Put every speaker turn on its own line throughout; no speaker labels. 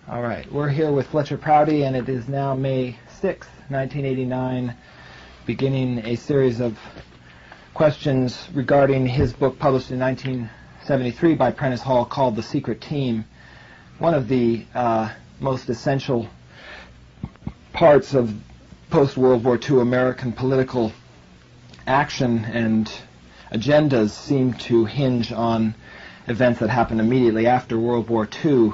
All right, we're here with Fletcher Prouty, and it is now May 6th, 1989, beginning a series of questions regarding his book published in 1973 by Prentice Hall called The Secret Team. One of the most essential parts of post-World War II American political action and agendas seem to hinge on events that happened immediately after World War II.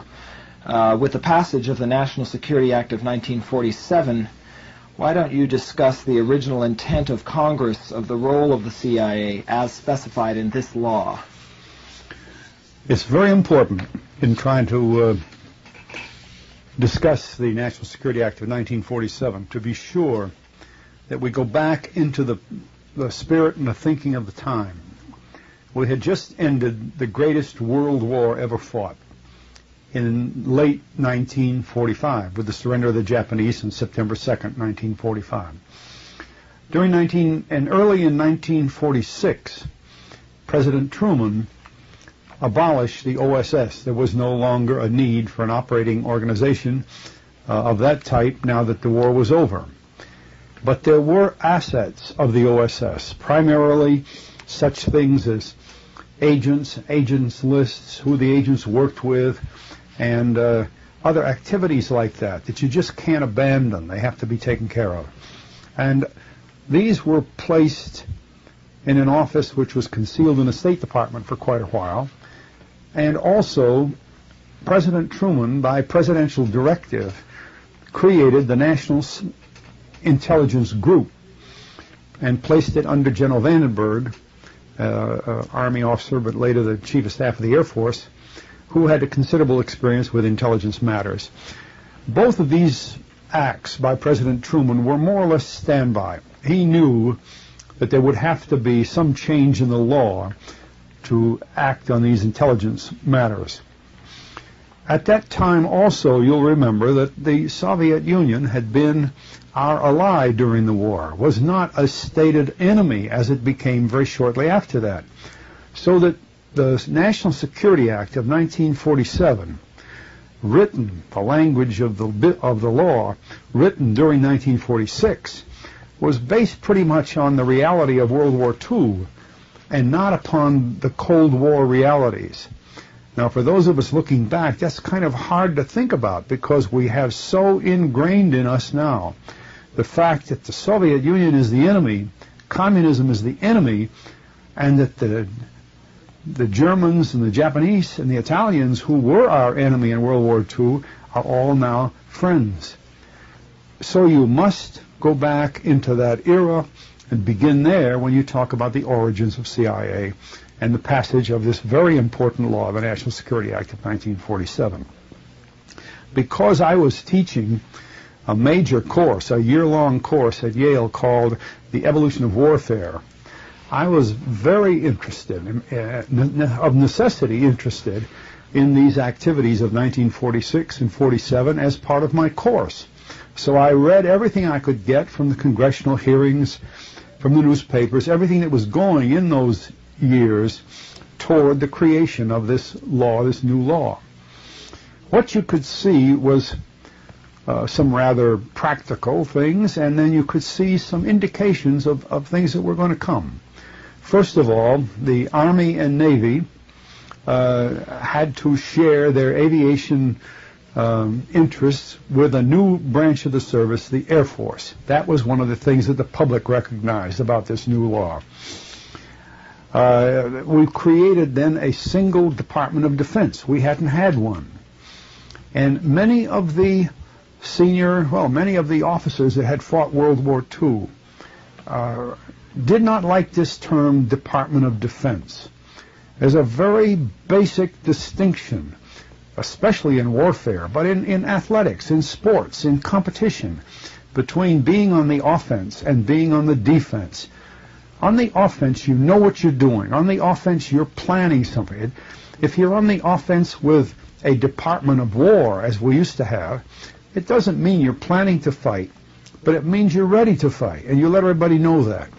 With the passage of the National Security Act of 1947, why don't you discuss the original intent of Congress of the role of the CIA as specified in this law?
It's very important in trying to discuss the National Security Act of 1947 to be sure that we go back into the spirit and the thinking of the time. We had just ended the greatest world war ever fought in late 1945 with the surrender of the Japanese on September 2nd, 1945. Early in 1946, President Truman abolished the OSS. There was no longer a need for an operating organization of that type now that the war was over. But there were assets of the OSS, primarily such things as agents lists, who the agents worked with, and other activities like that you just can't abandon. They have to be taken care of. And these were placed in an office which was concealed in the State Department for quite a while. And also, President Truman, by presidential directive, created the National Intelligence Group and placed it under General Vandenberg, Army officer, but later the Chief of Staff of the Air Force, who had a considerable experience with intelligence matters. Both of these acts by President Truman were more or less standby. He knew that there would have to be some change in the law to act on these intelligence matters. At that time also, you'll remember that the Soviet Union had been our ally during the war, was not a stated enemy as it became very shortly after that. So that the National Security Act of 1947, written, the language of the law, written during 1946, was based pretty much on the reality of World War II and not upon the Cold War realities. Now, for those of us looking back, that's kind of hard to think about because we have so ingrained in us now the fact that the Soviet Union is the enemy, communism is the enemy, and that the Germans and the Japanese and the Italians, who were our enemy in World War II, are all now friends. So you must go back into that era and begin there when you talk about the origins of CIA and the passage of this very important law, the National Security Act of 1947. Because I was teaching a major course, a year-long course at Yale called The Evolution of Warfare, I was very interested, of necessity interested, in these activities of 1946 and 47 as part of my course. So I read everything I could get from the congressional hearings, from the newspapers, everything that was going in those years toward the creation of this law, this new law. What you could see was some rather practical things, and then you could see some indications of things that were going to come. First of all, the Army and Navy had to share their aviation interests with a new branch of the service, the Air Force. That was one of the things that the public recognized about this new law. We created then a single Department of Defense. We hadn't had one. And many of the many of the officers that had fought World War II did not like this term Department of Defense. There's a very basic distinction, especially in warfare, but in athletics, in sports, in competition, between being on the offense and being on the defense. On the offense, you know what you're doing. On the offense, you're planning something. If you're on the offense with a Department of War, as we used to have, it doesn't mean you're planning to fight, but it means you're ready to fight, and you let everybody know that.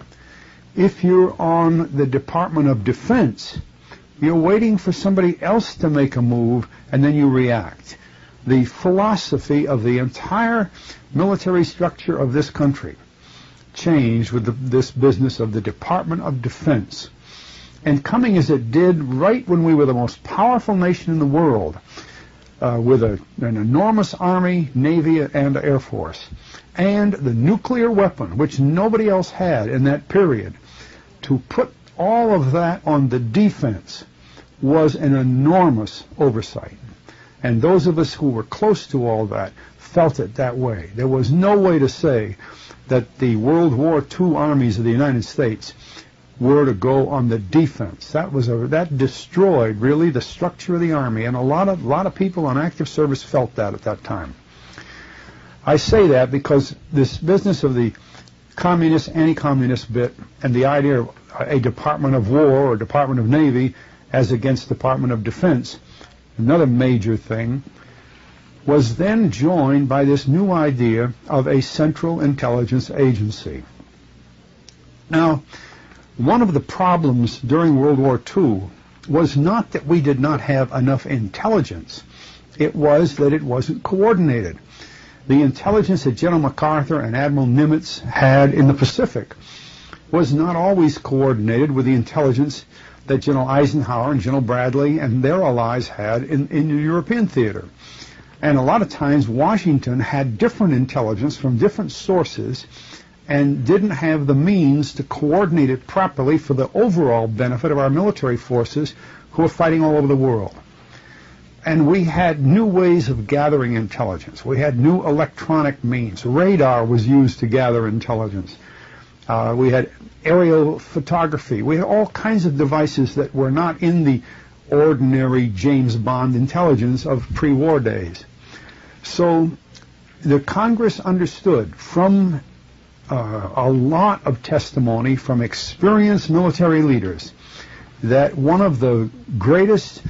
If you're on the Department of Defense, you're waiting for somebody else to make a move, and then you react. the philosophy of the entire military structure of this country changed with this business of the Department of Defense. And coming as it did right when we were the most powerful nation in the world, with an enormous Army, Navy, and Air Force, and the nuclear weapon, which nobody else had in that period, to put all of that on the defense was an enormous oversight. And those of us who were close to all that felt it that way. There was no way to say that the World War II armies of the United States were to go on the defense. That destroyed really the structure of the Army, and a lot of people on active service felt that at that time. I say that because this business of the communist, anti-communist bit, and the idea of a Department of War or Department of Navy as against Department of Defense, another major thing, was then joined by this new idea of a Central Intelligence Agency. Now, one of the problems during World War II was not that we did not have enough intelligence. It was that it wasn't coordinated. The intelligence that General MacArthur and Admiral Nimitz had in the Pacific was not always coordinated with the intelligence that General Eisenhower and General Bradley and their allies had in the European theater. And a lot of times Washington had different intelligence from different sources and didn't have the means to coordinate it properly for the overall benefit of our military forces who were fighting all over the world. And we had new ways of gathering intelligence. We had new electronic means. Radar was used to gather intelligence. We had aerial photography. We had all kinds of devices that were not in the ordinary James Bond intelligence of pre-war days. So the Congress understood from a lot of testimony from experienced military leaders that one of the greatest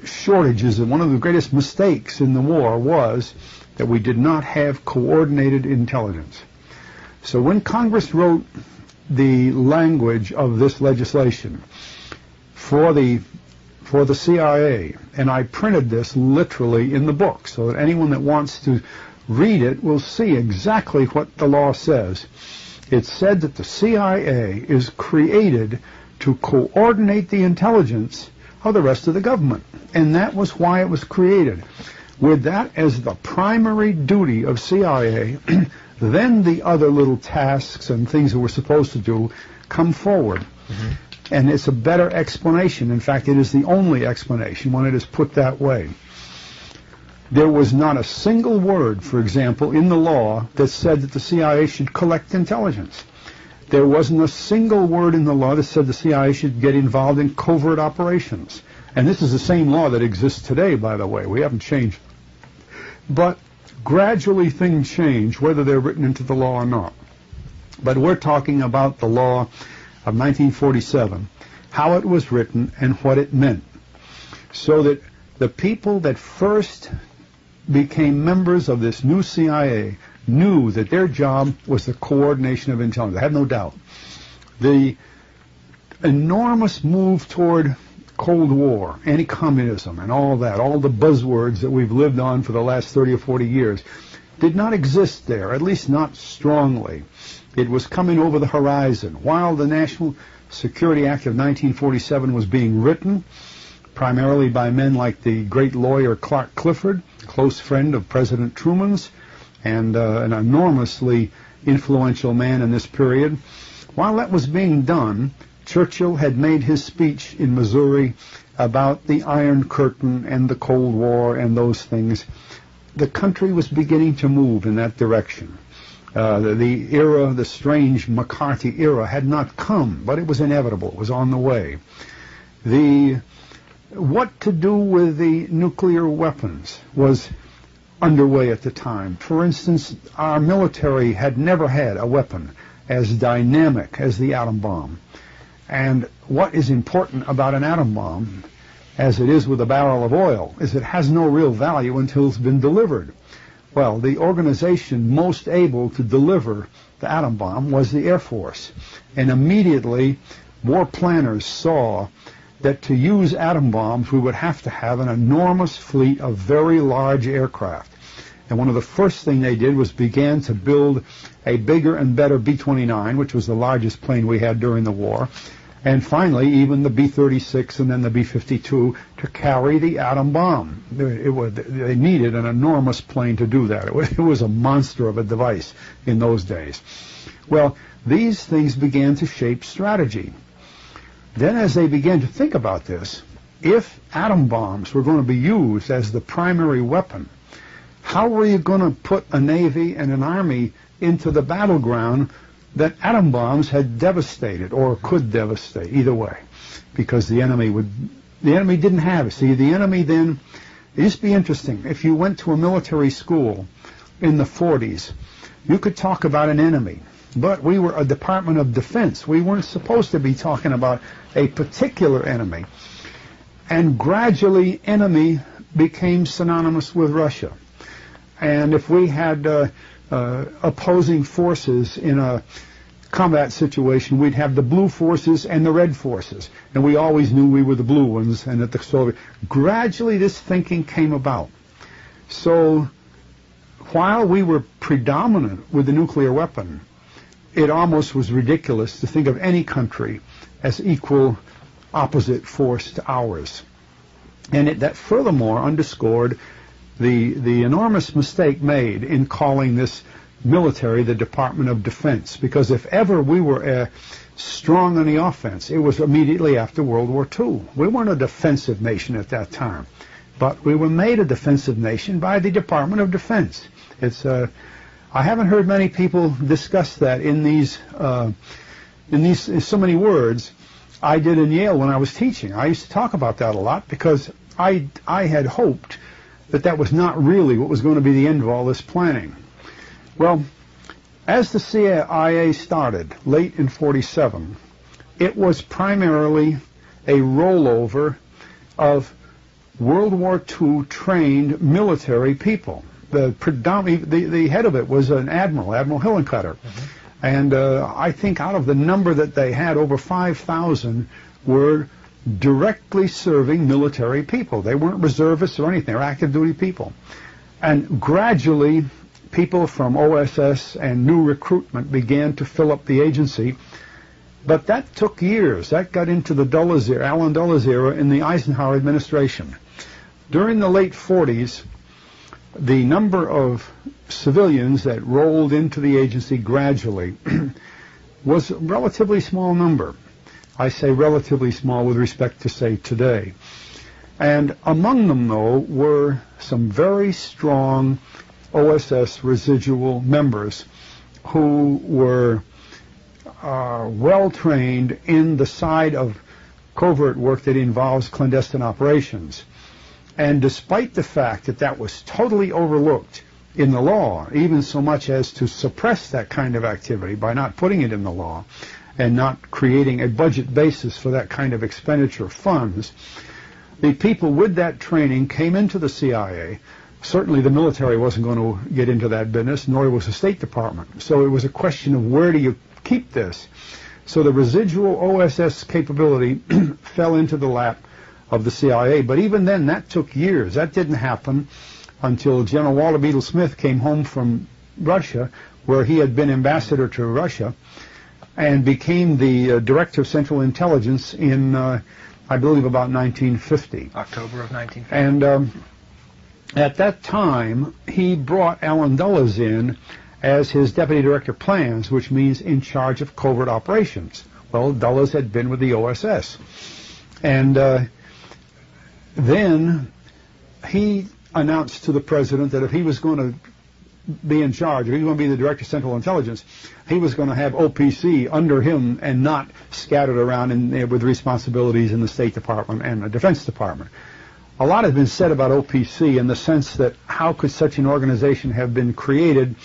shortages and one of the greatest mistakes in the war was that we did not have coordinated intelligence. So when Congress wrote the language of this legislation for the CIA, and I printed this literally in the book so that anyone that wants to read it will see exactly what the law says. It said that the CIA is created to coordinate the intelligence of the rest of the government. And that was why it was created. With that as the primary duty of CIA, then the other little tasks and things that we're supposed to do come forward. Mm-hmm. And it's a better explanation. In fact, it is the only explanation when it is put that way. There was not a single word, for example, in the law that said that the CIA should collect intelligence. There wasn't a single word in the law that said the CIA should get involved in covert operations. And this is the same law that exists today, by the way. We haven't changed. But gradually things change, whether they're written into the law or not. But we're talking about the law of 1947, how it was written and what it meant. So that the people that first became members of this new CIA knew that their job was the coordination of intelligence. I have no doubt. The enormous move toward Cold War, anti-communism, and all that, all the buzzwords that we've lived on for the last 30 or 40 years, did not exist there, at least not strongly. It was coming over the horizon. While the National Security Act of 1947 was being written, primarily by men like the great lawyer Clark Clifford, close friend of President Truman's, and an enormously influential man in this period. While that was being done, Churchill had made his speech in Missouri about the Iron Curtain and the Cold War and those things. The country was beginning to move in that direction. The era, the strange McCarthy era, had not come, but it was inevitable. It was on the way. What to do with the nuclear weapons was underway at the time. For instance, our military had never had a weapon as dynamic as the atom bomb. And what is important about an atom bomb, as it is with a barrel of oil, is it has no real value until it's been delivered. Well, the organization most able to deliver the atom bomb was the Air Force. And immediately, war planners saw that to use atom bombs, we would have to have an enormous fleet of very large aircraft. And one of the first things they did was began to build a bigger and better B-29, which was the largest plane we had during the war. And finally, even the B-36 and then the B-52 to carry the atom bomb. They needed an enormous plane to do that. It was a monster of a device in those days. Well, these things began to shape strategy. Then as they began to think about this, if atom bombs were going to be used as the primary weapon, how were you going to put a navy and an army into the battleground that atom bombs had devastated or could devastate, either way? Because the enemy didn't have it. See, the enemy then, it used to be interesting. If you went to a military school in the 40s, you could talk about an enemy. But we were a Department of Defense. We weren't supposed to be talking about a particular enemy. And gradually, enemy became synonymous with Russia. And if we had opposing forces in a combat situation, we'd have the blue forces and the red forces. And we always knew we were the blue ones and that the Soviet. Gradually, this thinking came about. So while we were predominant with the nuclear weapon, it almost was ridiculous to think of any country as equal opposite force to ours. And that furthermore underscored the enormous mistake made in calling this military the Department of Defense. Because if ever we were strong on the offense, it was immediately after World War II. We weren't a defensive nation at that time. But we were made a defensive nation by the Department of Defense. I haven't heard many people discuss that in these so many words. I did in Yale when I was teaching. I used to talk about that a lot because I had hoped that was not really what was going to be the end of all this planning. Well, as the CIA started late in 47, it was primarily a rollover of World War II trained military people. The head of it was an admiral, Admiral Hillenkoetter. Mm-hmm. And I think out of the number that they had, over 5,000 were directly serving military people. They weren't reservists or anything. They were active duty people. And gradually, people from OSS and new recruitment began to fill up the agency. But that took years. That got into the Allen Dulles era in the Eisenhower administration. During the late 40s, the number of civilians that rolled into the agency gradually was a relatively small number. I say relatively small with respect to, say, today. And among them, though, were some very strong OSS residual members who were well-trained in the side of covert work that involves clandestine operations. And despite the fact that that was totally overlooked in the law, even so much as to suppress that kind of activity by not putting it in the law and not creating a budget basis for that kind of expenditure of funds, the people with that training came into the CIA. Certainly the military wasn't going to get into that business, nor was the State Department. So it was a question of where do you keep this? So the residual OSS capability fell into the lap of the CIA. But even then, that took years. That didn't happen until General Walter Beetle Smith came home from Russia, where he had been ambassador to Russia, and became the Director of Central Intelligence in, I believe, about 1950.
October of 1950.
And at that time, he brought Allen Dulles in as his Deputy Director of Plans, which means in charge of covert operations. Well, Dulles had been with the OSS. And then he announced to the President that if he was going to be in charge, if he was going to be the Director of Central Intelligence, he was going to have OPC under him and not scattered around with responsibilities in the State Department and the Defense Department. A lot has been said about OPC in the sense that how could such an organization have been created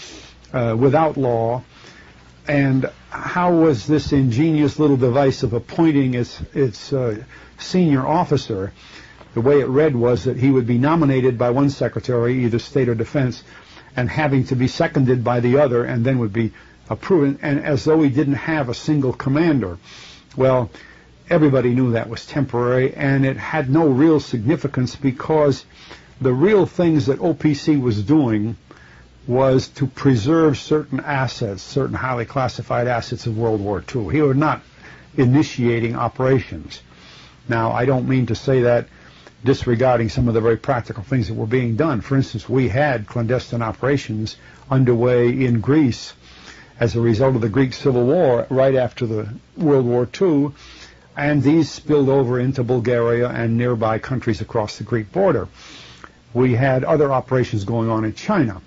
without law, and how was this ingenious little device of appointing its senior officer? The way it read was that he would be nominated by one secretary, either State or Defense, and having to be seconded by the other, and then would be approved, and as though he didn't have a single commander. Well, everybody knew that was temporary, and it had no real significance because the real things that OPC was doing was to preserve certain assets, certain highly classified assets of World War II. He was not initiating operations. Now, I don't mean to say that disregarding some of the very practical things that were being done. For instance, we had clandestine operations underway in Greece as a result of the Greek Civil War right after the World War II, and these spilled over into Bulgaria and nearby countries across the Greek border. We had other operations going on in China,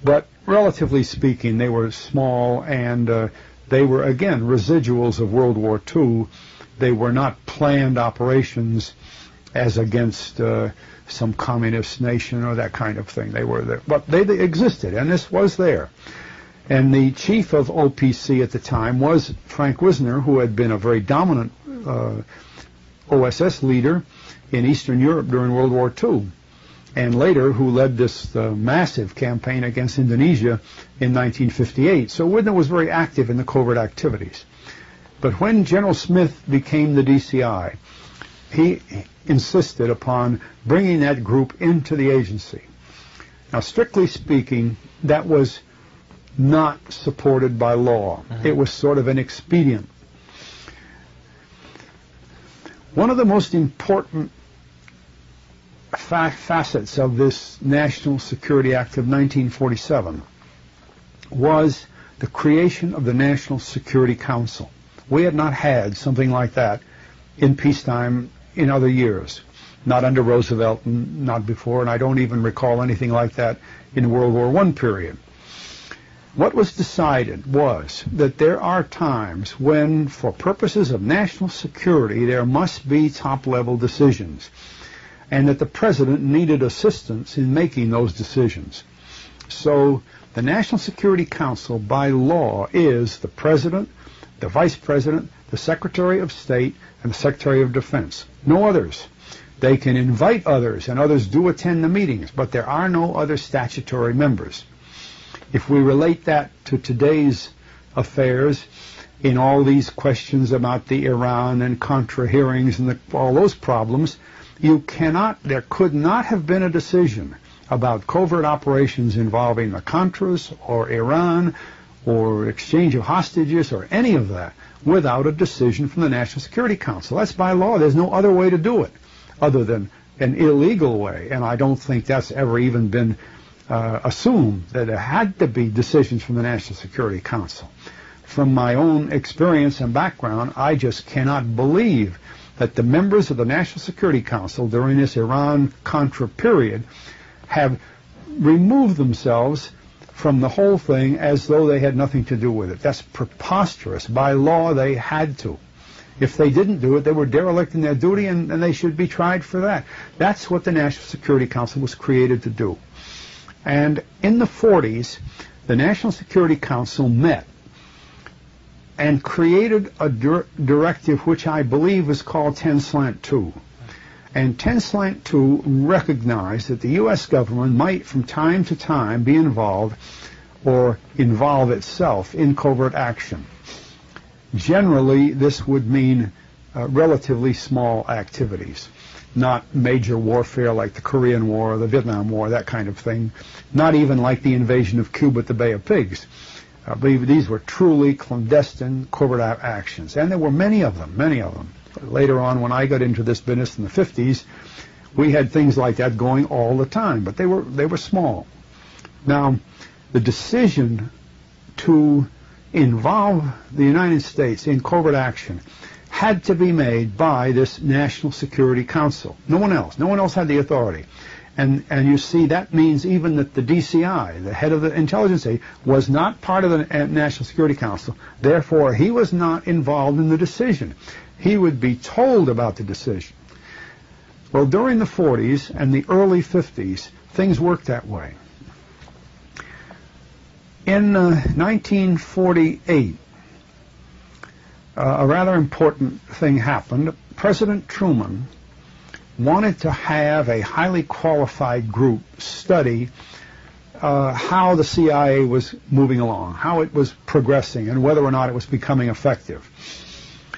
but relatively speaking, they were small, and they were, again, residuals of World War II. They were not planned operations as against some communist nation or that kind of thing. They were there, but they existed, and this was there. And the chief of OPC at the time was Frank Wisner, who had been a very dominant OSS leader in Eastern Europe during World War II, and later who led this massive campaign against Indonesia in 1958. So Wisner was very active in the covert activities. But when General Smith became the DCI, he insisted upon bringing that group into the agency. Now, strictly speaking, that was not supported by law. It was sort of an expedient. One of the most important facets of this National Security Act of 1947 was the creation of the National Security Council. We had not had something like that in peacetime in other years, not under Roosevelt and not before, and I don't even recall anything like that in the World War I period. What was decided was that there are times when, for purposes of national security, there must be top-level decisions, and that the President needed assistance in making those decisions. So the National Security Council, by law, is the President, the Vice President, the Secretary of State, and the Secretary of Defense. No others. They can invite others, and others do attend the meetings, but there are no other statutory members. If we relate that to today's affairs, in all these questions about the Iran and Contra hearings and all those problems, there could not have been a decision about covert operations involving the Contras or Iran or exchange of hostages or any of that without a decision from the National Security Council. That's by law. There's no other way to do it other than an illegal way, and I don't think that's ever even been assumed that there had to be decisions from the National Security Council. From my own experience and background, I just cannot believe that the members of the National Security Council during this Iran-Contra period have removed themselves from the whole thing as though they had nothing to do with it. That's preposterous. By law, they had to. If they didn't do it, they were derelict in their duty, and they should be tried for that. That's what the National Security Council was created to do. And in the 40s, the National Security Council met and created a directive which I believe is called 10-2. And 10-2 recognized that the U.S. government might from time to time be involved or involve itself in covert action. Generally, this would mean relatively small activities, not major warfare like the Korean War or the Vietnam War, that kind of thing, not even like the invasion of Cuba at the Bay of Pigs. I believe these were truly clandestine covert actions, and there were many of them. Later on, when I got into this business in the 50s, we had things like that going all the time, but they were small. Now, the decision to involve the United States in covert action had to be made by this National Security Council. No one else. No one else had the authority. And you see, that means even that the DCI, the head of the intelligence agency, was not part of the National Security Council. Therefore, he was not involved in the decision. He would be told about the decision. Well, during the 40s and the early 50s, things worked that way. In 1948, a rather important thing happened. President Truman wanted to have a highly qualified group study how the CIA was moving along, how it was progressing, and whether or not it was becoming effective.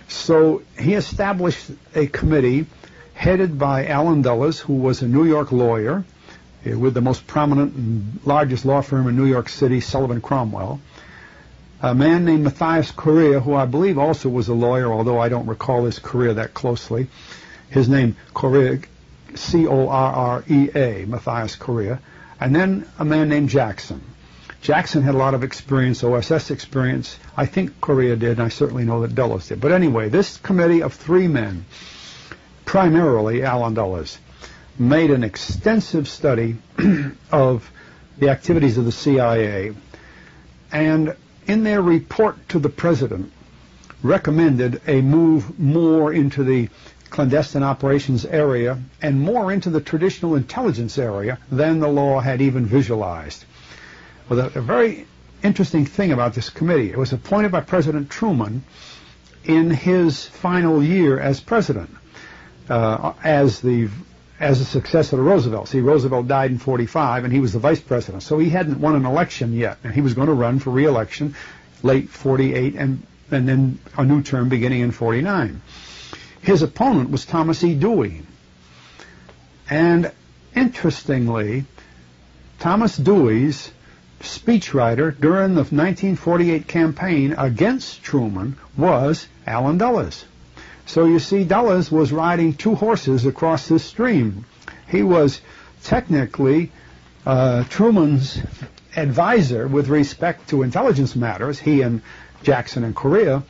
So he established a committee headed by Allen Dulles, who was a New York lawyer with the most prominent and largest law firm in New York City, Sullivan Cromwell. A man named Matthias Correa, who I believe also was a lawyer, although I don't recall his career that closely. His name, Correa, C-O-R-R-E-A, Matthias Correa. And then a man named Jackson. Jackson had a lot of experience, OSS experience. I think Correa did, and I certainly know that Dulles did. But anyway, this committee of three men, primarily Allen Dulles, made an extensive study of the activities of the CIA, and in their report to the President, recommended a move more into the clandestine operations area and more into the traditional intelligence area than the law had even visualized. Well, a very interesting thing about this committee, it was appointed by President Truman in his final year as president, as a successor to Roosevelt. See, Roosevelt died in 45, and he was the vice president, so he hadn't won an election yet, and he was going to run for re-election late 48 and then a new term beginning in 49. His opponent was Thomas E. Dewey. And interestingly, Thomas Dewey's speechwriter during the 1948 campaign against Truman was Allen Dulles. So you see, Dulles was riding two horses across this stream. He was technically Truman's advisor with respect to intelligence matters, he and Jackson and Correa.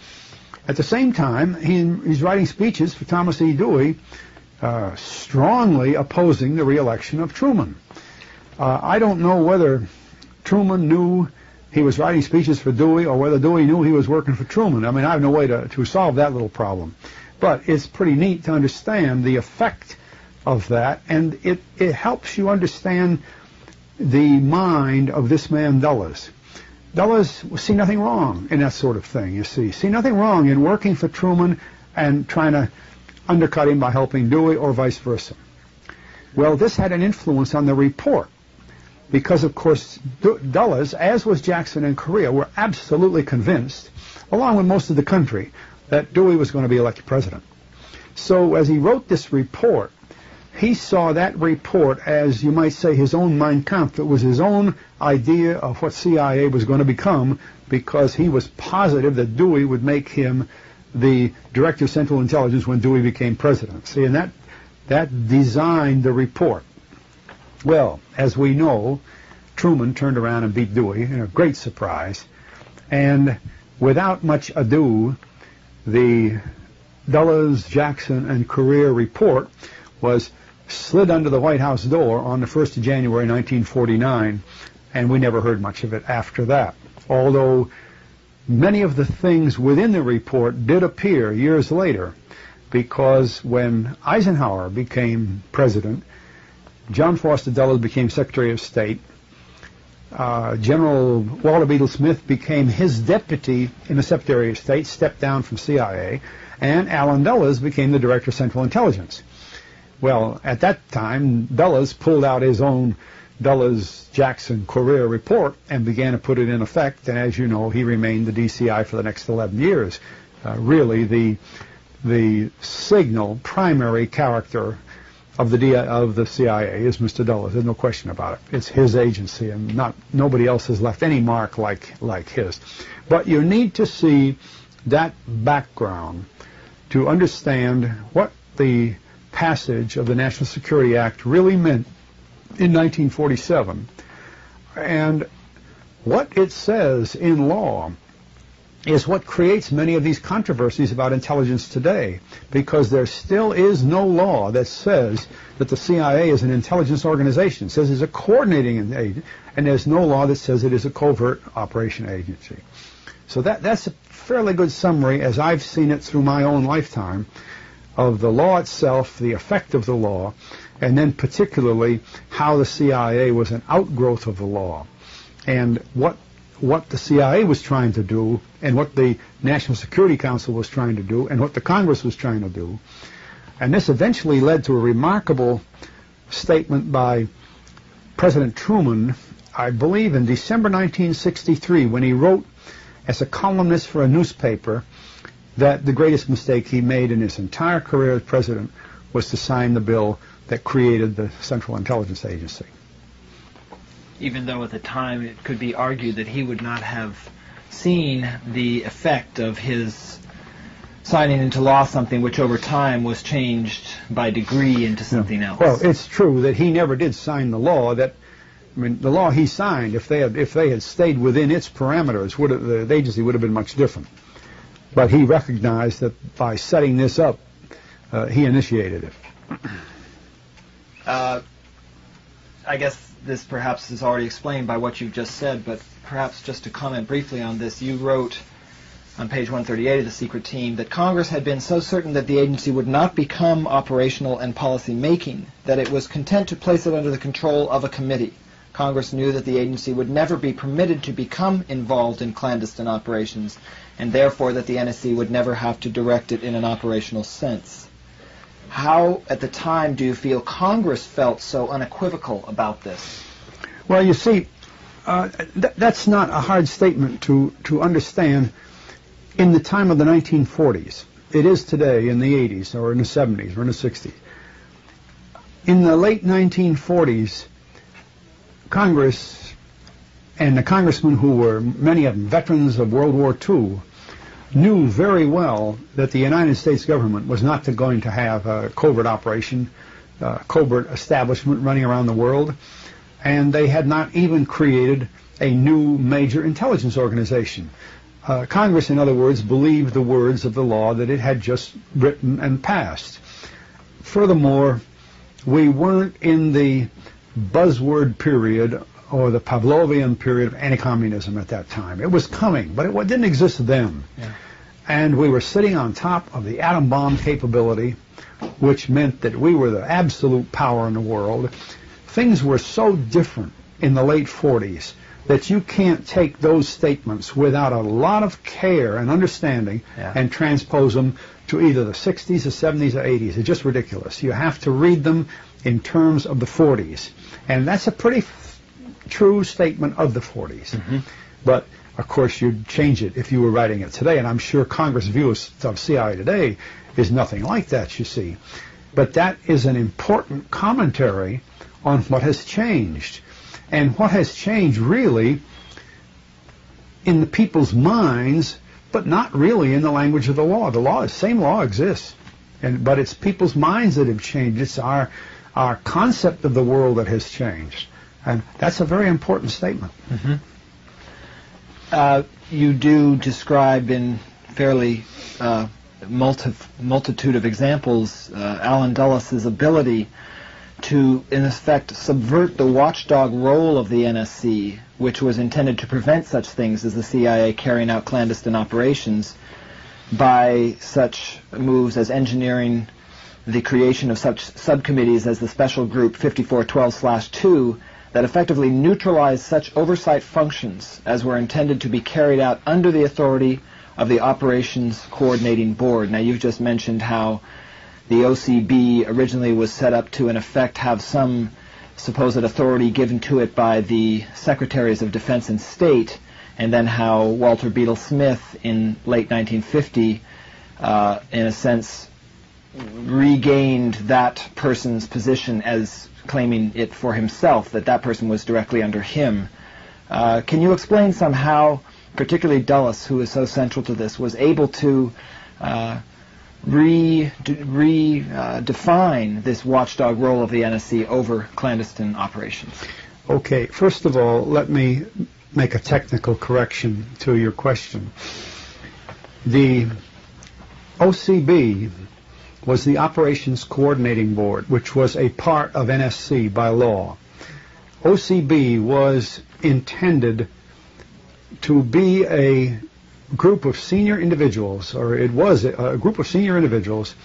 At the same time, he's writing speeches for Thomas E. Dewey, strongly opposing the re-election of Truman. I don't know whether Truman knew he was writing speeches for Dewey or whether Dewey knew he was working for Truman. I mean, I have no way to solve that little problem. But it's pretty neat to understand the effect of that, and it helps you understand the mind of this man Dulles. Dulles see nothing wrong in that sort of thing, you see. See nothing wrong in working for Truman and trying to undercut him by helping Dewey or vice versa. Well, this had an influence on the report because, of course, Dulles, as was Jackson and Correa, were absolutely convinced, along with most of the country, that Dewey was going to be elected president. So as he wrote this report, he saw that report as, you might say, his own Mein Kampf. It was his own idea of what CIA was going to become because he was positive that Dewey would make him the Director of Central Intelligence when Dewey became president. See, and that designed the report. Well, as we know, Truman turned around and beat Dewey in a great surprise. And without much ado, the Dulles, Jackson, and Correa report was slid under the White House door on the 1st of January 1949, and we never heard much of it after that. Although many of the things within the report did appear years later, because when Eisenhower became president, John Foster Dulles became Secretary of State, General Walter Beadle Smith became his deputy in the Secretary of State, stepped down from CIA, and Allen Dulles became the Director of Central Intelligence. Well, at that time, Dulles pulled out his own Dulles-Jackson-Correa report and began to put it in effect, and as you know, he remained the DCI for the next 11 years. Really, the signal primary character of the CIA is Mr. Dulles. There's no question about it. It's his agency, and nobody else has left any mark like his. But you need to see that background to understand what the passage of the National Security Act really meant in 1947, and what it says in law is what creates many of these controversies about intelligence today, because there still is no law that says that the CIA is an intelligence organization. It says it's a coordinating agent, and there's no law that says it is a covert operation agency. So that's a fairly good summary, as I've seen it through my own lifetime, of the law itself, the effect of the law, and then particularly how the CIA was an outgrowth of the law, and what the CIA was trying to do, and what the National Security Council was trying to do, and what the Congress was trying to do. And this eventually led to a remarkable statement by President Truman, I believe in December 1963, when he wrote as a columnist for a newspaper that the greatest mistake he made in his entire career as president was to sign the bill that created the Central Intelligence Agency.
Even though at the time it could be argued that he would not have seen the effect of his signing into law something which over time was changed by degree into something else.
Well, it's true that he never did sign the law. The law he signed, if they had stayed within its parameters, the agency would have been much different. But he recognized that by setting this up, he initiated it.
I guess this perhaps is already explained by what you've just said, but perhaps just to comment briefly on this, you wrote on page 138 of The Secret Team that Congress had been so certain that the agency would not become operational and policy-making that it was content to place it under the control of a committee. Congress knew that the agency would never be permitted to become involved in clandestine operations, and therefore that the NSC would never have to direct it in an operational sense. How, at the time, do you feel Congress felt so unequivocal about this?
Well, you see, that's not a hard statement to understand in the time of the 1940s. It is today in the 80s or in the 70s or in the 60s. In the late 1940s, Congress and the congressmen who were, many of them, veterans of World War II, knew very well that the United States government was not going to have a covert operation, covert establishment running around the world, and they had not even created a new major intelligence organization. Congress, in other words, believed the words of the law that it had just written and passed. Furthermore, we weren't in the buzzword period or the Pavlovian period of anti-communism at that time. It was coming, but it didn't exist then. Yeah. And we were sitting on top of the atom bomb capability, which meant that we were the absolute power in the world. Things were so different in the late 40s that you can't take those statements without a lot of care and understanding and transpose them to either the 60s, the 70s, or 80s. It's just ridiculous. You have to read them in terms of the 40s. And that's a pretty true statement of the 40s. Mm-hmm. But, of course, you'd change it if you were writing it today. And I'm sure Congress' view of CIA today is nothing like that, you see. But that is an important commentary on what has changed. And what has changed really in the people's minds, but not really in the language of the law. The same law exists, but it's people's minds that have changed. It's our concept of the world that has changed. And that's a very important statement.
Mm-hmm. You do describe in fairly multitude of examples Allen Dulles' ability to, in effect, subvert the watchdog role of the NSC, which was intended to prevent such things as the CIA carrying out clandestine operations, by such moves as engineering the creation of such subcommittees as the Special Group 5412/2 that effectively neutralized such oversight functions as were intended to be carried out under the authority of the Operations Coordinating Board. Now, you've just mentioned how the OCB originally was set up to, in effect, have some supposed authority given to it by the Secretaries of Defense and State, and then how Walter Beadle Smith in late 1950, in a sense, regained that person's position as claiming it for himself, that person was directly under him. Can you explain somehow, particularly Dulles, who is so central to this, was able to redefine this watchdog role of the NSC over clandestine operations?
Okay, first of all, let me make a technical correction to your question. The OCB was the Operations Coordinating Board, which was a part of NSC by law. OCB was intended to be a group of senior individuals, or it was a group of senior individuals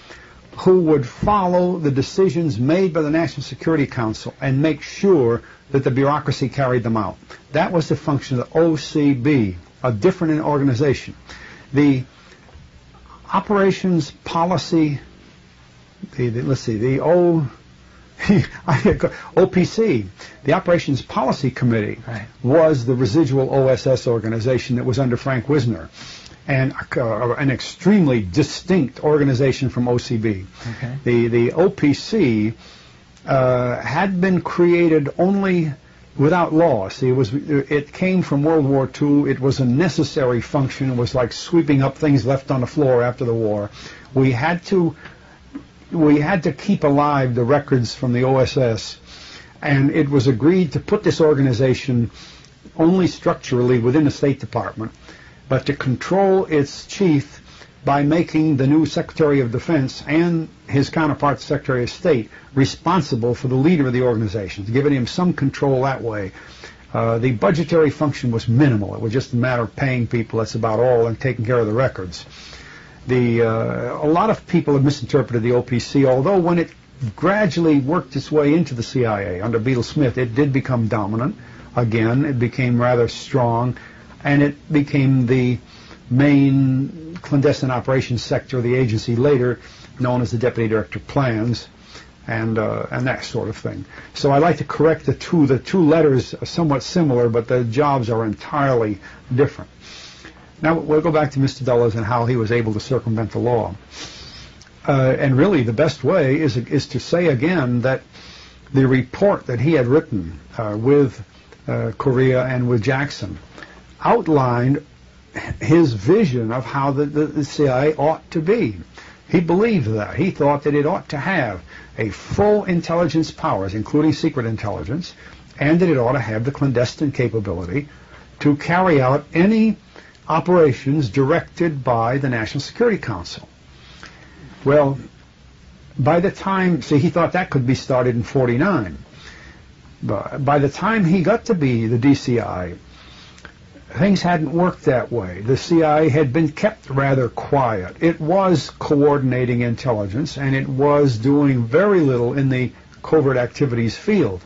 who would follow the decisions made by the National Security Council and make sure that the bureaucracy carried them out. That was the function of the OCB, a different organization. The Operations Policy, OPC, the Operations Policy Committee, was the residual OSS organization that was under Frank Wisner. and an extremely distinct organization from OCB.
Okay.
The OPC had been created only without law. See, it came from World War II. It was a necessary function. It was like sweeping up things left on the floor after the war. We had to keep alive the records from the OSS, and it was agreed to put this organization only structurally within the State Department, but to control its chief by making the new Secretary of Defense and his counterpart, the Secretary of State, responsible for the leader of the organization, giving him some control that way. The budgetary function was minimal. It was just a matter of paying people, that's about all, and taking care of the records. A lot of people have misinterpreted the OPC, although when it gradually worked its way into the CIA under Beadle Smith, it did become dominant. Again, it became rather strong, and it became the main clandestine operations sector of the agency, later known as the Deputy Director of Plans, and that sort of thing. So I like to correct the two. The two letters are somewhat similar, but the jobs are entirely different. Now we'll go back to Mr. Dulles and how he was able to circumvent the law. And really, the best way is to say again that the report that he had written with Correa and with Jackson outlined his vision of how the CIA ought to be. He believed that. He thought that it ought to have a full intelligence powers, including secret intelligence, and that it ought to have the clandestine capability to carry out any operations directed by the National Security Council. Well, by the time, see, he thought that could be started in '49. But by the time he got to be the DCI, things hadn't worked that way. The CIA had been kept rather quiet. It was coordinating intelligence, and it was doing very little in the covert activities field.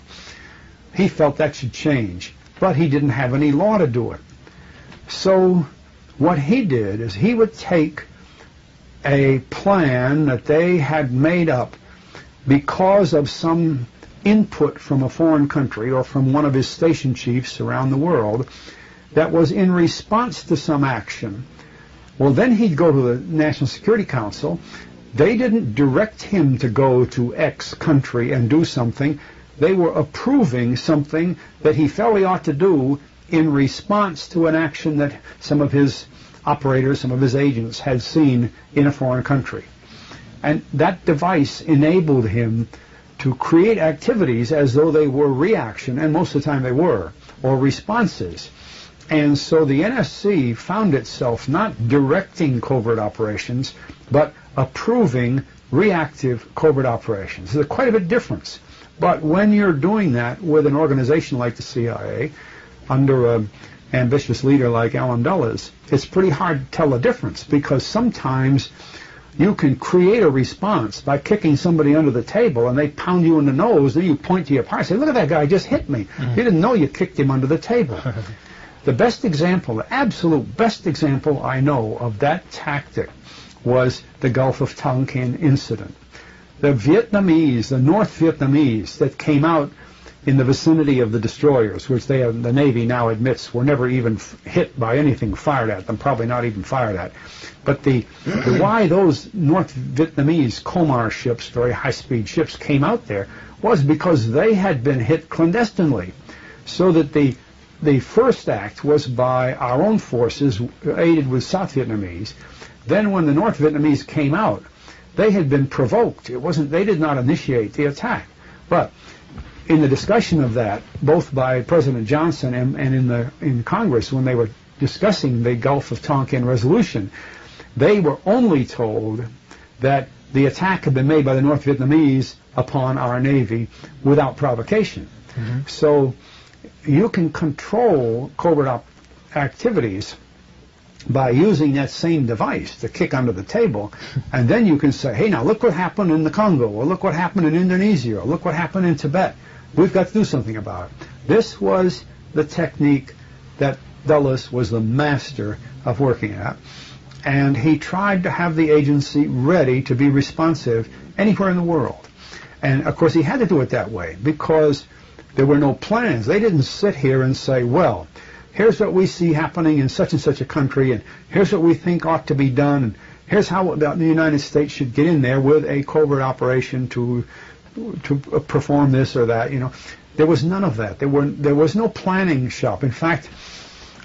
He felt that should change, but he didn't have any law to do it. So what he did is he would take a plan that they had made up because of some input from a foreign country or from one of his station chiefs around the world that was in response to some action. Well, then he'd go to the National Security Council. They didn't direct him to go to X country and do something. They were approving something that he felt he ought to do in response to an action that some of his operators, some of his agents had seen in a foreign country. And that device enabled him to create activities as though they were reaction, and most of the time they were, or responses. And so the NSC found itself not directing covert operations, but approving reactive covert operations. There's quite a bit of difference. But when you're doing that with an organization like the CIA, under an ambitious leader like Allen Dulles, it's pretty hard to tell the difference, because sometimes you can create a response by kicking somebody under the table and they pound you in the nose, then you point to your partner and say, look at that guy, just hit me. You didn't know you kicked him under the table. The best example, the absolute best example I know of that tactic was the Gulf of Tonkin incident. The Vietnamese, the North Vietnamese that came out in the vicinity of the destroyers, which the Navy now admits were never even hit by anything fired at them, probably not even fired at. But the why those North Vietnamese Comar ships, very high-speed ships, came out there was because they had been hit clandestinely, so that the first act was by our own forces, aided with South Vietnamese. Then when the North Vietnamese came out, they had been provoked. It wasn't, they did not initiate the attack. But in the discussion of that, both by President Johnson and in Congress, when they were discussing the Gulf of Tonkin resolution, they were only told that the attack had been made by the North Vietnamese upon our Navy without provocation. So you can control covert activities by using that same device to kick under the table, and then you can say, hey, now look what happened in the Congo, or look what happened in Indonesia, or look what happened in Tibet. We've got to do something about it. This was the technique that Dulles was the master of working at, and he tried to have the agency ready to be responsive anywhere in the world. And of course he had to do it that way because there were no plans. They didn't sit here and say, well, here's what we see happening in such and such a country, and here's what we think ought to be done, and here's how the United States should get in there with a covert operation to perform this or that. There was none of that. There was no planning shop. In fact,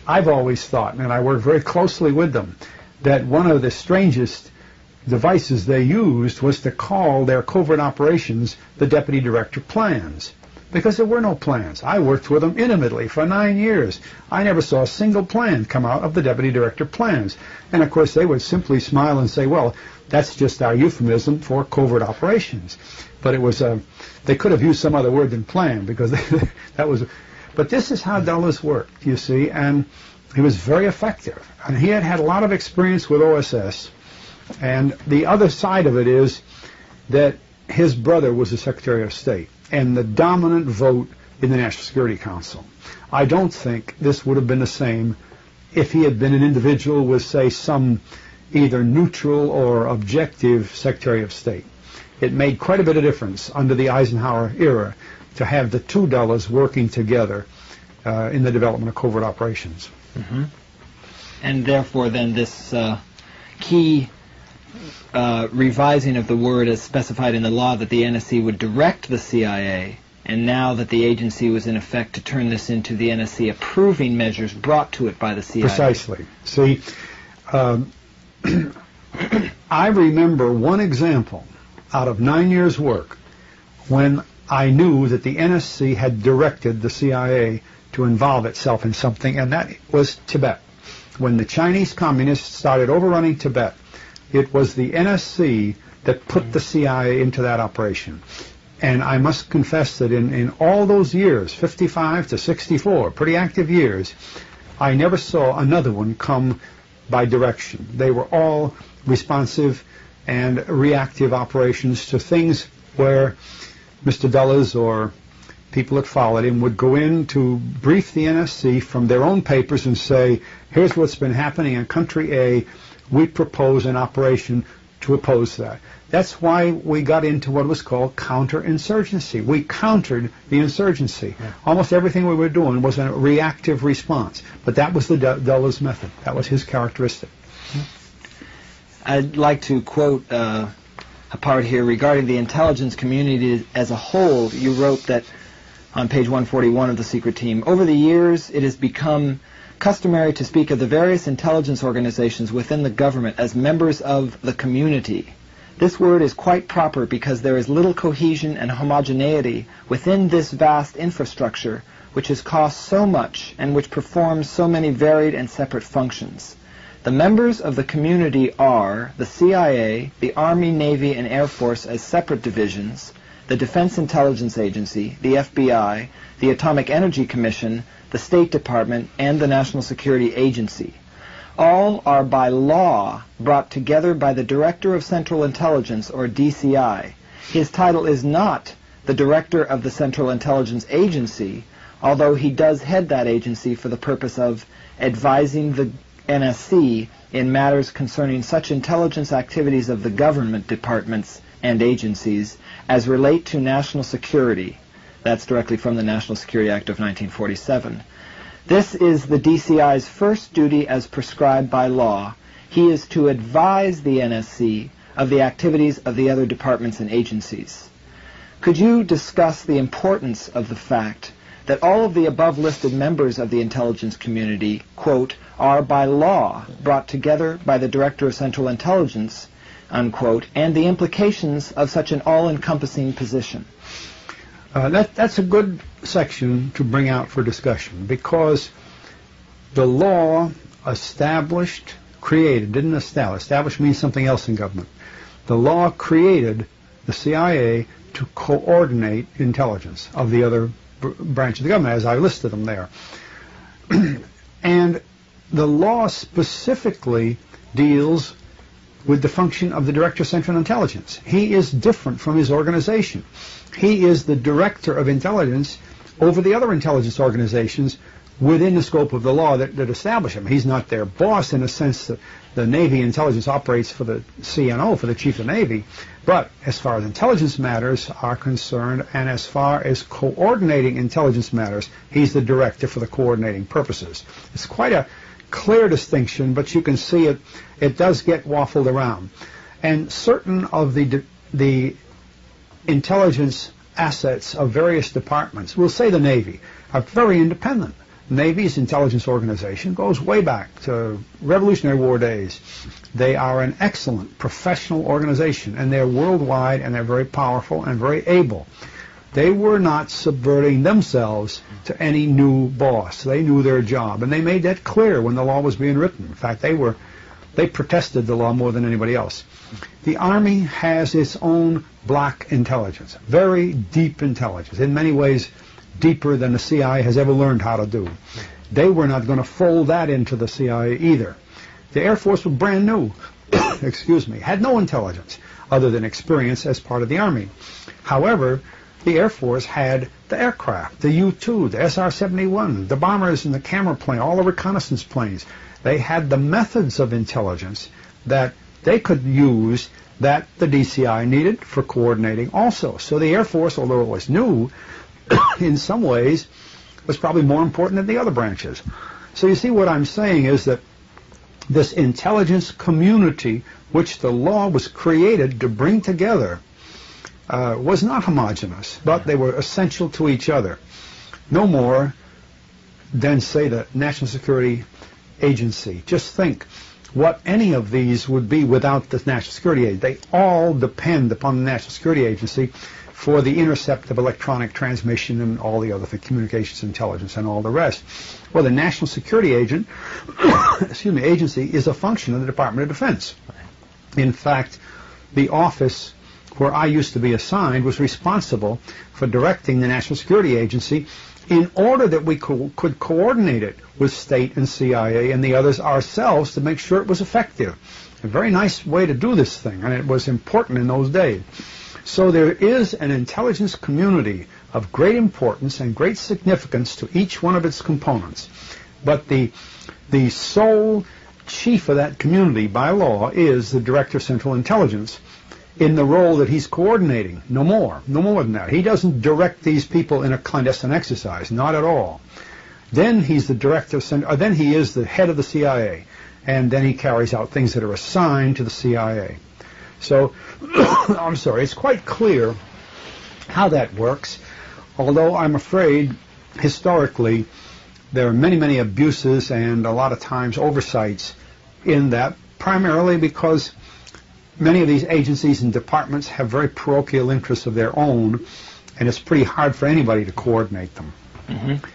I've always thought, and I worked very closely with them, that one of the strangest devices they used was to call their covert operations the deputy director plans, because there were no plans. I worked with them intimately for 9 years. I never saw a single plan come out of the deputy director plans. And of course they would simply smile and say, well, that's just our euphemism for covert operations. But it was they could have used some other word than plan, because that was. But this is how Dulles worked, you see, and he was very effective. And he had a lot of experience with OSS. And the other side of it is that his brother was the Secretary of State and the dominant vote in the National Security Council. I don't think this would have been the same if he had been an individual with, say, some either neutral or objective Secretary of State. It made quite a bit of difference under the Eisenhower era to have the two Dulles working together in the development of covert operations.
Mm-hmm. And therefore then this key revising of the word as specified in the law that the NSC would direct the CIA, and now that the agency was in effect to turn this into the NSC approving measures brought to it by the CIA.
Precisely. See, I remember one example out of 9 years' work when I knew that the NSC had directed the CIA to involve itself in something, and that was Tibet. When the Chinese communists started overrunning Tibet, it was the NSC that put the CIA into that operation. And I must confess that in all those years, 55 to 64, pretty active years, I never saw another one come by direction. They were all responsive and reactive operations to things where Mr. Dulles or people that followed him would go in to brief the NSC from their own papers and say, here's what's been happening in country A, we propose an operation to oppose that. That's why we got into what was called counterinsurgency. We countered the insurgency. Yeah. Almost everything we were doing was a reactive response. But that was the Dulles method. That was his characteristic.
I'd like to quote a part here regarding the intelligence community as a whole. You wrote that on page 141 of the Secret Team, over the years it has become customary to speak of the various intelligence organizations within the government as members of the community. This word is quite proper because there is little cohesion and homogeneity within this vast infrastructure which has cost so much and which performs so many varied and separate functions. The members of the community are the CIA, the Army, Navy, and Air Force as separate divisions, the Defense Intelligence Agency, the FBI, the Atomic Energy Commission, the State Department, and the National Security Agency. All are by law brought together by the Director of Central Intelligence, or DCI. His title is not the Director of the Central Intelligence Agency, although he does head that agency for the purpose of advising the NSC in matters concerning such intelligence activities of the government departments and agencies as relate to national security. That's directly from the National Security Act of 1947. This is the DCI's first duty as prescribed by law. He is to advise the NSC of the activities of the other departments and agencies. Could you discuss the importance of the fact that all of the above-listed members of the intelligence community, quote, are by law brought together by the Director of Central Intelligence, unquote, and the implications of such an all-encompassing position?
That's a good section to bring out for discussion, because the law didn't establish means something else in government. The law created the CIA to coordinate intelligence of the other branch of the government, as I listed them there. And the law specifically deals with the function of the Director of Central Intelligence. He is different from his organization. He is the Director of Intelligence over the other intelligence organizations within the scope of the law that established him. He's not their boss in a sense that the Navy intelligence operates for the CNO, for the Chief of the Navy. But as far as intelligence matters are concerned, and as far as coordinating intelligence matters, he's the director for the coordinating purposes. It's quite a clear distinction, but you can see it does get waffled around. And certain of the intelligence assets of various departments, we'll say the Navy, are very independent. Navy's intelligence organization goes way back to Revolutionary War days. They are an excellent professional organization, and they're worldwide, and they're very powerful and very able. They were not subverting themselves to any new boss. They knew their job, and they made that clear when the law was being written. In fact, they protested the law more than anybody else. The Army has its own black intelligence, very deep intelligence, in many ways deeper than the CIA has ever learned how to do. They were not going to fold that into the CIA either. The Air Force was brand new, excuse me, had no intelligence other than experience as part of the Army. However, the Air Force had the aircraft, the U-2, the SR-71, the bombers and the camera plane, all the reconnaissance planes. They had the methods of intelligence that they could use that the DCI needed for coordinating also. So the Air Force, although it was new, in some ways was probably more important than the other branches. So you see, what I'm saying is that this intelligence community, which the law was created to bring together, was not homogeneous, but they were essential to each other. No more than, say, the National Security Agency. Just think what any of these would be without the National Security Agency. They all depend upon the National Security Agency for the intercept of electronic transmission and all the other communications intelligence and all the rest. Well, the National Security Agency is a function of the Department of Defense. In fact, the office where I used to be assigned was responsible for directing the National Security Agency in order that we could coordinate it with state and CIA and the others ourselves to make sure it was effective. A very nice way to do this thing, and it was important in those days. So there is an intelligence community of great importance and great significance to each one of its components. But the sole chief of that community by law is the Director of Central Intelligence in the role that he's coordinating. No more than that. He doesn't direct these people in a clandestine exercise, not at all. Then he's the Director of Central, then he is the head of the CIA, and then he carries out things that are assigned to the CIA. So, I'm sorry, it's quite clear how that works, although I'm afraid historically there are many, many abuses and a lot of times oversights in that, primarily because many of these agencies and departments have very parochial interests of their own, and it's pretty hard for anybody to coordinate them.
Mm-hmm.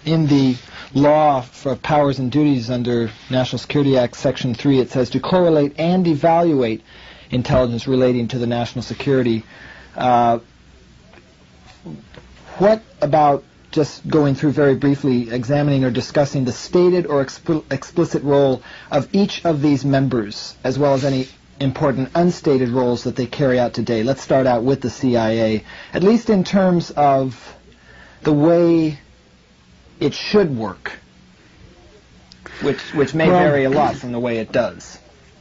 In the law for powers and duties under National Security Act, Section 3, it says to correlate and evaluate intelligence relating to the national security. What about just going through very briefly, examining or discussing the stated or explicit role of each of these members, as well as any important unstated roles that they carry out today? Let's start out with the CIA, at least in terms of the way it should work, which may vary a lot from the way it does.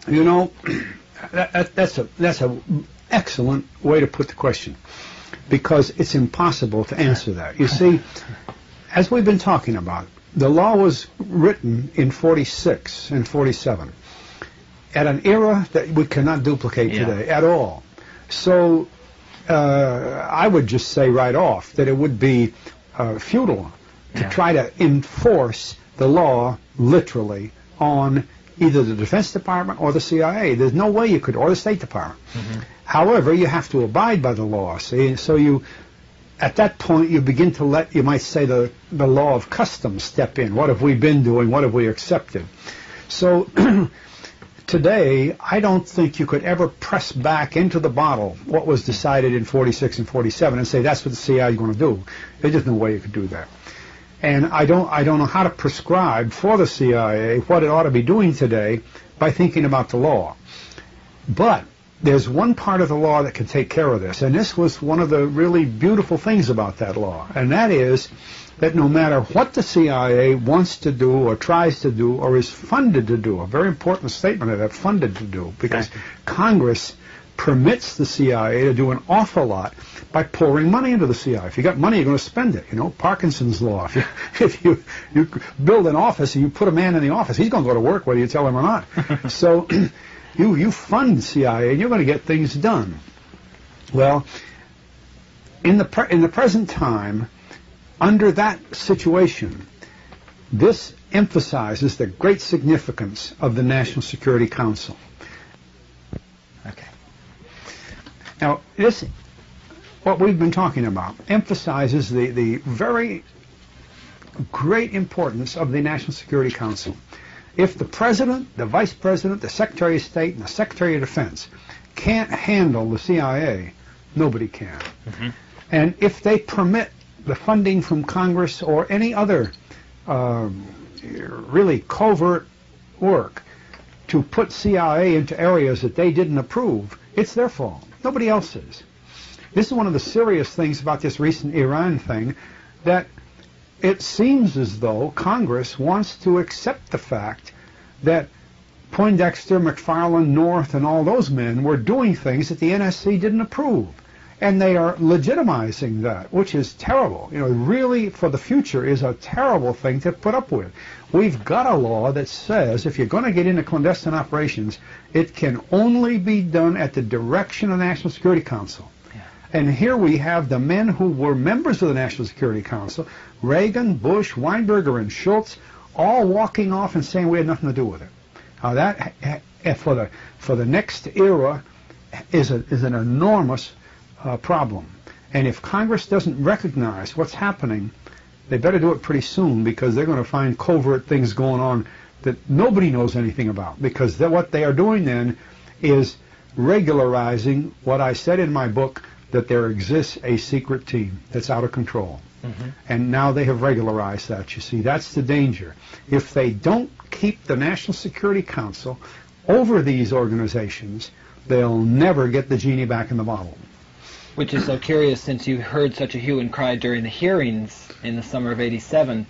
You know, that's an excellent way to put the question, because it's impossible to answer that. You see, as we've been talking about, the law was written in 46 and 47 at an era that we cannot duplicate today at all. So I would just say right off that it would be futile to try to enforce the law literally on either the Defense Department or the CIA. There's no way you could, or the State Department. Mm-hmm. However, you have to abide by the law. See? So you, at that point, you begin to let, you might say, the law of custom step in. What have we been doing? What have we accepted? So today, I don't think you could ever press back into the bottle what was decided in 46 and 47 and say that's what the CIA is going to do. There's just no way you could do that. And I don't know how to prescribe for the CIA what it ought to be doing today by thinking about the law. But there's one part of the law that can take care of this, and this was one of the really beautiful things about that law, and that is that no matter what the CIA wants to do or tries to do or is funded to do, a very important statement of that, funded to do, because Congress permits the CIA to do an awful lot by pouring money into the CIA. If you got money, you're going to spend it. You know, Parkinson's law. If you build an office and you put a man in the office, he's going to go to work whether you tell him or not. So you fund the CIA and you're going to get things done. Well, in the present time, under that situation, this emphasizes the great significance of the National Security Council.
Okay.
Now, this, what we've been talking about, emphasizes the very great importance of the National Security Council. If the President, the Vice President, the Secretary of State, and the Secretary of Defense can't handle the CIA, nobody can. Mm-hmm. And if they permit the funding from Congress or any other really covert work to put CIA into areas that they didn't approve, it's their fault. Nobody else's. This is one of the serious things about this recent Iran thing, that it seems as though Congress wants to accept the fact that Poindexter, McFarlane, North, and all those men were doing things that the NSC didn't approve. And they are legitimizing that, which is terrible. You know, really, for the future, is a terrible thing to put up with. We've got a law that says if you're going to get into clandestine operations, it can only be done at the direction of the National Security Council. Yeah. And here we have the men who were members of the National Security Council, Reagan, Bush, Weinberger, and Schultz, all walking off and saying we had nothing to do with it. Now that, for the next era, is an enormous problem. And if Congress doesn't recognize what's happening, they better do it pretty soon, because they're going to find covert things going on that nobody knows anything about. Because what they are doing then is regularizing what I said in my book, that there exists a secret team that's out of control. Mm-hmm. And now they have regularized that, you see. That's the danger. If they don't keep the National Security Council over these organizations, they'll never get the genie back in the bottle.
Which is so curious, since you heard such a hue and cry during the hearings in the summer of '87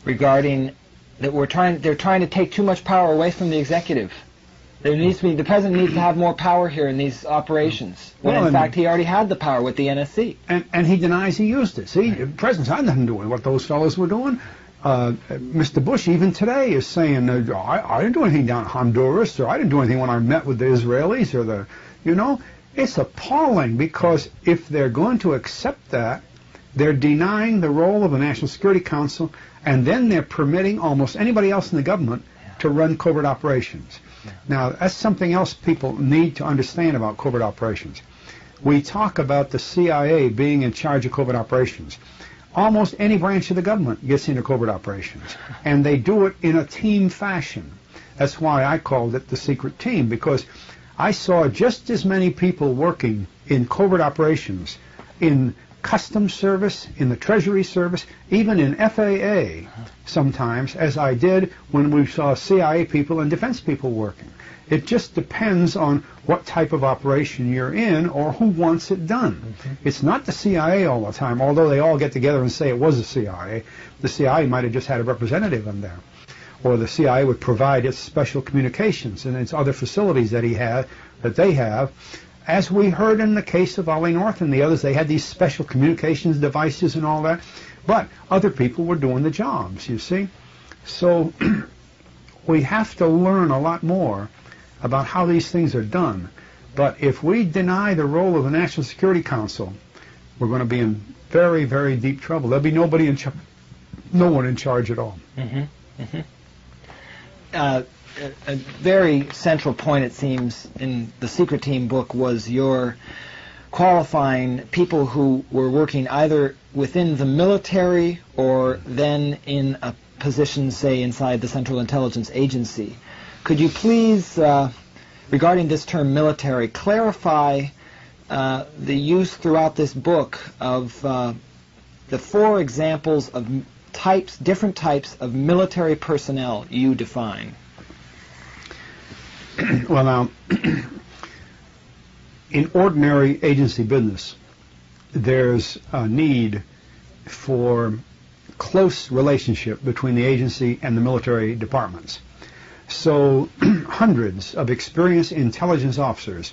regarding that they're trying to take too much power away from the executive. The president needs to have more power here in these operations, when in fact he already had the power with the NSC.
And he denies he used it. See, the president's had nothing to do with what those fellows were doing. Mr. Bush even today is saying, I didn't do anything down in Honduras, or I didn't do anything when I met with the Israelis, or the, you know. It's appalling, because if they're going to accept that, they're denying the role of the National Security Council, and then they're permitting almost anybody else in the government to run covert operations. Yeah. Now, that's something else people need to understand about covert operations. We talk about the CIA being in charge of covert operations. Almost any branch of the government gets into covert operations, and they do it in a team fashion. That's why I called it the secret team, because I saw just as many people working in covert operations in Customs Service, in the Treasury Service, even in FAA sometimes, as I did when we saw CIA people and defense people working. It just depends on what type of operation you're in or who wants it done. Mm-hmm. It's not the CIA all the time, although they all get together and say it was the CIA. The CIA might have just had a representative in there. Or the CIA would provide its special communications and its other facilities that they have. As we heard in the case of Ollie North and the others, they had these special communications devices and all that. But other people were doing the jobs, you see. So we have to learn a lot more about how these things are done. But if we deny the role of the National Security Council, we're going to be in very, very deep trouble. There'll be no one in charge at all.
Mm-hmm. Mm-hmm. A very central point, it seems, in the Secret Team book was your qualifying people who were working either within the military or then in a position, say, inside the Central Intelligence Agency. Could you please, regarding this term military, clarify the use throughout this book of the 4 examples of different types of military personnel you define?
Well, now, in ordinary agency business, there's a need for close relationship between the agency and the military departments. So hundreds of experienced intelligence officers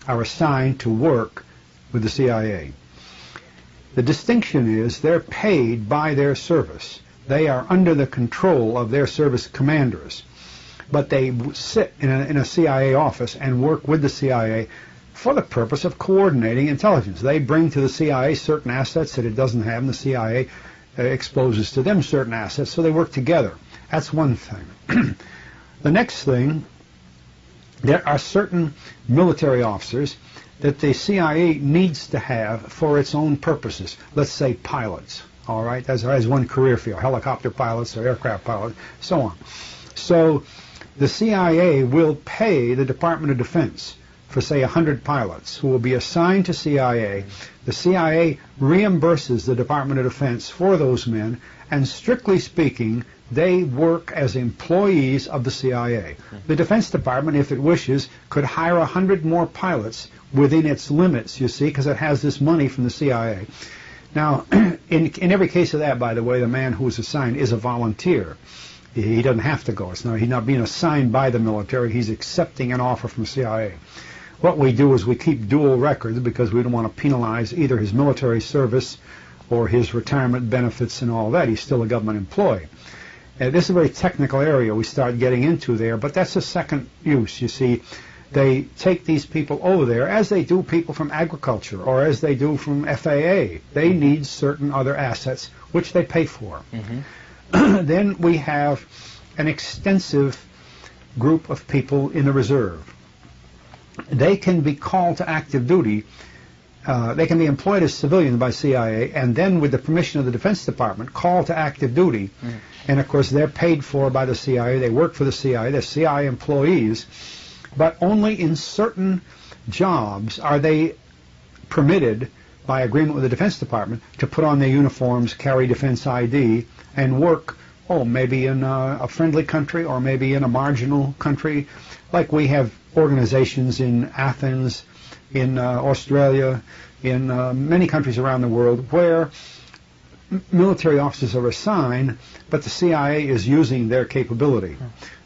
are assigned to work with the CIA. The distinction is they're paid by their service. They are under the control of their service commanders. But they sit in a CIA office and work with the CIA for the purpose of coordinating intelligence. They bring to the CIA certain assets that it doesn't have, and the CIA exposes to them certain assets, so they work together. That's one thing. The next thing, there are certain military officers that the CIA needs to have for its own purposes. Let's say pilots, all right, as one career field, helicopter pilots or aircraft pilots, so on. So the CIA will pay the Department of Defense for, say, 100 pilots who will be assigned to CIA. The CIA reimburses the Department of Defense for those men, and strictly speaking, they work as employees of the CIA. The Defense Department, if it wishes, could hire 100 more pilots within its limits, you see, because it has this money from the CIA. Now, in every case of that, by the way, the man who is assigned is a volunteer. He doesn't have to go. He's not being assigned by the military. He's accepting an offer from the CIA. What we do is we keep dual records because we don't want to penalize either his military service or his retirement benefits and all that. He's still a government employee. This is a very technical area we start getting into there, but that's a second use. You see, they take these people over there as they do people from agriculture or as they do from FAA. They need certain other assets which they pay for. Then we have an extensive group of people in the reserve. They can be called to active duty. They can be employed as civilians by CIA and then, with the permission of the Defense Department, called to active duty. And, of course, they're paid for by the CIA. They work for the CIA. They're CIA employees. But only in certain jobs are they permitted, by agreement with the Defense Department, to put on their uniforms, carry defense ID, and work, maybe in a friendly country or maybe in a marginal country. Like we have organizations in Athens, in Australia, in many countries around the world where military officers are assigned, but the CIA is using their capability.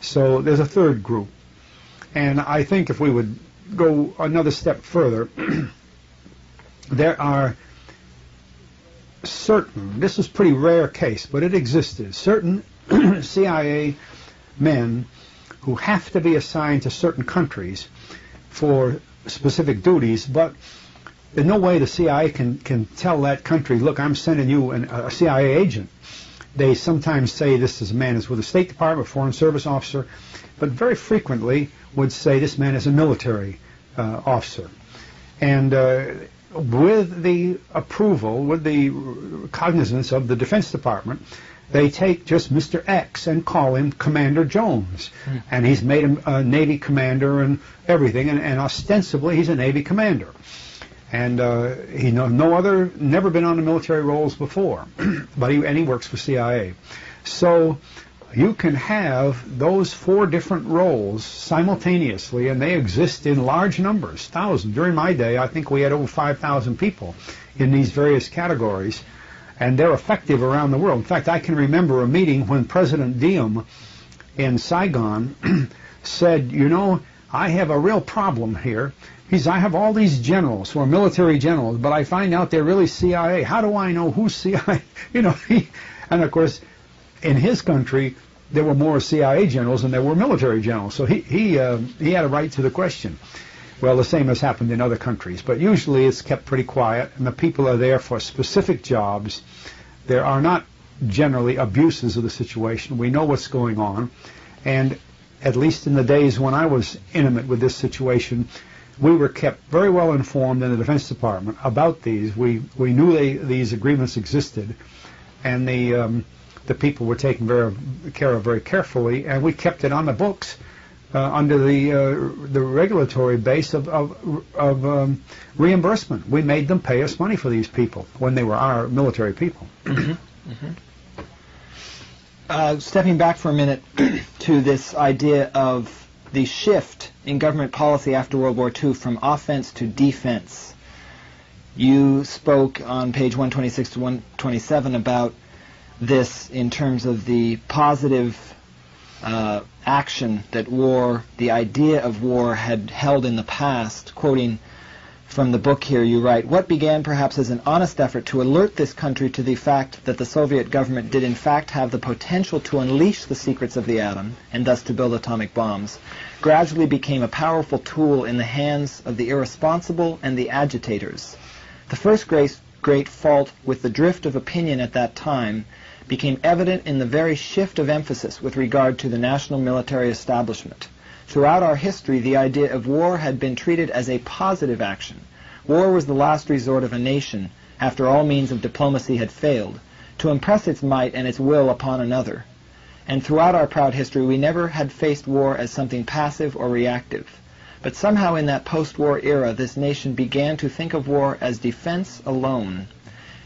So there's a third group. And I think if we would go another step further, there are certain, this is a pretty rare case, but it existed, certain CIA men who have to be assigned to certain countries for specific duties, but in no way the CIA can tell that country, look, I'm sending you a CIA agent. They sometimes say this is a man is with the State Department, Foreign Service officer, but very frequently would say this man is a military officer. And with the approval, with the cognizance of the Defense Department, they take just Mr. X and call him Commander Jones. And he's made him a Navy commander and everything, and ostensibly he's a Navy commander. And he never been on the military roles before, but he works for CIA. So you can have those 4 different roles simultaneously, and they exist in large numbers, thousands. During my day, I think we had over 5,000 people in these various categories, and they're effective around the world. In fact, I can remember a meeting when President Diem in Saigon said, I have a real problem here. I have all these generals who are military generals, but I find out they're really CIA. How do I know who's CIA? And of course, in his country, there were more CIA generals than there were military generals. So he had a right to the question. Well, the same has happened in other countries, but usually it's kept pretty quiet, and the people are there for specific jobs. There are not generally abuses of the situation. We know what's going on, and at least in the days when I was intimate with this situation, we were kept very well informed in the Defense Department about these. We knew these agreements existed, and the people were taken care of very carefully, and we kept it on the books under the regulatory base of reimbursement. We made them pay us money for these people when they were our military people.
Stepping back for a minute to this idea of the shift in government policy after World War II from offense to defense. You spoke on page 126 to 127 about this in terms of the positive action that war, the idea of war, had held in the past. Quoting from the book here, you write, "What began perhaps as an honest effort to alert this country to the fact that the Soviet government did in fact have the potential to unleash the secrets of the atom, and thus to build atomic bombs, gradually became a powerful tool in the hands of the irresponsible and the agitators. The first great fault with the drift of opinion at that time became evident in the very shift of emphasis with regard to the national military establishment. Throughout our history, the idea of war had been treated as a positive action. War was the last resort of a nation, after all means of diplomacy had failed, to impress its might and its will upon another. And throughout our proud history, we never had faced war as something passive or reactive. But somehow in that post-war era, this nation began to think of war as defense alone.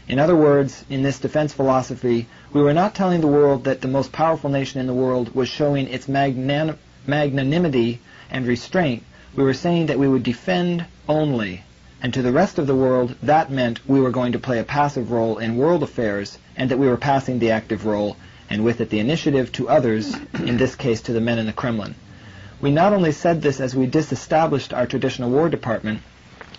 In other words, in this defense philosophy, we were not telling the world that the most powerful nation in the world was showing its magnanimity and restraint. We were saying that we would defend only. And to the rest of the world, that meant we were going to play a passive role in world affairs, and that we were passing the active role, and with it the initiative, to others, in this case to the men in the Kremlin. We not only said this as we disestablished our traditional War Department,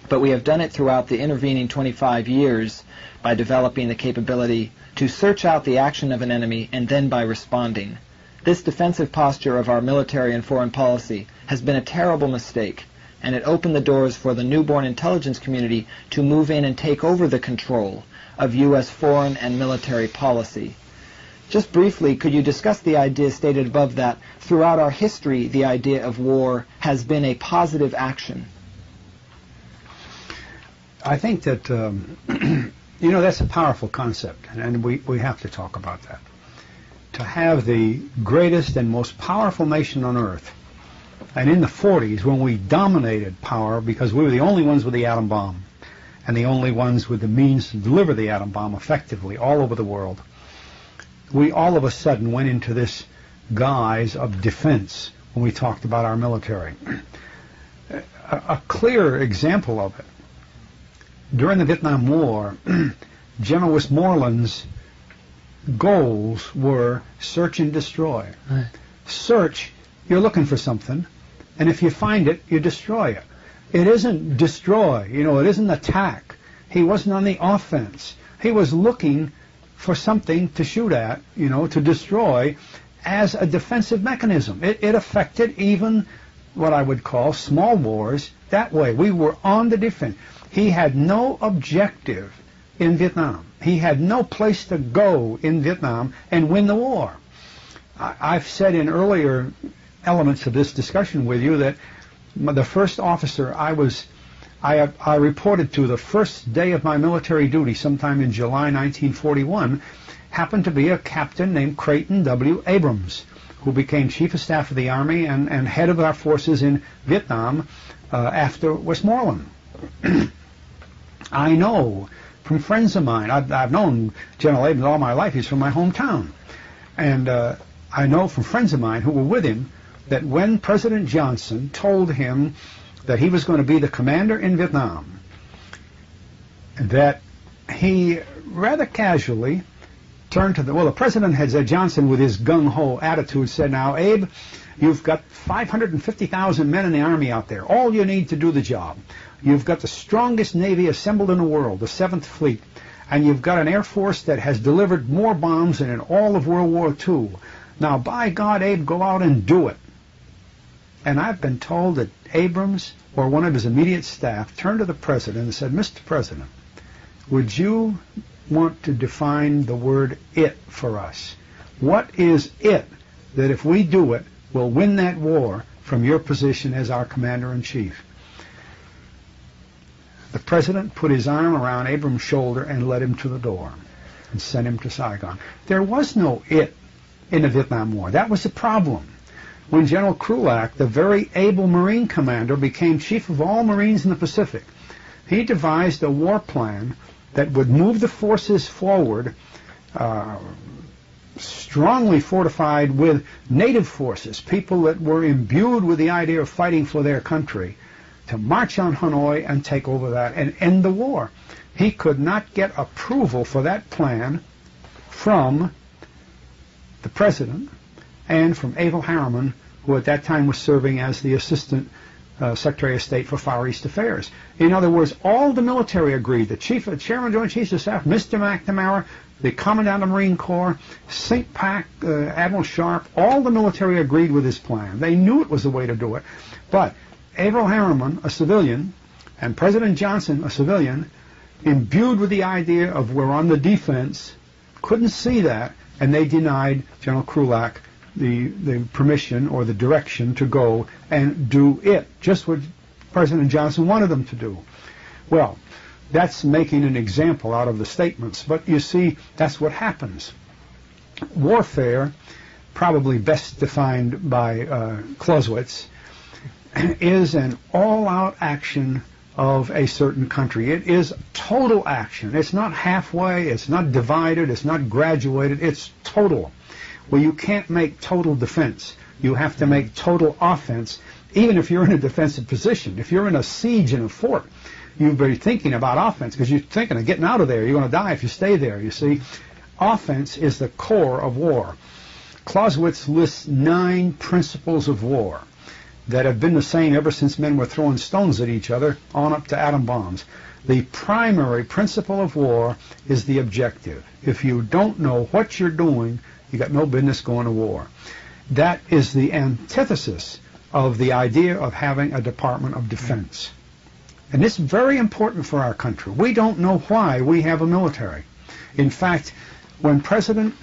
but we have done it throughout the intervening 25 years by developing the capability to search out the action of an enemy and then by responding. This defensive posture of our military and foreign policy has been a terrible mistake, and it opened the doors for the newborn intelligence community to move in and take over the control of U.S. foreign and military policy. Just briefly, could you discuss the idea stated above that throughout our history the idea of war has been a positive action?
I think that, that's a powerful concept, and we have to talk about that. To have the greatest and most powerful nation on earth, and in the 40s when we dominated power because we were the only ones with the atom bomb and the only ones with the means to deliver the atom bomb effectively all over the world, we all of a sudden went into this guise of defense when we talked about our military. A clear example of it, during the Vietnam War, General Westmoreland's goals were search and destroy.
Right.
Search, you're looking for something, and if you find it, you destroy it. It isn't destroy, it isn't attack. He wasn't on the offense. He was looking for something to shoot at, to destroy as a defensive mechanism. It affected even what I would call small wars that way. We were on the defense. He had no objective in Vietnam. He had no place to go in Vietnam and win the war. I've said in earlier elements of this discussion with you that the first officer I reported to the first day of my military duty, sometime in July 1941, happened to be a captain named Creighton W. Abrams, who became Chief of Staff of the Army and head of our forces in Vietnam after Westmoreland. I know from friends of mine, I've known General Abrams all my life. He's from my hometown. And I know from friends of mine who were with him that when President Johnson told him that he was going to be the commander in Vietnam, that he rather casually turned to the president had said, Johnson with his gung-ho attitude said, now, Abe, you've got 550,000 men in the Army out there. All you need to do the job. You've got the strongest Navy assembled in the world, the 7th Fleet, and you've got an Air Force that has delivered more bombs than in all of World War II. Now, by God, Abe, go out and do it. And I've been told that Abrams or one of his immediate staff turned to the president and said, Mr. President, would you want to define the word it for us? What is it that if we do it, will win that war from your position as our commander-in-chief? The president put his arm around Abrams' shoulder and led him to the door and sent him to Saigon. There was no it in the Vietnam War. That was the problem. When General Krulak, the very able Marine commander, became chief of all Marines in the Pacific, he devised a war plan that would move the forces forward strongly fortified with native forces, people that were imbued with the idea of fighting for their country, to march on Hanoi and take over that and end the war. He could not get approval for that plan from the president and from Averell Harriman, who at that time was serving as the assistant Secretary of State for Far East Affairs. In other words, all the military agreed. The Chairman of Joint Chiefs of Staff, Mr. McNamara, the Commandant of the Marine Corps, CINCPAC, Admiral Sharp, all the military agreed with his plan. They knew it was the way to do it. But Averell Harriman, a civilian, and President Johnson, a civilian, imbued with the idea of we're on the defense, couldn't see that, and they denied General Krulak the permission or the direction to go and do it, just what President Johnson wanted them to do. Well, that's making an example out of the statements, but you see, that's what happens. Warfare, probably best defined by Clausewitz, is an all-out action of a certain country. It is total action. It's not halfway, it's not divided, it's not graduated, it's total. Well, you can't make total defense. You have to make total offense, even if you're in a defensive position. If you're in a siege in a fort, you'd be thinking about offense because you're thinking of getting out of there. You're going to die if you stay there, you see. Offense is the core of war. Clausewitz lists 9 principles of war that have been the same ever since men were throwing stones at each other, on up to atom bombs. The primary principle of war is the objective. If you don't know what you're doing, you got no business going to war. That is the antithesis of the idea of having a Department of Defense. And this is very important for our country. We don't know why we have a military. In fact, when President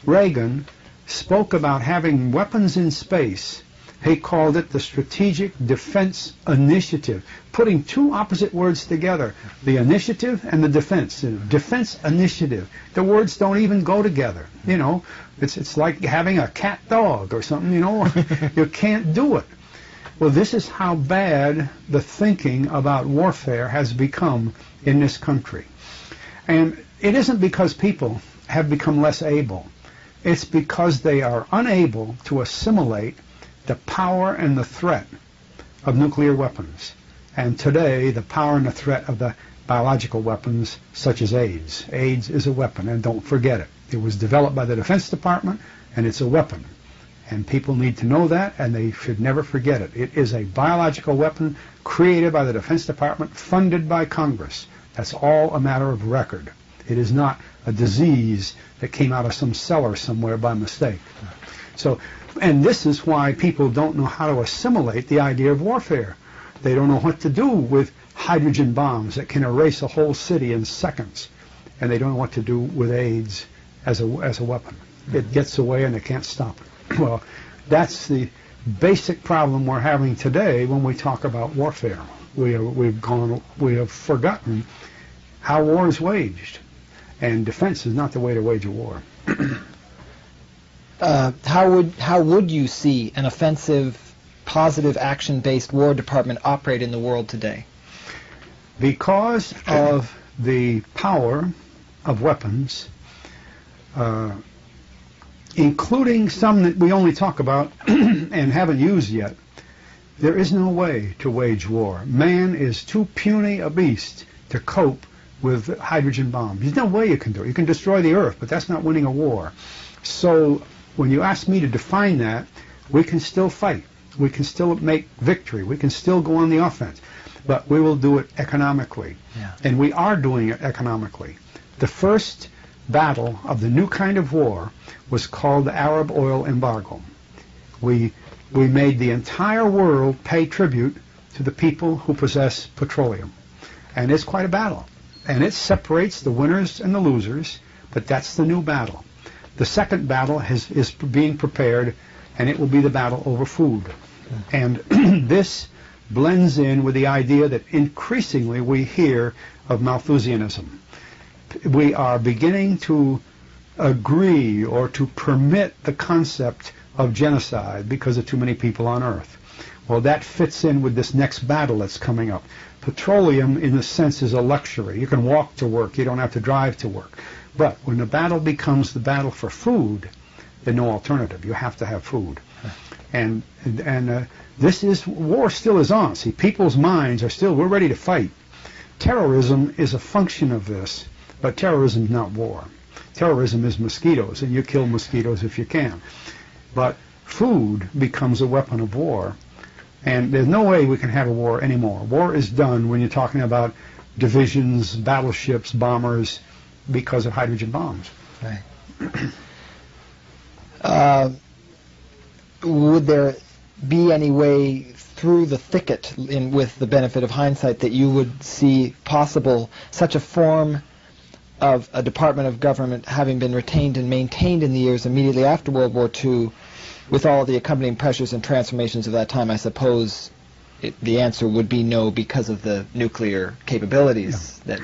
Reagan spoke about having weapons in space, he called it the Strategic Defense Initiative, putting 2 opposite words together, the initiative and the defense. Defense initiative. The words don't even go together. You know, it's like having a cat dog or something, you know. You can't do it. Well, this is how bad the thinking about warfare has become in this country. And it isn't because people have become less able. It's because they are unable to assimilate the power and the threat of nuclear weapons. And today, the power and the threat of the biological weapons, such as AIDS. AIDS is a weapon, and don't forget it. It was developed by the Defense Department, and it's a weapon. And people need to know that, and they should never forget it. It is a biological weapon created by the Defense Department, funded by Congress. That's all a matter of record. It is not a disease that came out of some cellar somewhere by mistake. So, and this is why people don't know how to assimilate the idea of warfare. They don't know what to do with hydrogen bombs that can erase a whole city in seconds. And they don't know what to do with AIDS as a weapon. It gets away and they can't stop it. Well, that's the basic problem we're having today when we talk about warfare. We have forgotten how war is waged. And defense is not the way to wage a war.
How would you see an offensive, positive, action-based War Department operate in the world today?
Because of the power of weapons, including some that we only talk about and haven't used yet, there is no way to wage war. Man is too puny a beast to cope with hydrogen bombs. There's no way you can do it. You can destroy the earth, but that's not winning a war. So when you ask me to define that, we can still fight. We can still make victory. We can still go on the offense. But we will do it economically. Yeah. And we are doing it economically. The first battle of the new kind of war was called the Arab oil embargo. We made the entire world pay tribute to the people who possess petroleum. And it's quite a battle. And it separates the winners and the losers, but that's the new battle. The second battle is being prepared, and it will be the battle over food. And this blends in with the idea that increasingly we hear of Malthusianism. We are beginning to agree or to permit the concept of genocide because of too many people on Earth. Well, that fits in with this next battle that's coming up. Petroleum, in a sense, is a luxury. You can walk to work. You don't have to drive to work. But when the battle becomes the battle for food, there's no alternative. You have to have food. And this is, war still is on. See, people's minds are still, we're ready to fight. Terrorism is a function of this, but terrorism is not war. Terrorism is mosquitoes, and you kill mosquitoes if you can. But food becomes a weapon of war, and there's no way we can have a war anymore. War is done when you're talking about divisions, battleships, bombers, because of hydrogen bombs.
Right. Would there be any way through the thicket, with the benefit of hindsight, that you would see possible such a form of a department of government having been retained and maintained in the years immediately after World War II, with all the accompanying pressures and transformations of that time? I suppose the answer would be no, because of the nuclear capabilities.
Yeah.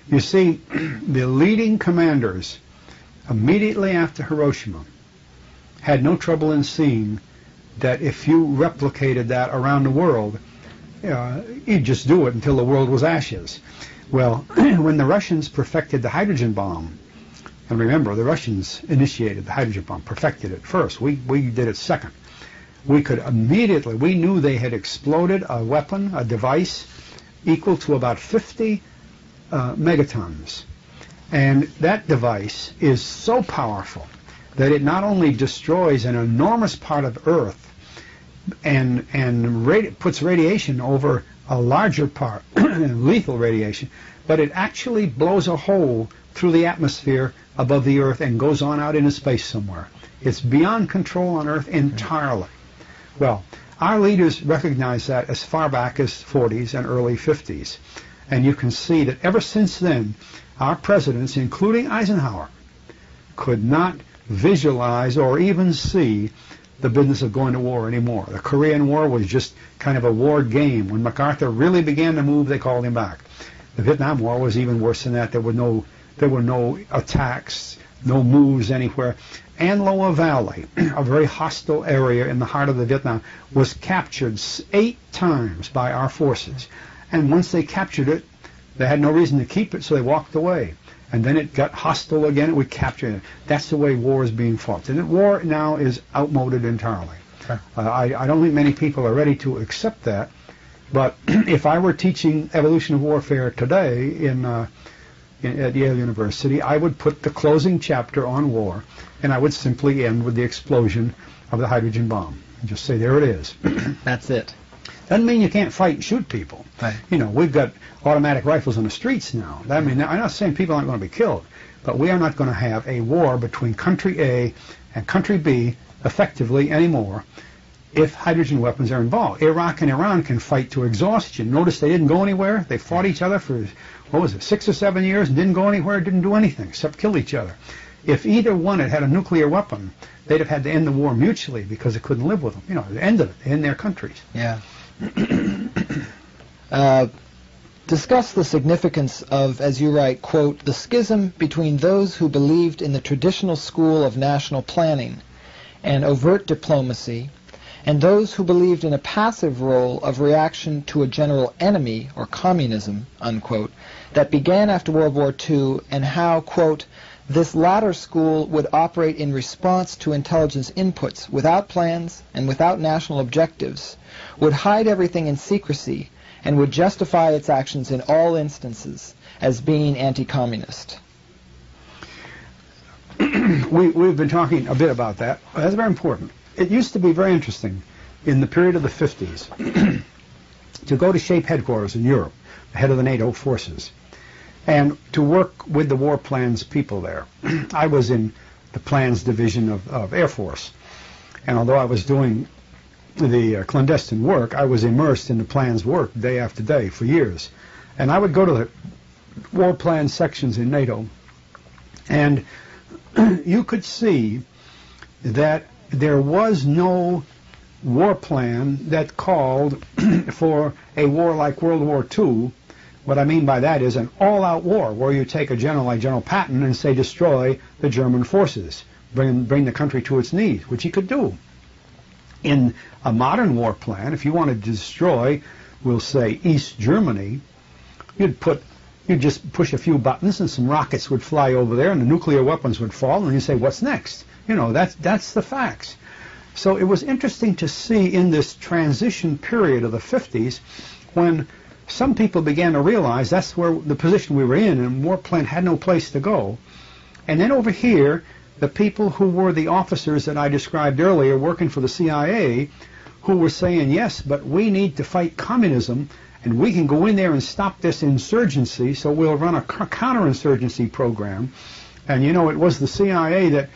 You see, the leading commanders immediately after Hiroshima had no trouble in seeing that if you replicated that around the world, you'd just do it until the world was ashes. Well, when the Russians perfected the hydrogen bomb, and remember, the Russians initiated the hydrogen bomb, perfected it first. We did it second. We could immediately, we knew they had exploded a weapon, a device, equal to about 50 megatons. And that device is so powerful that it not only destroys an enormous part of Earth and puts radiation over a larger part, lethal radiation, but it actually blows a hole through the atmosphere above the Earth and goes on out into space somewhere. It's beyond control on Earth entirely. Well, our leaders recognized that as far back as 40s and early 50s. And you can see that ever since then, our presidents, including Eisenhower, could not visualize or even see the business of going to war anymore. The Korean War was just kind of a war game. When MacArthur really began to move, they called him back. The Vietnam War was even worse than that. There were no attacks, no moves anywhere. Anloa Valley, a very hostile area in the heart of the Vietnam, was captured 8 times by our forces. And once they captured it, they had no reason to keep it, so they walked away. And then it got hostile again, and we captured it. That's the way war is being fought. And war now is outmoded entirely. Sure. I don't think many people are ready to accept that. But if I were teaching evolution of warfare today at Yale University, I would put the closing chapter on war, and I would simply end with the explosion of the hydrogen bomb. And just say, there it is.
That's it.
Doesn't mean you can't fight and shoot people.
Right.
You know, we've got automatic rifles on the streets now. I mean, I'm not saying people aren't going to be killed, but we are not going to have a war between country A and country B effectively anymore if hydrogen weapons are involved. Iraq and Iran can fight to exhaustion. Notice they didn't go anywhere. They fought each other for, 6 or 7 years and didn't go anywhere, didn't do anything except kill each other. If either one had a nuclear weapon, they'd have had to end the war mutually because it couldn't live with them. You know, the end of it in their countries.
Yeah. Discuss the significance of, as you write, quote, the schism between those who believed in the traditional school of national planning and overt diplomacy and those who believed in a passive role of reaction to a general enemy, or communism, unquote, that began after World War II, and how, quote, this latter school would operate in response to intelligence inputs without plans and without national objectives, would hide everything in secrecy, and would justify its actions in all instances as being anti-communist.
We've been talking a bit about that. That's very important. It used to be very interesting in the period of the 50s to go to SHAPE headquarters in Europe, the head of the NATO forces, and to work with the war plans people there. I was in the plans division of Air Force, and although I was doing the clandestine work, I was immersed in the plans work day after day for years. And I would go to the war plan sections in NATO, and you could see that there was no war plan that called for a war like World War II. What I mean by that is an all-out war where you take a general like General Patton and say destroy the German forces, bring the country to its knees, which he could do. In a modern war plan, if you wanted to destroy, we'll say, East Germany, you'd put You'd just push a few buttons and some rockets would fly over there and the nuclear weapons would fall, and you say, what's next? You know, that's the facts. So it was interesting to see in this transition period of the 50s when some people began to realize that's where the position we were in, and warplane had no place to go. And then over here, the people who were the officers that I described earlier working for the CIA, who were saying, yes, but we need to fight communism, and we can go in there and stop this insurgency, so we'll run a counterinsurgency program. And you know, it was the CIA that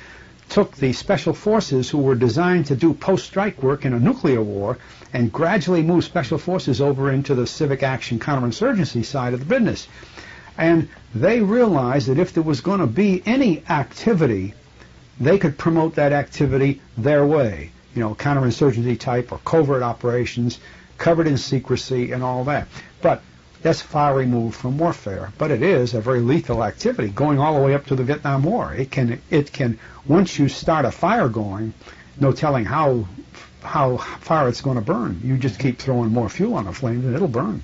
took the special forces who were designed to do post-strike work in a nuclear war and gradually moved special forces over into the civic action counterinsurgency side of the business. And they realized that if there was going to be any activity, they could promote that activity their way. You know, counterinsurgency type or covert operations, covered in secrecy and all that. But that's far removed from warfare. But it is a very lethal activity, going all the way up to the Vietnam War. It can once you start a fire going, no telling how far it's going to burn. You just keep throwing more fuel on a flame and it'll burn.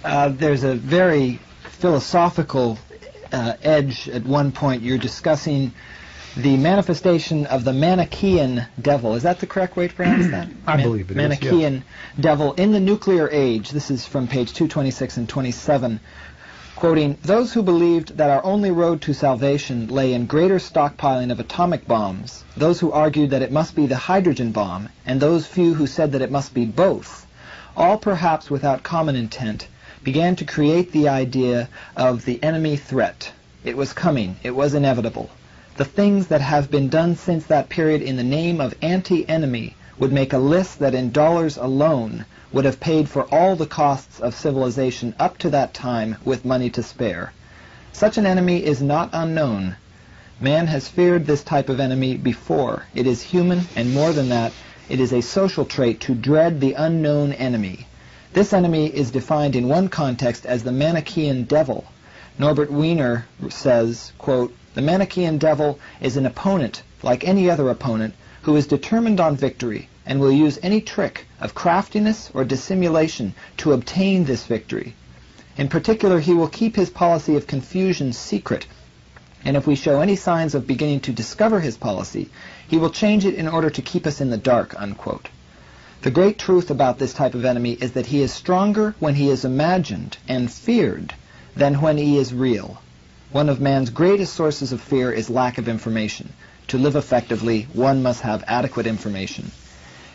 There's a very philosophical edge at one point. You're discussing the manifestation of the Manichaean devil. Is that the correct way to pronounce that?
I believe it
Manichaean
is, yes.
devil in the nuclear age. This is from page 226 and 27. Quoting, those who believed that our only road to salvation lay in greater stockpiling of atomic bombs, those who argued that it must be the hydrogen bomb, and those few who said that it must be both, all perhaps without common intent, began to create the idea of the enemy threat. It was coming. It was inevitable. The things that have been done since that period in the name of anti-enemy would make a list that in dollars alone would have paid for all the costs of civilization up to that time with money to spare. Such an enemy is not unknown. Man has feared this type of enemy before. It is human, and more than that, it is a social trait to dread the unknown enemy. This enemy is defined in one context as the Manichaean devil. Norbert Wiener says, quote, the Manichaean devil is an opponent, like any other opponent, who is determined on victory and will use any trick of craftiness or dissimulation to obtain this victory. In particular, he will keep his policy of confusion secret, and if we show any signs of beginning to discover his policy, he will change it in order to keep us in the dark, unquote. The great truth about this type of enemy is that he is stronger when he is imagined and feared than when he is real. One of man's greatest sources of fear is lack of information. To live effectively, one must have adequate information.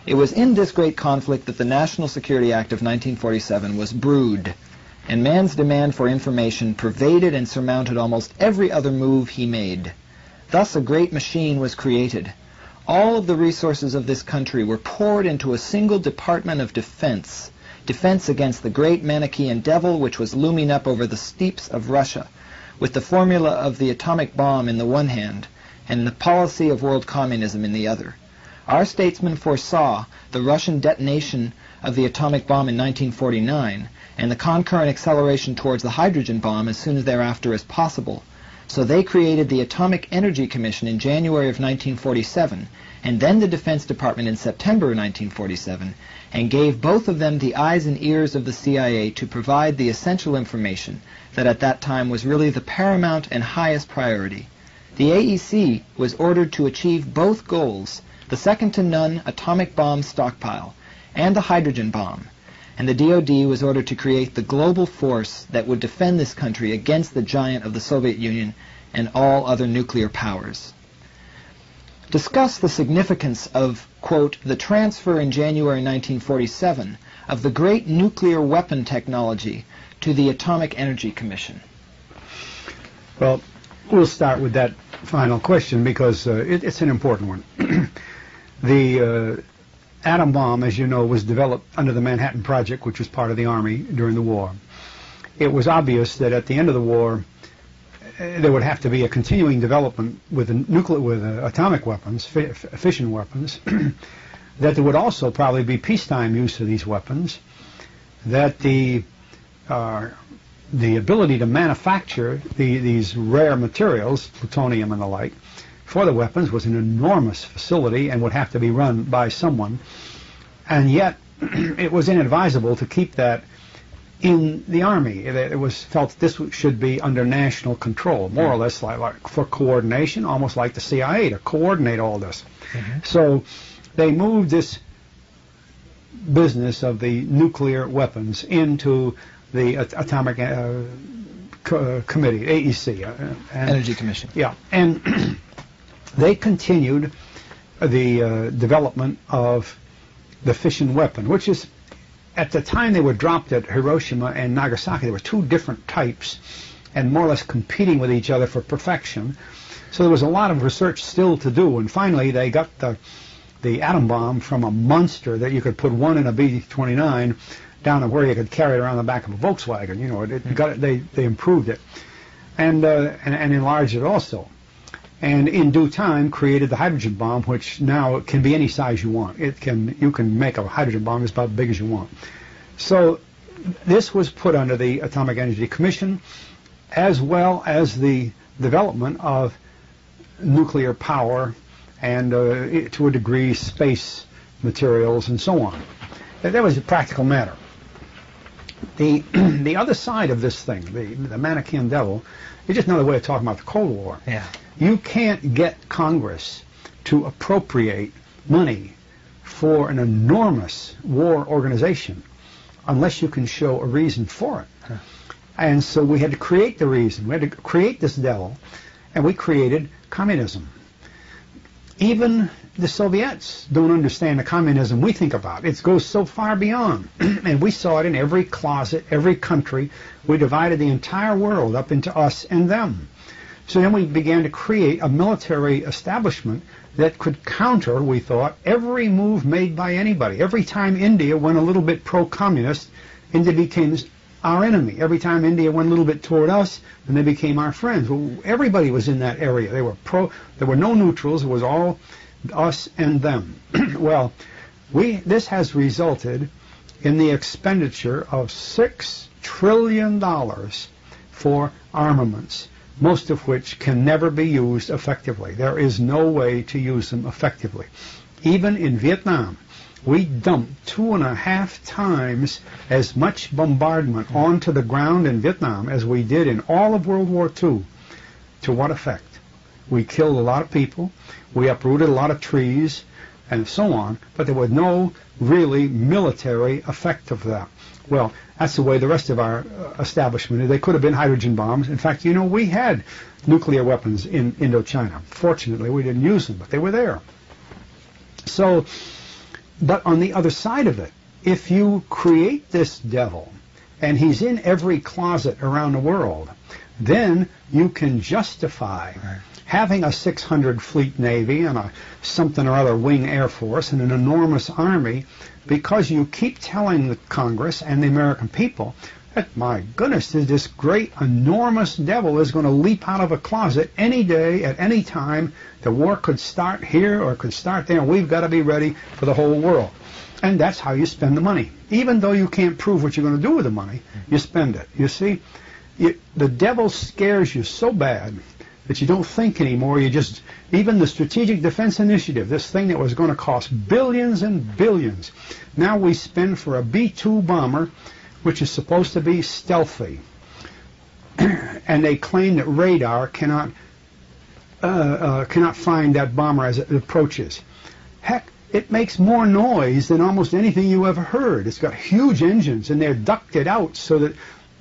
It was in this great conflict that the National Security Act of 1947 was brewed, and man's demand for information pervaded and surmounted almost every other move he made. Thus a great machine was created. All of the resources of this country were poured into a single Department of Defense, defense against the great Manichaean devil which was looming up over the steppes of Russia, with the formula of the atomic bomb in the one hand and the policy of world communism in the other. Our statesmen foresaw the Russian detonation of the atomic bomb in 1949 and the concurrent acceleration towards the hydrogen bomb as soon as thereafter as possible. So they created the Atomic Energy Commission in January of 1947 and then the Defense Department in September of 1947 and gave both of them the eyes and ears of the CIA to provide the essential information that at that time was really the paramount and highest priority. The AEC was ordered to achieve both goals, the second-to-none atomic bomb stockpile and the hydrogen bomb, and the DoD was ordered to create the global force that would defend this country against the giant of the Soviet Union and all other nuclear powers. Discuss the significance of, quote, the transfer in January 1947 of the great nuclear weapon technology to the Atomic Energy Commission.
Well, we'll start with that final question because it's an important one. The atom bomb, as you know, was developed under the Manhattan Project, which was part of the Army during the war. It was obvious that at the end of the war, there would have to be a continuing development with atomic weapons, fission weapons, that there would also probably be peacetime use of these weapons, that the ability to manufacture these rare materials, plutonium and the like, for the weapons was an enormous facility and would have to be run by someone. And yet, it was inadvisable to keep that in the Army. It was felt this should be under national control, more or less like for coordination, almost like the CIA to coordinate all this. So they moved this business of the nuclear weapons into the Atomic Committee, AEC.
Energy Commission.
Yeah, and they continued the development of the fission weapon, which is, at the time they were dropped at Hiroshima and Nagasaki, there were two different types and more or less competing with each other for perfection. So there was a lot of research still to do, and finally they got the atom bomb from a monster that you could put one in a B-29 down to where you could carry it around the back of a Volkswagen. You know, they improved it and enlarged it also. And in due time created the hydrogen bomb, which now can be any size you want. You can make a hydrogen bomb that's about big as you want. So this was put under the Atomic Energy Commission, as well as the development of nuclear power and to a degree space materials and so on. That was a practical matter. The other side of this thing, the Manichaean devil, is just another way of talking about the Cold War.
Yeah.
You can't get Congress to appropriate money for an enormous war organization unless you can show a reason for it. Huh. And so we had to create the reason. We had to create this devil, and we created communism. Even the Soviets don't understand the communism we think about. It goes so far beyond. And we saw it in every closet, every country. We divided the entire world up into us and them. So then we began to create a military establishment that could counter, we thought, every move made by anybody. Every time India went a little bit pro-communist, India became our enemy. Every time India went a little bit toward us, then they became our friends. Well, everybody was in that area. They were there were no neutrals. It was all us and them. Well, this has resulted in the expenditure of $6 trillion for armaments, most of which can never be used effectively. There is no way to use them effectively. Even in Vietnam, we dumped 2.5 times as much bombardment onto the ground in Vietnam as we did in all of World War II. To what effect? We killed a lot of people, we uprooted a lot of trees, and so on, but there was no really military effect of that. Well, that's the way the rest of our establishment is. They could have been hydrogen bombs. In fact, you know, we had nuclear weapons in Indochina. Fortunately, we didn't use them, but they were there. So, but on the other side of it, if you create this devil, and he's in every closet around the world, then you can justify having a 600 fleet navy and a something or other wing air force and an enormous army, because you keep telling the Congress and the American people that, my goodness, this great enormous devil is going to leap out of a closet any day at any time. The war could start here or it could start there, and we've got to be ready for the whole world. And that's how you spend the money. Even though you can't prove what you're going to do with the money, you spend it. You see, the devil scares you so bad that you don't think anymore. You just, even the Strategic Defense Initiative, this thing that was going to cost billions and billions, now we spend for a B-2 bomber, which is supposed to be stealthy. And they claim that radar cannot find that bomber as it approaches. Heck, it makes more noise than almost anything you ever heard. It's got huge engines, and they're ducted out so that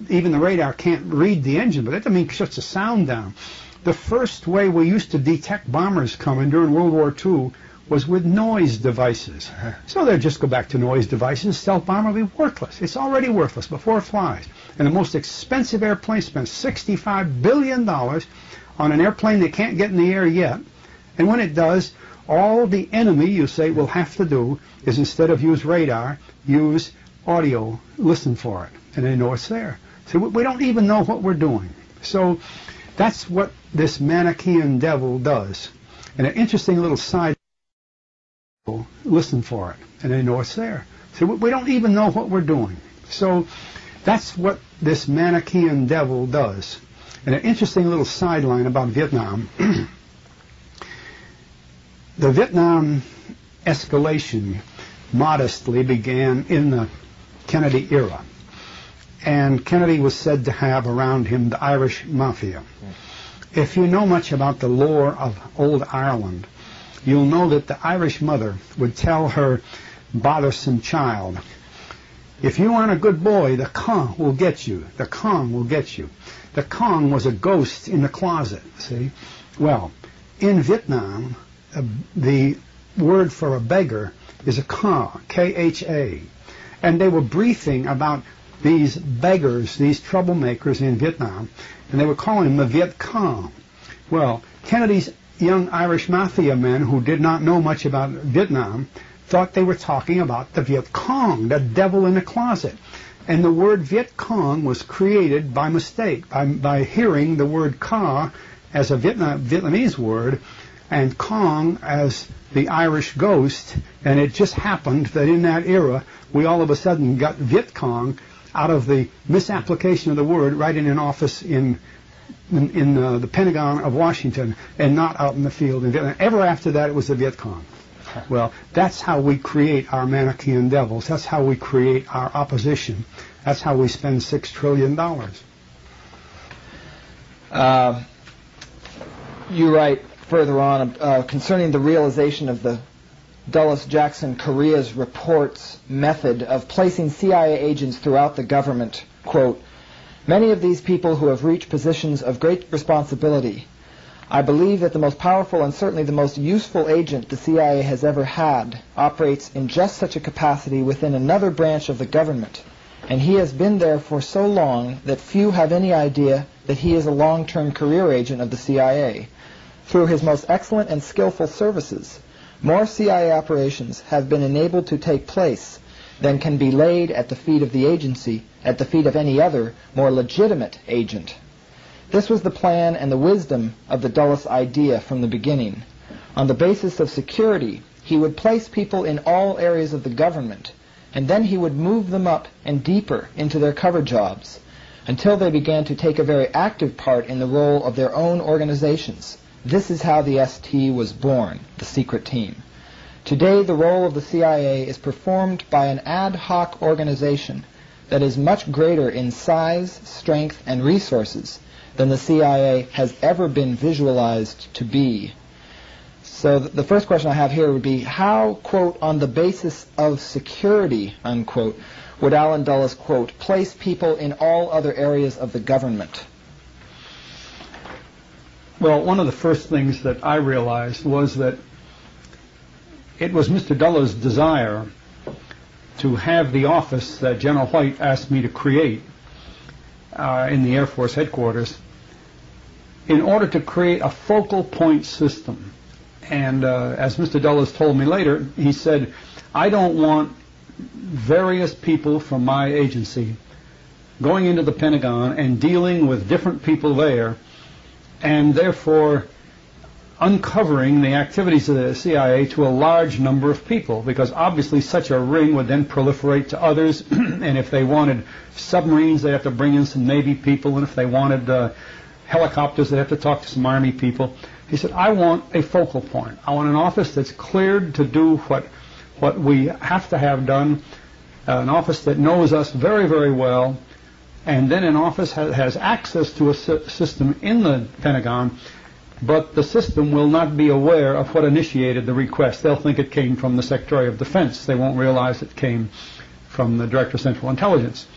even the radar can't read the engine, but that doesn't mean it shuts the sound down. The first way we used to detect bombers coming during World War II was with noise devices. So they'd just go back to noise devices. Stealth bomber will be worthless. It's already worthless before it flies. And the most expensive airplane spent $65 billion on an airplane that can't get in the air yet. And when it does, all the enemy, you say, will have to do is, instead of use radar, use audio, listen for it, and they know it's there. So we don't even know what we're doing. So that's what this Manichaean devil does. And an interesting little side, listen for it, and they know it's there. So we don't even know what we're doing. So that's what this Manichaean devil does. And an interesting little sideline about Vietnam. The Vietnam escalation modestly began in the Kennedy era. and Kennedy was said to have around him the Irish Mafia. If you know much about the lore of old Ireland, you'll know that the Irish mother would tell her bothersome child, if you aren't a good boy, the Kong will get you. The Kong will get you. The Kong was a ghost in the closet, see? Well, in Vietnam, the word for a beggar is a Ka, K-H-A. And they were briefing about these beggars, these troublemakers in Vietnam, and they were calling them the Viet Cong. Well, Kennedy's young Irish Mafia men who did not know much about Vietnam thought they were talking about the Viet Cong, the devil in the closet. And the word Viet Cong was created by mistake, by hearing the word Ka as a Vietnamese word and Kong as the Irish ghost, and it just happened that in that era we all of a sudden got Viet Cong out of the misapplication of the word right in an office in the Pentagon of Washington and not out in the field in Vietnam. Ever after that it was the Viet Cong. Well, that's how we create our Manichaean devils. That's how we create our opposition. That's how we spend $6 trillion.
You write further on concerning the realization of the Dulles-Jackson Correa's report's method of placing CIA agents throughout the government, quote, many of these people who have reached positions of great responsibility, I believe that the most powerful and certainly the most useful agent the CIA has ever had operates in just such a capacity within another branch of the government, and he has been there for so long that few have any idea that he is a long-term career agent of the CIA. Through his most excellent and skillful services, more CIA operations have been enabled to take place than can be laid at the feet of the agency, at the feet of any other, more legitimate agent. This was the plan and the wisdom of the Dulles idea from the beginning. On the basis of security, he would place people in all areas of the government, and then he would move them up and deeper into their cover jobs, until they began to take a very active part in the role of their own organizations. This is how the ST was born, the secret team. Today, the role of the CIA is performed by an ad hoc organization that is much greater in size, strength, and resources than the CIA has ever been visualized to be. So the first question I have here would be, how, quote, on the basis of security, unquote, would Allen Dulles, quote, place people in all other areas of the government?
Well, one of the first things that I realized was that it was Mr. Dulles' desire to have the office that General White asked me to create in the Air Force headquarters in order to create a focal point system. And as Mr. Dulles told me later, he said, I don't want various people from my agency going into the Pentagon and dealing with different people there and therefore uncovering the activities of the CIA to a large number of people, because obviously such a ring would then proliferate to others, and if they wanted submarines, they'd have to bring in some Navy people, and if they wanted helicopters, they'd have to talk to some Army people. He said, I want a focal point. I want an office that's cleared to do what we have to have done, an office that knows us very, very well, and then an office has access to a system in the Pentagon, but the system will not be aware of what initiated the request. They'll think it came from the Secretary of Defense. They won't realize it came from the Director of Central Intelligence.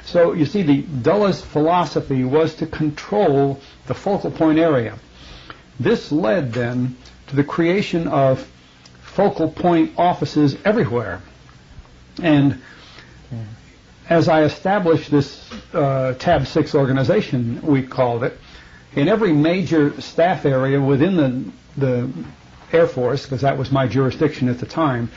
So you see, the Dulles philosophy was to control the focal point area. This led then to the creation of focal point offices everywhere. And as I established this Tab 6 organization, we called it, in every major staff area within the Air Force, because that was my jurisdiction at the time,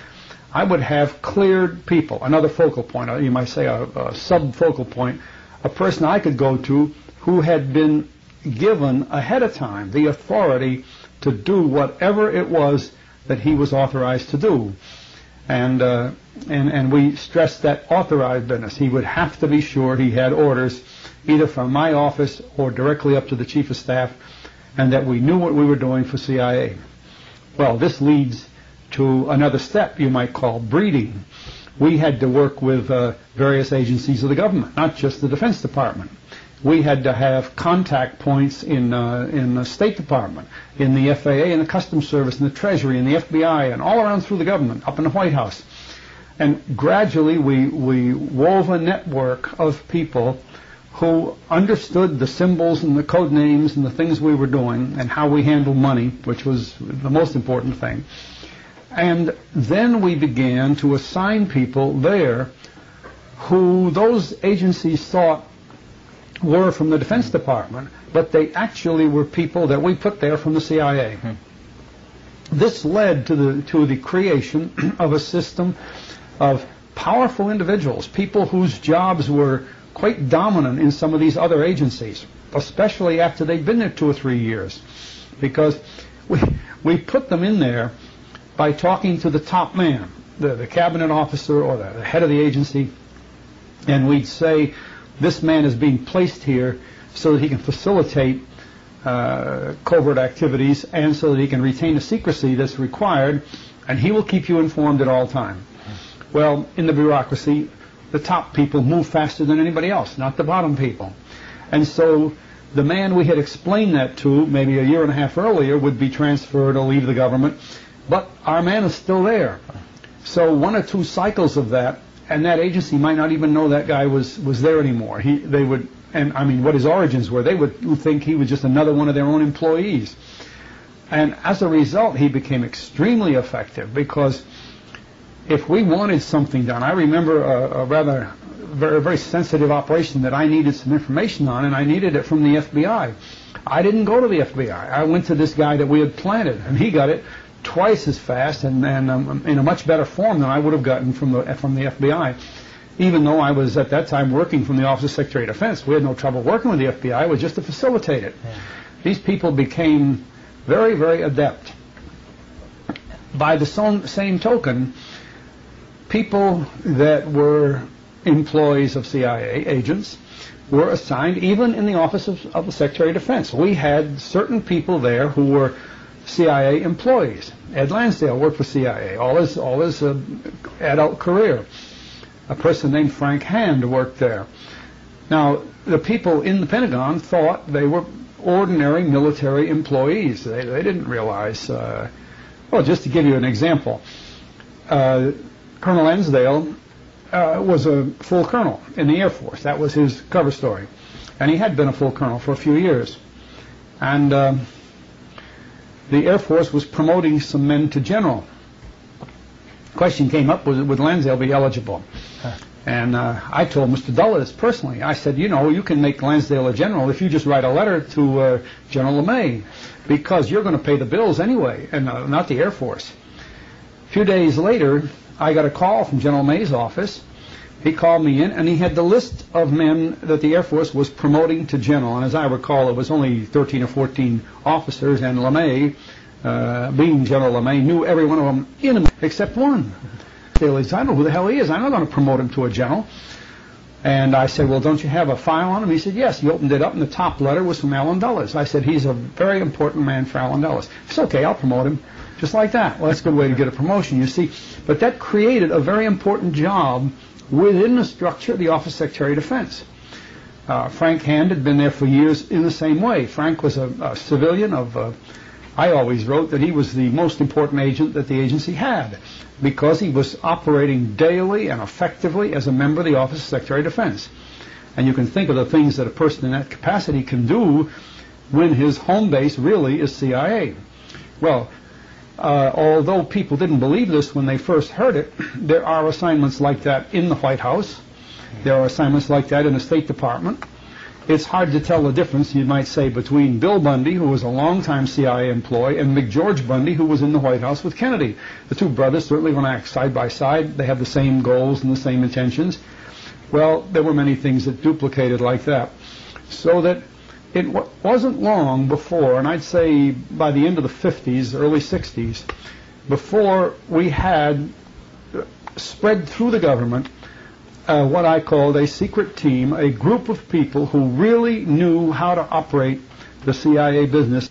I would have cleared people, another focal point, you might say a sub-focal point, a person I could go to who had been given ahead of time the authority to do whatever it was that he was authorized to do. And we stressed that authorized business. He would have to be sure he had orders either from my office or directly up to the Chief of Staff, and that we knew what we were doing for CIA. Well, this leads to another step you might call breeding. we had to work with various agencies of the government, not just the Defense Department. We had to have contact points in the State Department, in the FAA, in the Customs Service, in the Treasury, in the FBI, and all around through the government, up in the White House. And gradually we wove a network of people who understood the symbols and the code names and the things we were doing and how we handled money, which was the most important thing. And then we began to assign people there who those agencies thought were from the Defense Department, but they actually were people that we put there from the CIA. This led to the creation of a system of powerful individuals, people whose jobs were quite dominant in some of these other agencies, especially after they'd been there 2 or 3 years, because we put them in there by talking to the top man, the cabinet officer or the head of the agency, and we'd say, this man is being placed here so that he can facilitate covert activities and so that he can retain the secrecy that's required, and he will keep you informed at all times. Well, in the bureaucracy, the top people move faster than anybody else, not the bottom people. And so the man we had explained that to maybe a year and a half earlier would be transferred or leave the government, but our man is still there. So 1 or 2 cycles of that, and that agency might not even know that guy was there anymore. They would, and I mean, what his origins were, they would think he was just another one of their own employees. And as a result, he became extremely effective, because if we wanted something done, I remember a rather very sensitive operation that I needed some information on, and I needed it from the FBI. I didn't go to the FBI. I went to this guy that we had planted, and he got it twice as fast and in a much better form than I would have gotten from the FBI. Even though I was at that time working from the Office of Secretary of Defense, we had no trouble working with the FBI. It was just to facilitate it. Yeah. These people became very, very adept. By the same token, people that were employees of CIA agents were assigned, even in the Office of the Secretary of Defense. We had certain people there who were CIA employees. Ed Lansdale worked for CIA all his adult career. A person named Frank Hand worked there. Now, the people in the Pentagon thought they were ordinary military employees. They didn't realize. Well, just to give you an example, Colonel Lansdale was a full colonel in the Air Force. That was his cover story. And he had been a full colonel for a few years. And the Air Force was promoting some men to general. The question came up, would Lansdale be eligible? And I told Mr. Dulles personally, I said, you can make Lansdale a general if you just write a letter to General LeMay, because you're going to pay the bills anyway, and not the Air Force. A few days later, I got a call from General LeMay's office. He called me in, and he had the list of men that the Air Force was promoting to general. And as I recall, it was only 13 or 14 officers, and LeMay, being General LeMay, knew every one of them except one. I don't know who the hell he is. I'm not going to promote him to a general. And I said, well, don't you have a file on him? He said, yes. He opened it up, and the top letter was from Allen Dulles. I said, he's a very important man for Allen Dulles. It's okay, I'll promote him. Just like that. Well, that's a good way to get a promotion, you see. But that created a very important job within the structure of the Office of Secretary of Defense. Frank Hand had been there for years in the same way. Frank was a civilian of, I always wrote that he was the most important agent that the agency had, because he was operating daily and effectively as a member of the Office of Secretary of Defense. And you can think of the things that a person in that capacity can do when his home base really is CIA. Well, although people didn't believe this when they first heard it, there are assignments like that in the White House. There are assignments like that in the State Department. It's hard to tell the difference, you might say, between Bill Bundy, who was a longtime CIA employee, and McGeorge Bundy, who was in the White House with Kennedy. The two brothers certainly want to act side by side. They have the same goals and the same intentions. Well, there were many things that duplicated like that. So that it wasn't long before, and I'd say by the end of the 50s, early 60s, before we had spread through the government what I called a secret team, a group of people who really knew how to operate the CIA business.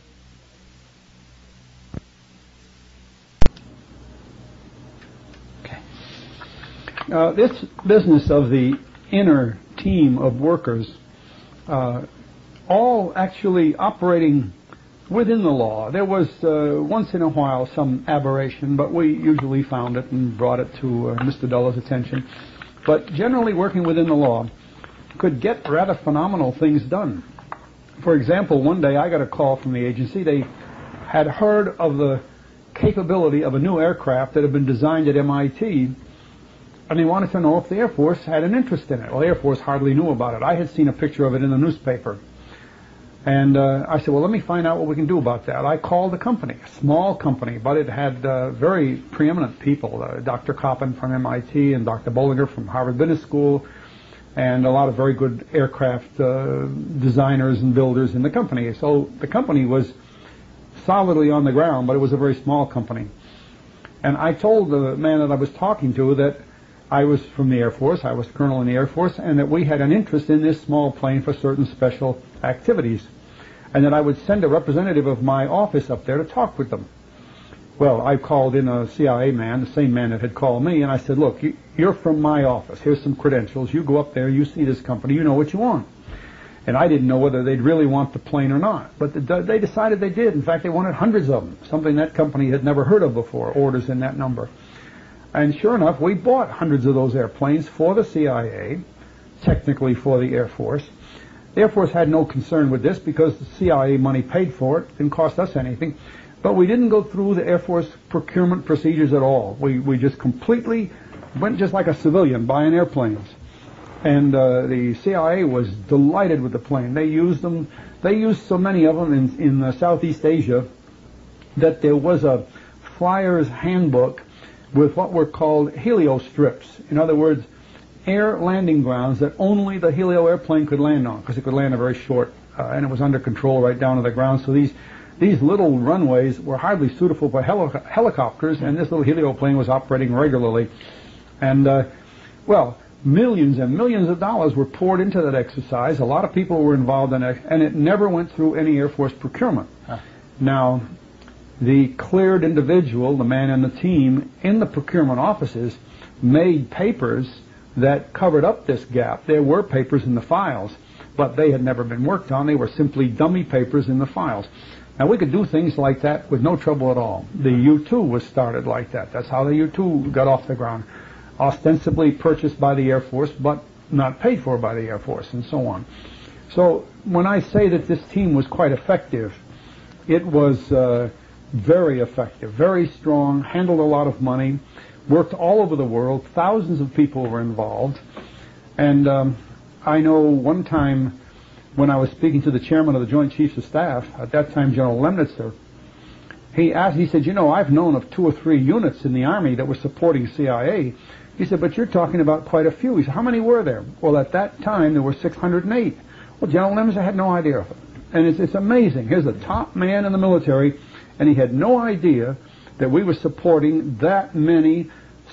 This business of the inner team of workers, all actually operating within the law. There was once in a while some aberration, but we usually found it and brought it to Mr. Dull's attention. But generally working within the law could get rather phenomenal things done. For example, one day I got a call from the agency. They had heard of the capability of a new aircraft that had been designed at MIT, and they wanted to know if the Air Force had an interest in it. Well, the Air Force hardly knew about it. I had seen a picture of it in the newspaper. And I said, well, let me find out what we can do about that. I called the company, a small company, but it had very preeminent people, Dr. Coppin from MIT and Dr. Bollinger from Harvard Business School, and a lot of very good aircraft designers and builders in the company. So the company was solidly on the ground, but it was a very small company. And I told the man that I was talking to that I was from the Air Force, I was a colonel in the Air Force, and that we had an interest in this small plane for certain special activities, and that I would send a representative of my office up there to talk with them. Well, I called in a CIA man, the same man that had called me, and I said, look, you're from my office. Here's some credentials. You go up there, you see this company, you know what you want. And I didn't know whether they'd really want the plane or not, but they decided they did. In fact, they wanted hundreds of them, something that company had never heard of before, orders in that number. And sure enough, we bought hundreds of those airplanes for the CIA, technically for the Air Force. The Air Force had no concern with this because the CIA money paid for it, didn't cost us anything. But we didn't go through the Air Force procurement procedures at all. We just completely went just like a civilian buying airplanes. And the CIA was delighted with the plane. They used them. They used so many of them in Southeast Asia that there was a flyer's handbook with what were called helio strips. In other words, air landing grounds that only the helio airplane could land on, because it could land a very short, and it was under control right down to the ground. So these little runways were hardly suitable for helicopters, and this little helio plane was operating regularly. And, well, millions and millions of dollars were poured into that exercise. A lot of people were involved in it, and it never went through any Air Force procurement. Now, the cleared individual, the man in the team, in the procurement offices, made papers that covered up this gap. There were papers in the files, but they had never been worked on. They were simply dummy papers in the files. Now, we could do things like that with no trouble at all. The U-2 was started like that. That's how the U-2 got off the ground. Ostensibly purchased by the Air Force, but not paid for by the Air Force, and so on. So when I say that this team was quite effective, it was very effective, very strong, handled a lot of money, worked all over the world. Thousands of people were involved. And I know one time when I was speaking to the chairman of the Joint Chiefs of Staff, at that time General Lemnitzer, he said, you know, I've known of 2 or 3 units in the Army that were supporting CIA. He said, but you're talking about quite a few. He said, how many were there? Well, at that time, there were 608. Well, General Lemnitzer had no idea of it. And it's amazing. Here's the top man in the military, and he had no idea that we were supporting that many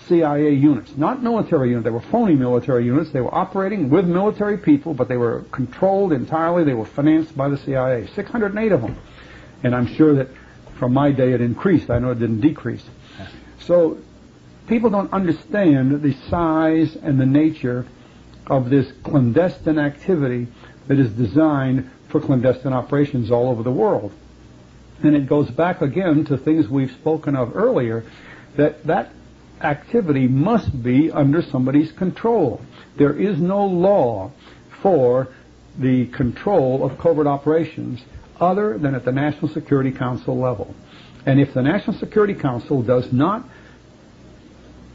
CIA units. Not military units. They were phony military units. They were operating with military people, but they were controlled entirely. They were financed by the CIA. 608 of them. And I'm sure that from my day it increased. I know it didn't decrease. So people don't understand the size and the nature of this clandestine activity that is designed for clandestine operations all over the world. And it goes back again to things we've spoken of earlier, that activity must be under somebody's control. There is no law for the control of covert operations other than at the National Security Council level. And if the National Security Council does not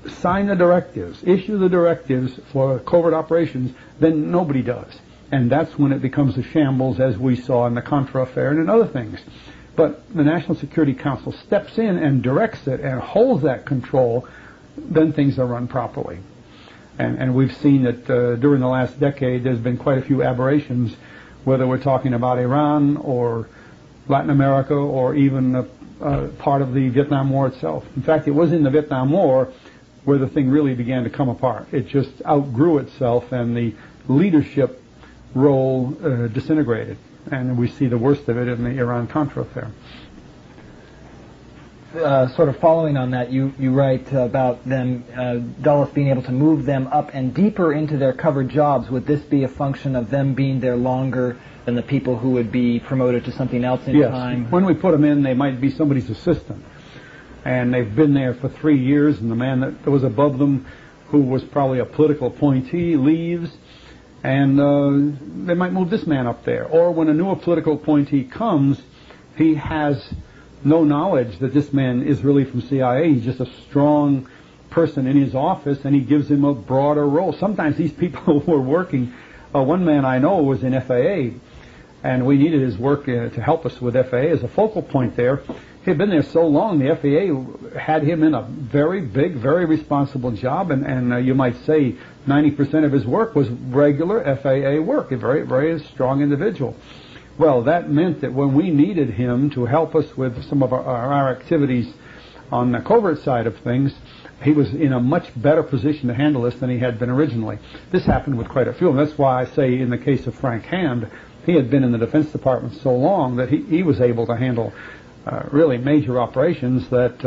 sign the directives, issue the directives for covert operations, then nobody does. And that's when it becomes a shambles, as we saw in the Contra affair and in other things. But the National Security Council steps in and directs it and holds that control, then things are run properly. And we've seen that during the last decade there's been quite a few aberrations, whether we're talking about Iran or Latin America or even part of the Vietnam War itself. In fact, it was in the Vietnam War where the thing really began to come apart. It just outgrew itself, and the leadership role disintegrated. And we see the worst of it in the Iran-Contra affair.
sort of following on that, you write about them, Dulles being able to move them up and deeper into their covered jobs. Would this be a function of them being there longer than the people who would be promoted to something else in time?
When we put them in, they might be somebody's assistant. And they've been there for 3 years, and the man that was above them, who was probably a political appointee, leaves, and they might move this man up there. Or when a new political appointee comes, he has no knowledge that this man is really from CIA. He's just a strong person in his office, and he gives him a broader role. Sometimes these people were working. One man I know was in FAA, and we needed his work to help us with FAA as a focal point there. He had been there so long, the FAA had him in a very big, very responsible job, and you might say 90% of his work was regular FAA work, a very, very strong individual. Well, that meant that when we needed him to help us with some of our activities on the covert side of things, he was in a much better position to handle this than he had been originally. This happened with quite a few, and that's why I say in the case of Frank Hand, he had been in the Defense Department so long that he was able to handle really major operations that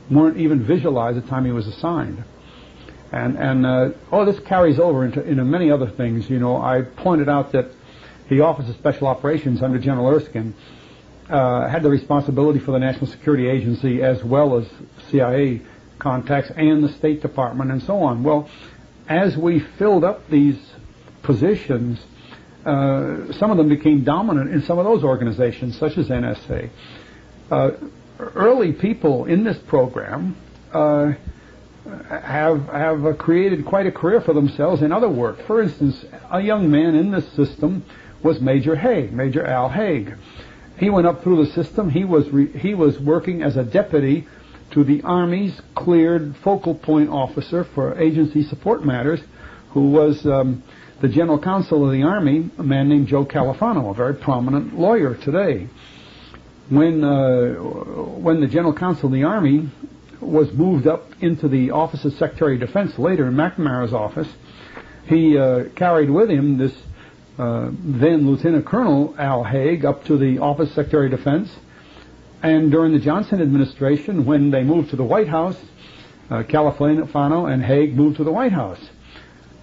weren't even visualized at the time he was assigned. And this carries over into many other things. You know, I pointed out that the Office of Special Operations under General Erskine had the responsibility for the National Security Agency as well as CIA contacts and the State Department and so on. Well, as we filled up these positions, some of them became dominant in some of those organizations, such as NSA. Early people in this program have created quite a career for themselves in other work. For instance, a young man in this system was Major Haig, Major Al Haig. He went up through the system. He was working as a deputy to the Army's cleared focal point officer for agency support matters, who was the General Counsel of the Army, a man named Joe Califano, a very prominent lawyer today. When the General Counsel of the Army was moved up into the Office of Secretary of Defense later in McNamara's office, he carried with him this then Lieutenant Colonel Al Haig up to the Office of Secretary of Defense. And during the Johnson administration, when they moved to the White House, Califano and Haig moved to the White House.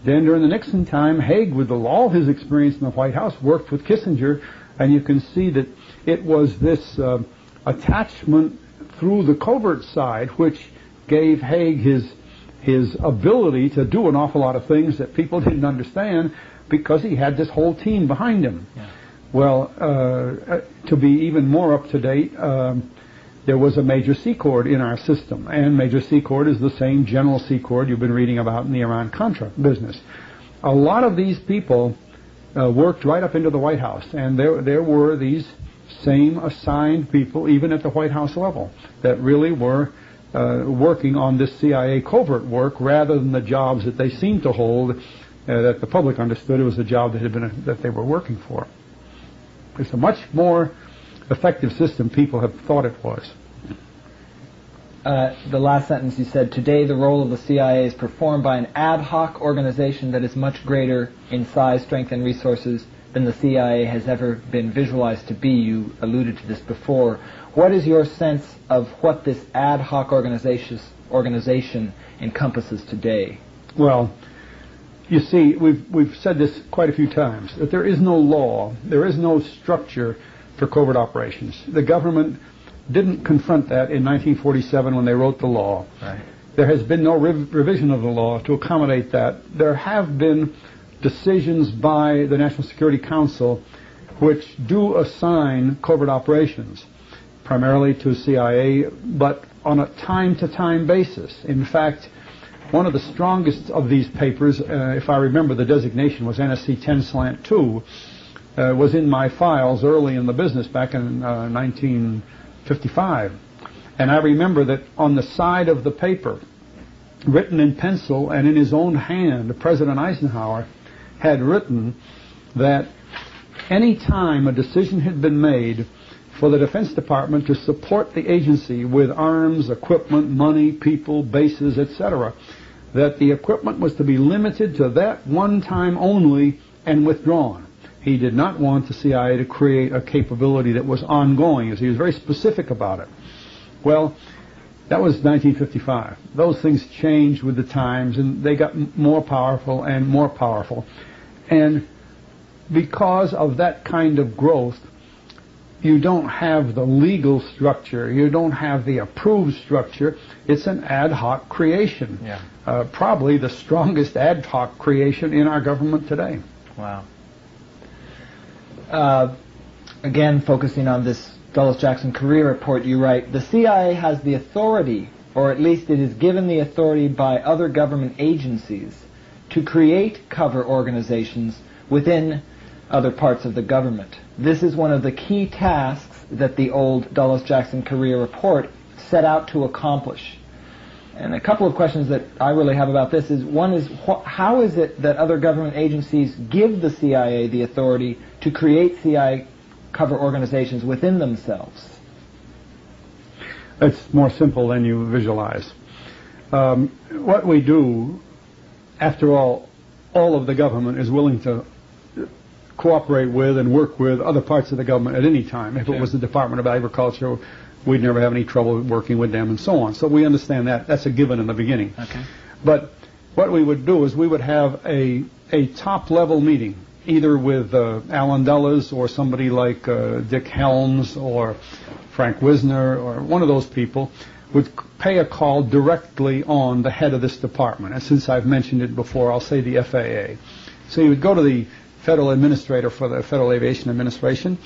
Then during the Nixon time, Haig, with all his experience in the White House, worked with Kissinger, and you can see that it was this attachment through the covert side which gave Haig his ability to do an awful lot of things that people didn't understand, because he had this whole team behind him. Yeah. Well, to be even more up to date, there was a Major Secord in our system, and Major Secord is the same General Secord you've been reading about in the Iran-Contra business. A lot of these people worked right up into the White House, and there were these same assigned people, even at the White House level, that really were working on this CIA covert work rather than the jobs that they seemed to hold, that the public understood it was a job that they were working for. It's a much more effective system people have thought it was.
The last sentence you said, today the role of the CIA is performed by an ad hoc organization that is much greater in size, strength, and resources than the CIA has ever been visualized to be. You alluded to this before. What is your sense of what this ad hoc organization encompasses today?
Well, you see, we've said this quite a few times, that there is no law, there is no structure for covert operations. The government didn't confront that in 1947 when they wrote the law.
Right.
There has been no revision of the law to accommodate that. There have been decisions by the National Security Council which do assign covert operations, primarily to CIA, but on a time-to-time basis. In fact, one of the strongest of these papers, if I remember the designation, was NSC 10/2, was in my files early in the business back in 1955. And I remember that on the side of the paper, written in pencil and in his own hand, President Eisenhower had written that any time a decision had been made for the Defense Department to support the agency with arms, equipment, money, people, bases, etc., that the equipment was to be limited to that one time only and withdrawn. He did not want the CIA to create a capability that was ongoing, as he was very specific about it. Well, that was 1955. Those things changed with the times, and they got more powerful and more powerful. And because of that kind of growth, you don't have the legal structure, you don't have the approved structure. It's an ad hoc creation.
Yeah.
Probably the strongest ad hoc creation in our government today.
Wow. Again, focusing on this Dulles-Jackson career report, you write, the CIA has the authority, or at least it is given the authority by other government agencies, to create cover organizations within other parts of the government. This is one of the key tasks that the old Dulles-Jackson career report set out to accomplish. And a couple of questions that I really have about this is, one is, how is it that other government agencies give the CIA the authority to create CIA cover organizations within themselves?
It's more simple than you visualize. What we do, after all of the government is willing to cooperate with and work with other parts of the government at any time. If it was the Department of Agriculture, we'd never have any trouble working with them and so on. So we understand that. That's a given in the beginning.
Okay.
But what we would do is we would have a top-level meeting, either with Alan Dulles or somebody like Dick Helms or Frank Wisner or one of those people would pay a call directly on the head of this department. And since I've mentioned it before, I'll say the FAA. So you would go to the Federal Administrator for the Federal Aviation Administration,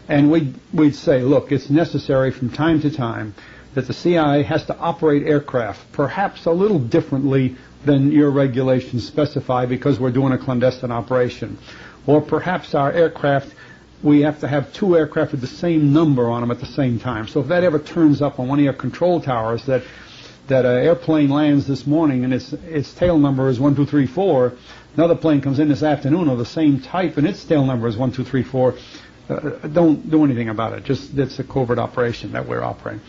and we'd say, look, it's necessary from time to time that the CIA has to operate aircraft, perhaps a little differently than your regulations specify because we're doing a clandestine operation. Or perhaps our aircraft, we have to have two aircraft with the same number on them at the same time. So if that ever turns up on one of your control towers that an airplane lands this morning and its tail number is 1234, another plane comes in this afternoon of the same type and its tail number is 1234, don't do anything about it. Just it's a covert operation that we're operating.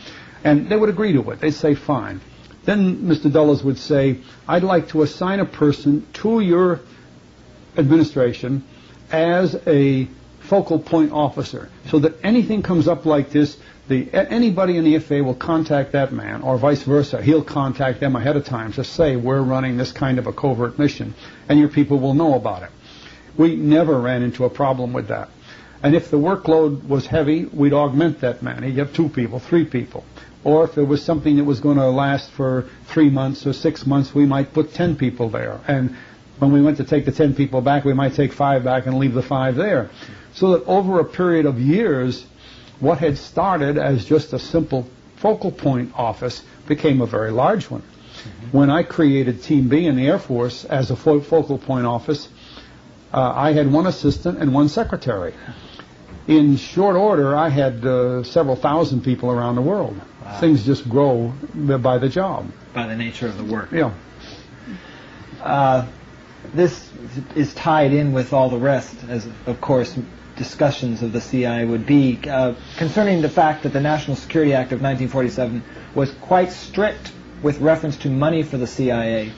And they would agree to it. They'd say, fine. Then Mr. Dulles would say, I'd like to assign a person to your administration as a focal point officer so that anything comes up like this, anybody in the FAA will contact that man, or vice versa. He'll contact them ahead of time to say, we're running this kind of a covert mission, and your people will know about it. We never ran into a problem with that. And if the workload was heavy, we'd augment that man. He'd have 2 people, 3 people. Or if there was something that was going to last for 3 months or 6 months, we might put 10 people there. And when we went to take the 10 people back, we might take 5 back and leave the 5 there. So that over a period of years, what had started as just a simple focal point office became a very large one. Mm-hmm. When I created Team B in the Air Force as a focal point office, I had 1 assistant and 1 secretary. In short order, I had several thousand people around the world. Wow. Things just grow by the job.
By the nature of the work.
Yeah.
This is tied in with all the rest, as of course discussions of the CIA would be, concerning the fact that the National Security Act of 1947 was quite strict with reference to money for the CIA.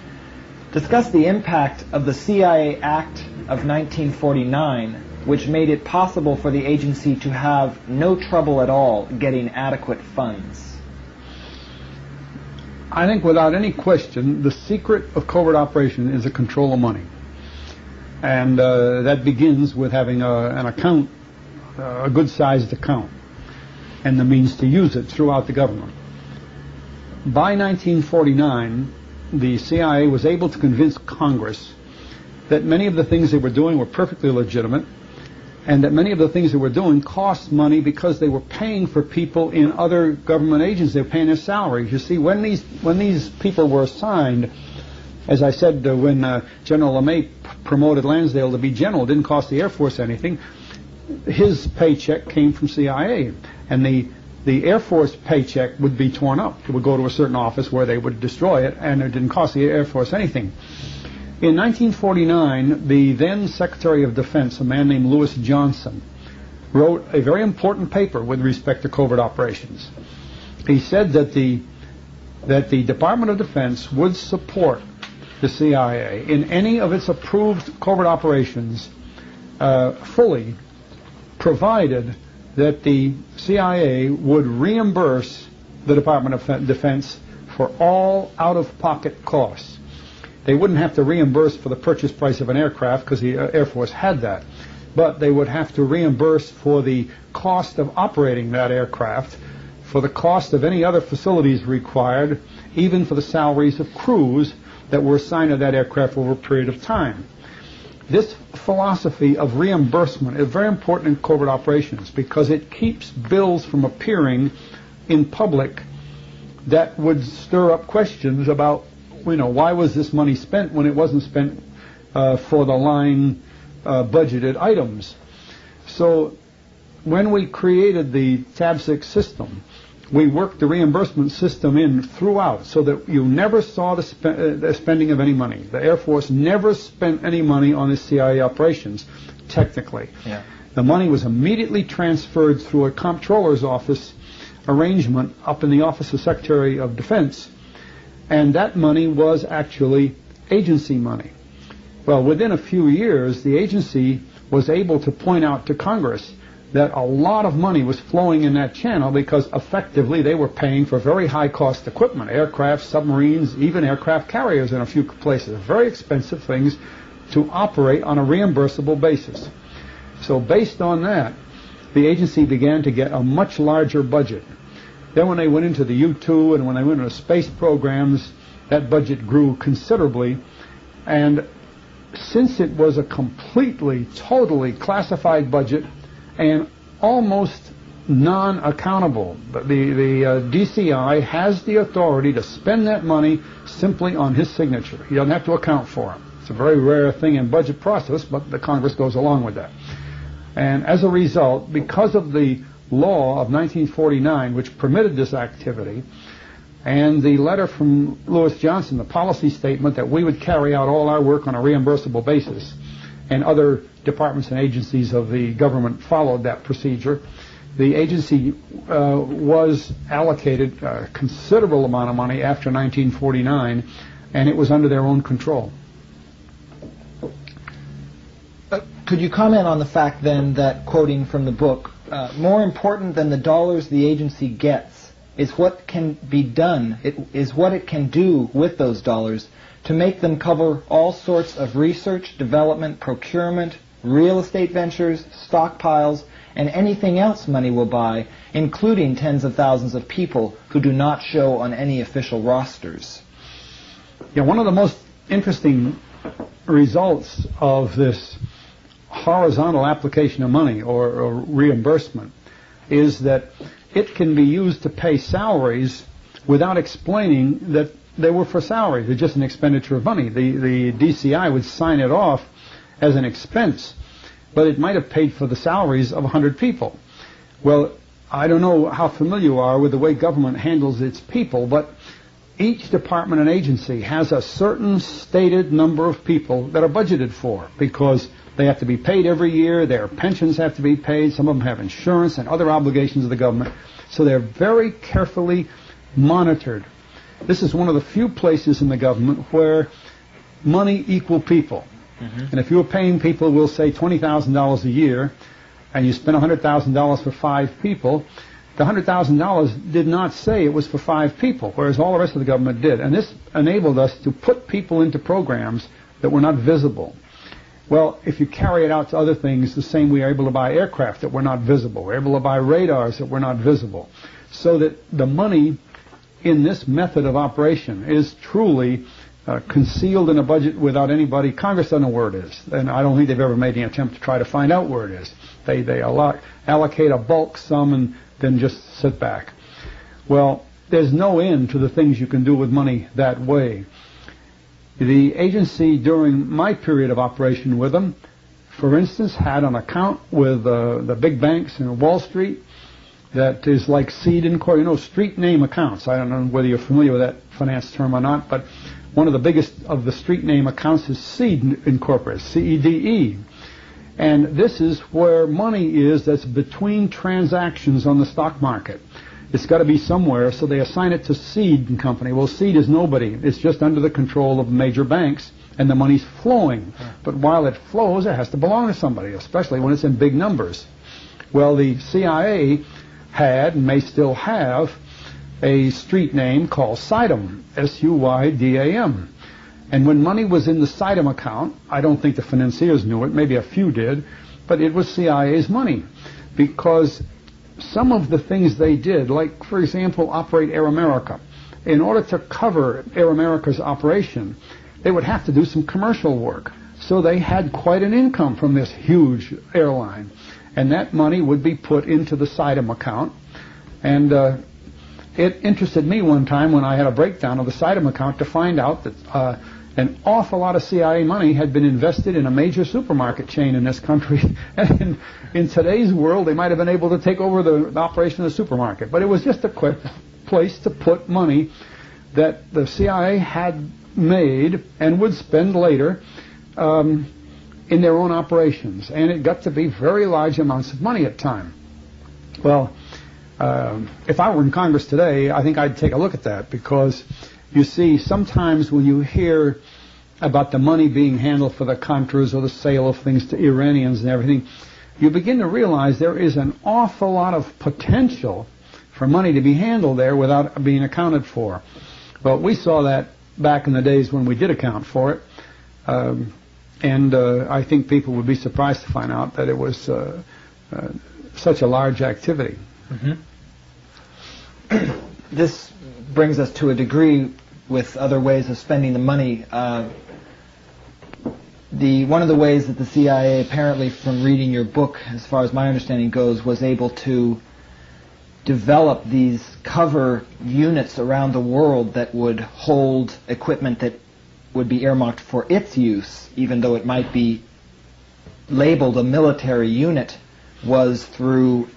Discuss the impact of the CIA Act of 1949, which made it possible for the agency to have no trouble at all getting adequate funds.
I think without any question, the secret of covert operation is the control of money. And that begins with having an account, a good-sized account, and the means to use it throughout the government. By 1949, the CIA was able to convince Congress that many of the things they were doing were perfectly legitimate, and that many of the things they were doing cost money because they were paying for people in other government agencies. They were paying their salaries. You see, when these people were assigned, as I said, when General LeMay promoted Lansdale to be general, it didn't cost the Air Force anything. His paycheck came from CIA, and the Air Force paycheck would be torn up. It would go to a certain office where they would destroy it, and it didn't cost the Air Force anything. In 1949, the then Secretary of Defense, a man named Lewis Johnson, wrote a very important paper with respect to covert operations. He said that the Department of Defense would support the CIA in any of its approved covert operations fully, provided that the CIA would reimburse the Department of Defense for all out-of-pocket costs. They wouldn't have to reimburse for the purchase price of an aircraft because the Air Force had that, but they would have to reimburse for the cost of operating that aircraft, for the cost of any other facilities required, even for the salaries of crews that were assigned to that aircraft over a period of time. This philosophy of reimbursement is very important in covert operations because it keeps bills from appearing in public that would stir up questions about, why was this money spent when it wasn't spent for the line budgeted items. So when we created the Tab 6 system, we worked the reimbursement system in throughout so that you never saw the spending of any money. The Air Force never spent any money on the CIA operations, technically.
Yeah.
The money was immediately transferred through a comptroller's office arrangement up in the Office of Secretary of Defense, and that money was actually agency money. Well, within a few years, the agency was able to point out to Congress that a lot of money was flowing in that channel because effectively they were paying for very high-cost equipment, aircraft, submarines, even aircraft carriers in a few places, very expensive things to operate on a reimbursable basis. So based on that, the agency began to get a much larger budget. Then when they went into the U-2 and when they went into space programs, that budget grew considerably. And since it was a completely, totally classified budget and almost non-accountable, the DCI has the authority to spend that money simply on his signature. He doesn't have to account for it. It's a very rare thing in budget process, but the Congress goes along with that. And as a result, because of the law of 1949, which permitted this activity, and the letter from Lewis Johnson, the policy statement that we would carry out all our work on a reimbursable basis, and other departments and agencies of the government followed that procedure, the agency was allocated a considerable amount of money after 1949, and it was under their own control.
Could you comment on the fact then that, quoting from the book, more important than the dollars the agency gets is what can be done, is what it can do with those dollars to make them cover all sorts of research, development, procurement, real estate ventures, stockpiles, and anything else money will buy, including tens of thousands of people who do not show on any official rosters?
Yeah, one of the most interesting results of this horizontal application of money or reimbursement is that it can be used to pay salaries without explaining that they were for salaries. They're just an expenditure of money. The DCI would sign it off as an expense, but it might have paid for the salaries of 100 people. Well, I don't know how familiar you are with the way government handles its people, but each department and agency has a certain stated number of people that are budgeted for because they have to be paid every year, their pensions have to be paid, some of them have insurance and other obligations of the government, so they're very carefully monitored. This is one of the few places in the government where money equal people. Mm-hmm. And if you're paying people, we'll say $20,000 a year, and you spend $100,000 for 5 people, the $100,000 did not say it was for 5 people, whereas all the rest of the government did. And this enabled us to put people into programs that were not visible. Well, if you carry it out to other things, the same, we are able to buy aircraft that were not visible. We're able to buy radars that were not visible. So that the money in this method of operation is truly concealed in a budget without anybody. Congress doesn't know where it is. And I don't think they've ever made any attempt to try to find out where it is. They allocate a bulk sum and then just sit back. Well, there's no end to the things you can do with money that way. The agency, during my period of operation with them, for instance, had an account with the big banks in Wall Street that is like seed incorporated, street name accounts. I don't know whether you're familiar with that finance term or not, but one of the biggest of the street name accounts is Seed Incorporated, C-E-D-E. And this is where money is that's between transactions on the stock market. It's got to be somewhere, so they assign it to Seed and Company. Well, Seed is nobody. It's just under the control of major banks, and the money's flowing. But while it flows, it has to belong to somebody, especially when it's in big numbers. Well, the CIA had, and may still have, a street name called Suydam, S-U-Y-D-A-M. And when money was in the Suydam account, I don't think the financiers knew it, maybe a few did, but it was CIA's money. Because some of the things they did, like, for example, operate Air America, in order to cover Air America's operation, they would have to do some commercial work. So they had quite an income from this huge airline. And that money would be put into the Suydam account. And it interested me one time when I had a breakdown of the Suydam account to find out that an awful lot of CIA money had been invested in a major supermarket chain in this country. And in today's world, they might have been able to take over the operation of the supermarket. But it was just a quick place to put money that the CIA had made and would spend later in their own operations. And it got to be very large amounts of money at time. Well, if I were in Congress today, I think I'd take a look at that, because you see, sometimes when you hear about the money being handled for the Contras or the sale of things to Iranians and everything, you begin to realize there is an awful lot of potential for money to be handled there without being accounted for. Well, we saw that back in the days when we did account for it, and I think people would be surprised to find out that it was such a large activity.
Mm-hmm. This brings us to a degree with other ways of spending the money. One of the ways that the CIA, apparently from reading your book, as far as my understanding goes, was able to develop these cover units around the world that would hold equipment that would be earmarked for its use, even though it might be labeled a military unit, was through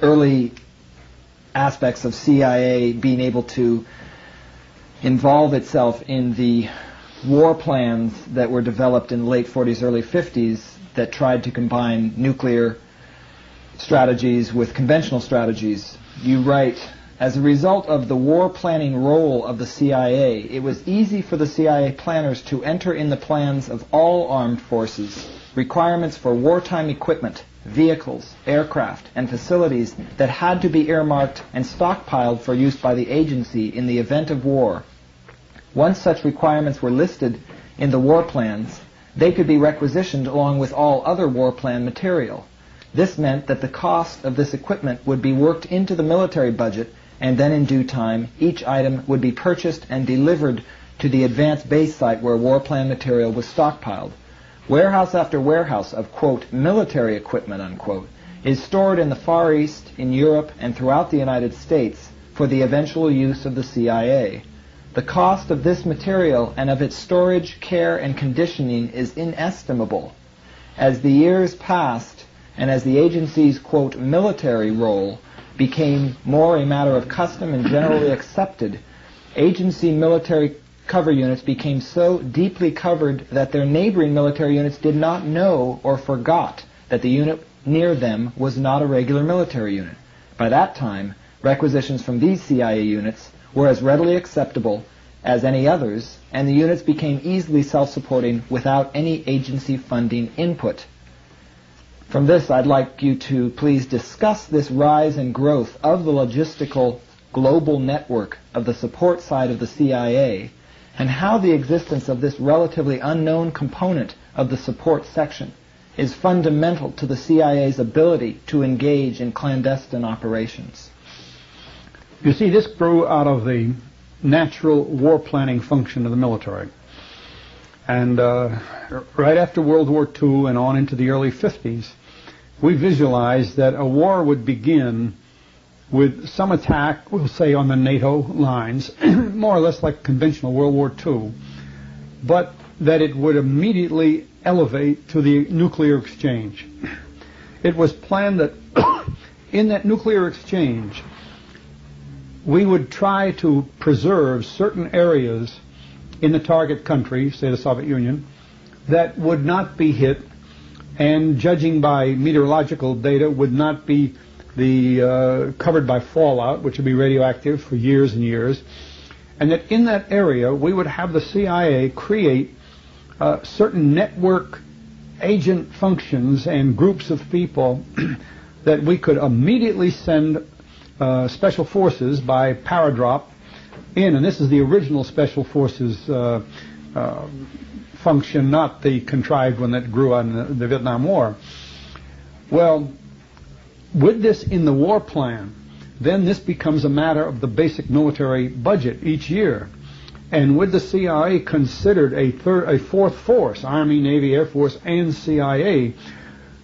early aspects of CIA being able to involve itself in the war plans that were developed in the late 40s, early 50s that tried to combine nuclear strategies with conventional strategies. You write, as a result of the war planning role of the CIA, it was easy for the CIA planners to enter in the plans of all armed forces requirements for wartime equipment, vehicles, aircraft, and facilities that had to be earmarked and stockpiled for use by the agency in the event of war. Once such requirements were listed in the war plans, they could be requisitioned along with all other war plan material. This meant that the cost of this equipment would be worked into the military budget, and then in due time, each item would be purchased and delivered to the advanced base site where war plan material was stockpiled. Warehouse after warehouse of, quote, military equipment, unquote, is stored in the Far East, in Europe, and throughout the United States for the eventual use of the CIA. The cost of this material and of its storage, care, and conditioning is inestimable. As the years passed, and as the agency's, quote, military role became more a matter of custom and generally accepted, agency military cover units became so deeply covered that their neighboring military units did not know or forgot that the unit near them was not a regular military unit. By that time, requisitions from these CIA units were as readily acceptable as any others, and the units became easily self-supporting without any agency funding input. From this, I'd like you to please discuss this rise and growth of the logistical global network of the support side of the CIA, and how the existence of this relatively unknown component of the support section is fundamental to the CIA's ability to engage in clandestine operations.
You see, this grew out of the natural war planning function of the military. And right after World War II and on into the early 50s, we visualized that a war would begin with some attack, we'll say on the NATO lines, more or less like conventional World War II, but that it would immediately elevate to the nuclear exchange. It was planned that in that nuclear exchange, we would try to preserve certain areas in the target country, say the Soviet Union, that would not be hit, and judging by meteorological data, would not be covered by fallout, which would be radioactive for years and years, and that in that area we would have the CIA create certain network agent functions and groups of people that we could immediately send Special Forces by Paradrop in, and this is the original Special Forces function, not the contrived one that grew on the Vietnam War. Well, with this in the war plan, then this becomes a matter of the basic military budget each year. And with the CIA considered a fourth force, Army, Navy, Air Force, and CIA,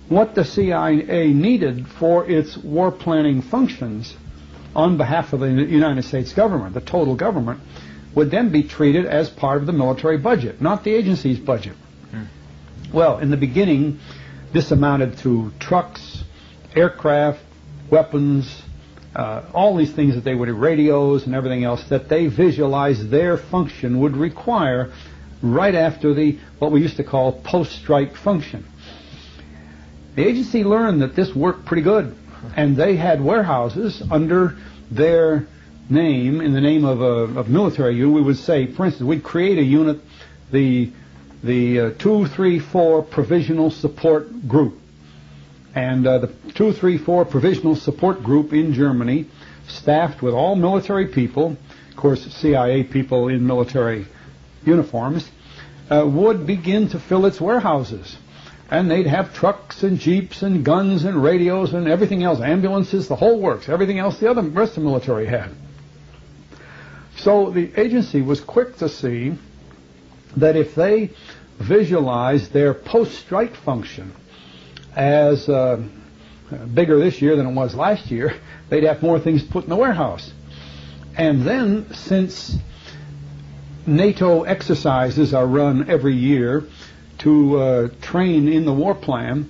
what the CIA needed for its war planning functions on behalf of the United States government, the total government, would then be treated as part of the military budget, not the agency's budget. Well, in the beginning, this amounted to trucks, aircraft, weapons, all these things that they would, radios and everything else, that they visualized their function would require right after the, what we used to call post-strike function. The agency learned that this worked pretty good, and they had warehouses under their name, in the name of a military unit. We would say, for instance, we'd create a unit, the 234 Provisional Support Group. And the 234 Provisional Support Group in Germany, staffed with all military people, of course CIA people in military uniforms, would begin to fill its warehouses. And they'd have trucks and jeeps and guns and radios and everything else, ambulances, the whole works, everything else the rest of the military had. So the agency was quick to see that if they visualized their post-strike function as bigger this year than it was last year, they'd have more things put in the warehouse. And then, since NATO exercises are run every year to train in the war plan,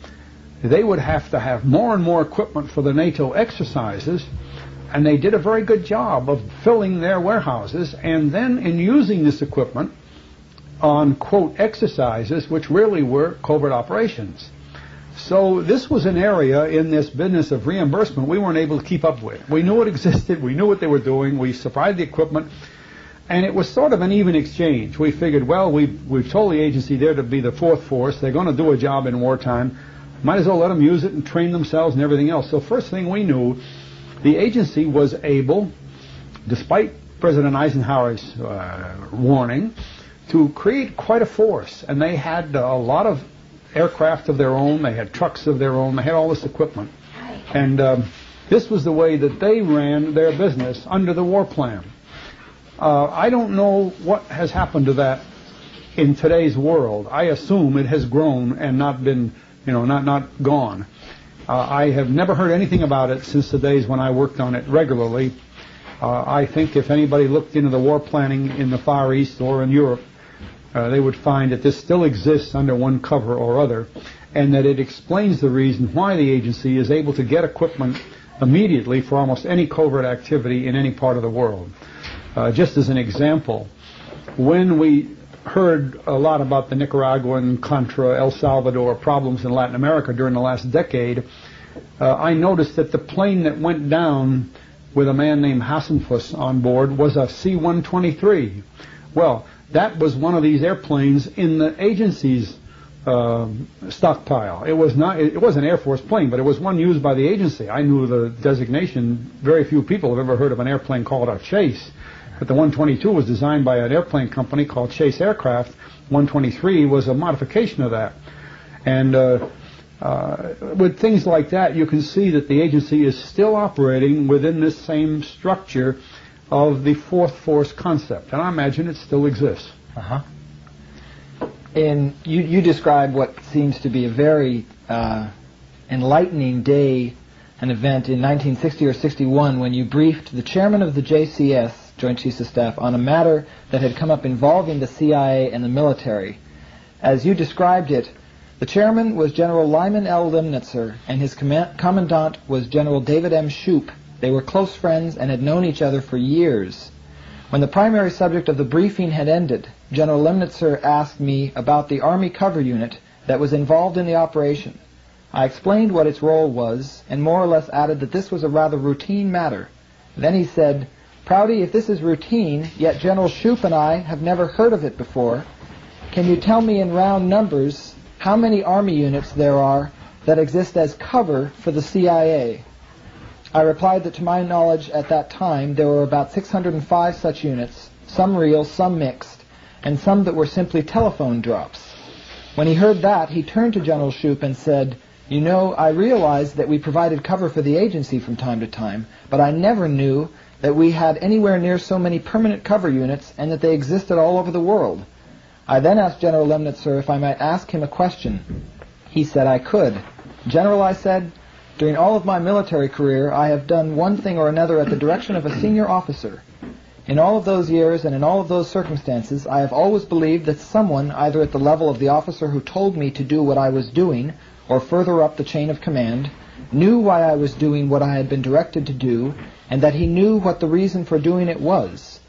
they would have to have more and more equipment for the NATO exercises, and they did a very good job of filling their warehouses, and then in using this equipment on, quote, exercises, which really were covert operations. So this was an area in this business of reimbursement we weren't able to keep up with. We knew it existed, we knew what they were doing, we supplied the equipment, and it was sort of an even exchange. We figured, well, we've told the agency there to be the fourth force, they're going to do a job in wartime, might as well let them use it and train themselves and everything else. So first thing we knew, the agency was able, despite President Eisenhower's warning, to create quite a force, and they had a lot of aircraft of their own, they had trucks of their own, they had all this equipment. And this was the way that they ran their business under the war plan. I don't know what has happened to that in today's world. I assume it has grown and not been, not gone. I have never heard anything about it since the days when I worked on it regularly. I think if anybody looked into the war planning in the Far East or in Europe, they would find that this still exists under one cover or other, and that it explains the reason why the agency is able to get equipment immediately for almost any covert activity in any part of the world. Just as an example, when we heard a lot about the Nicaraguan, Contra, El Salvador problems in Latin America during the last decade, I noticed that the plane that went down with a man named Hassenfuss on board was a C-123. Well, that was one of these airplanes in the agency's stockpile. It was an Air Force plane, but it was one used by the agency. I knew the designation. Very few people have ever heard of an airplane called a Chase. But the 122 was designed by an airplane company called Chase Aircraft. 123 was a modification of that. And with things like that, you can see that the agency is still operating within this same structure of the fourth force concept. And I imagine it still exists.
Uh-huh. And you describe what seems to be a very enlightening day, an event in 1960 or 61 when you briefed the chairman of the JCS, Joint Chiefs of Staff, on a matter that had come up involving the CIA and the military. As you described it, the chairman was General Lyman L. Limnitzer, and his commandant was General David M. Shoup. They were close friends and had known each other for years. When the primary subject of the briefing had ended, General Limnitzer asked me about the Army cover unit that was involved in the operation. I explained what its role was, and more or less added that this was a rather routine matter. Then he said, "Prouty, if this is routine, yet General Shoup and I have never heard of it before, can you tell me in round numbers how many Army units there are that exist as cover for the CIA?" I replied that to my knowledge at that time there were about 605 such units, some real, some mixed, and some that were simply telephone drops. When he heard that, he turned to General Shoup and said, "You know, I realized that we provided cover for the agency from time to time, but I never knew that we had anywhere near so many permanent cover units and that they existed all over the world." I then asked General Lemnitzer if I might ask him a question. He said I could. "General," I said, "during all of my military career, I have done one thing or another at the direction of a senior officer. In all of those years and in all of those circumstances, I have always believed that someone, either at the level of the officer who told me to do what I was doing, or further up the chain of command, knew why I was doing what I had been directed to do, and that he knew what the reason for doing it was.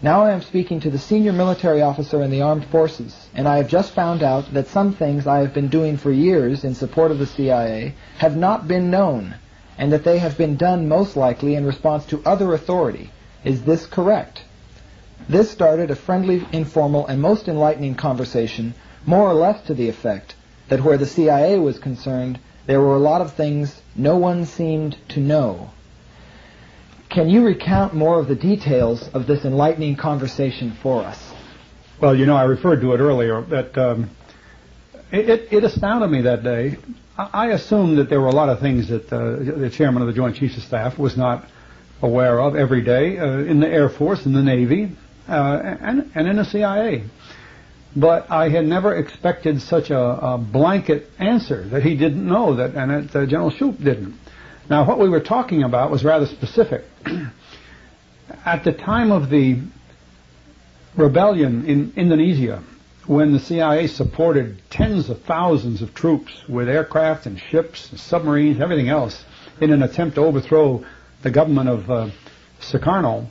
Now I am speaking to the senior military officer in the armed forces, and I have just found out that some things I have been doing for years in support of the CIA have not been known, and that they have been done most likely in response to other authority. Is this correct?" This started a friendly, informal, and most enlightening conversation, more or less to the effect that where the CIA was concerned, there were a lot of things no one seemed to know. Can you recount more of the details of this enlightening conversation for us?
Well, you know, I referred to it earlier, that it astounded me that day. I assumed that there were a lot of things that the chairman of the Joint Chiefs of Staff was not aware of every day in the Air Force, in the Navy, and in the CIA. But I had never expected such a blanket answer that he didn't know, and that General Shoup didn't. Now, what we were talking about was rather specific. At the time of the rebellion in Indonesia, when the CIA supported tens of thousands of troops with aircraft and ships and submarines, everything else, in an attempt to overthrow the government of Sukarno,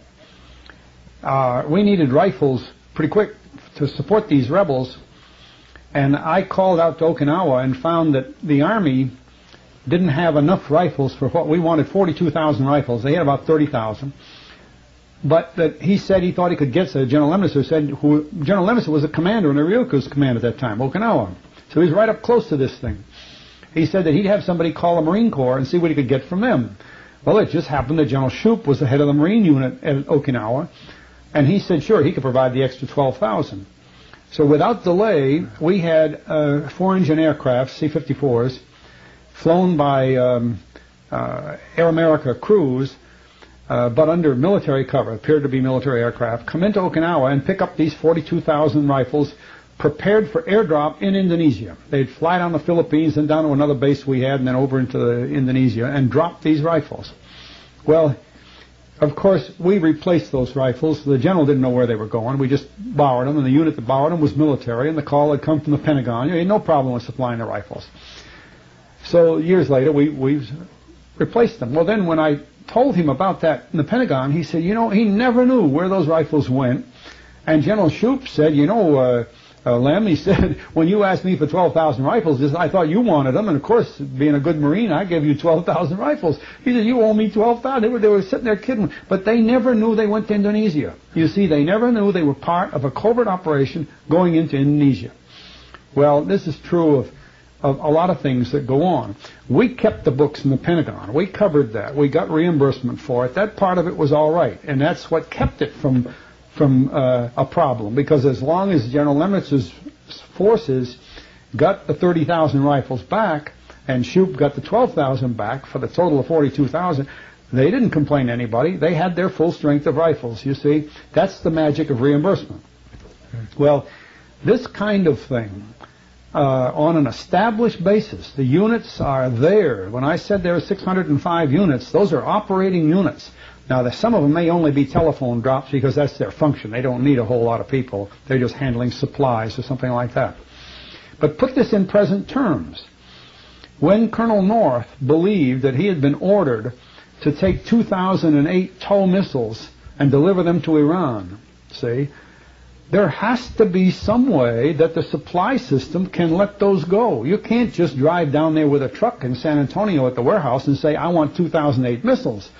we needed rifles pretty quick to support these rebels, and I called out to Okinawa and found that the Army didn't have enough rifles for what we wanted, 42,000 rifles. They had about 30,000. But that he said he thought he could get, so General Lemnitzer said, General Lemnitzer was a commander in the Ryukyu's command at that time, Okinawa. So he was right up close to this thing. He said that he'd have somebody call the Marine Corps and see what he could get from them. Well, it just happened that General Shoup was the head of the Marine unit at Okinawa, and he said, sure, he could provide the extra 12,000. So without delay, we had 4-engine aircraft, C-54s, flown by Air America crews, but under military cover, appeared to be military aircraft, come into Okinawa and pick up these 42,000 rifles prepared for airdrop in Indonesia. They'd fly down the Philippines and down to another base we had and then over into Indonesia and drop these rifles. Well, of course, we replaced those rifles. The general didn't know where they were going. We just borrowed them, and the unit that borrowed them was military, and the call had come from the Pentagon. You had no problem with supplying the rifles. So years later, we replaced them. Well, then when I told him about that in the Pentagon, he said, you know, he never knew where those rifles went. And General Shoup said, you know, Lem, he said, when you asked me for 12,000 rifles, I thought you wanted them, and of course, being a good Marine, I gave you 12,000 rifles. He said, you owe me 12,000. They were sitting there kidding, but they never knew they went to Indonesia. You see, they never knew they were part of a covert operation going into Indonesia. Well, this is true of a lot of things that go on. We kept the books in the Pentagon. We covered that. We got reimbursement for it. That part of it was all right, and that's what kept it from a problem, because as long as General Lemnitzer's forces got the 30,000 rifles back and Shoup got the 12,000 back for the total of 42,000, they didn't complain to anybody. They had their full strength of rifles, you see. That's the magic of reimbursement. Well, this kind of thing, on an established basis, the units are there. When I said there are 605 units, those are operating units. Now, some of them may only be telephone drops because that's their function. They don't need a whole lot of people. They're just handling supplies or something like that. But put this in present terms. When Colonel North believed that he had been ordered to take 2008 TOW missiles and deliver them to Iran, see, there has to be some way that the supply system can let those go. You can't just drive down there with a truck in San Antonio at the warehouse and say, I want 2008 missiles.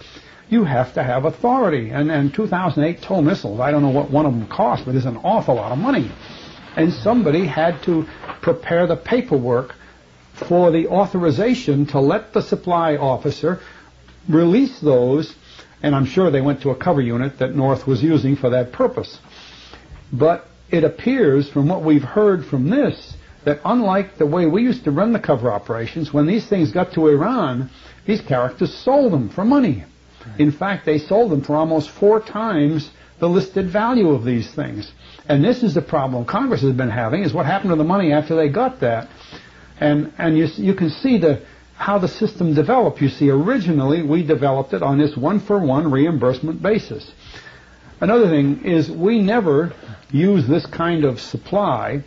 You have to have authority. And 2008 TOW missiles, I don't know what one of them cost, but it's an awful lot of money. And somebody had to prepare the paperwork for the authorization to let the supply officer release those, and I'm sure they went to a cover unit that North was using for that purpose. But it appears from what we've heard from this that unlike the way we used to run the cover operations, when these things got to Iran, these characters sold them for money. In fact, they sold them for almost 4 times the listed value of these things. And this is the problem Congress has been having, is what happened to the money after they got that. And you can see how the system developed. You see, originally we developed it on this one-for-one reimbursement basis. Another thing is we never use this kind of supply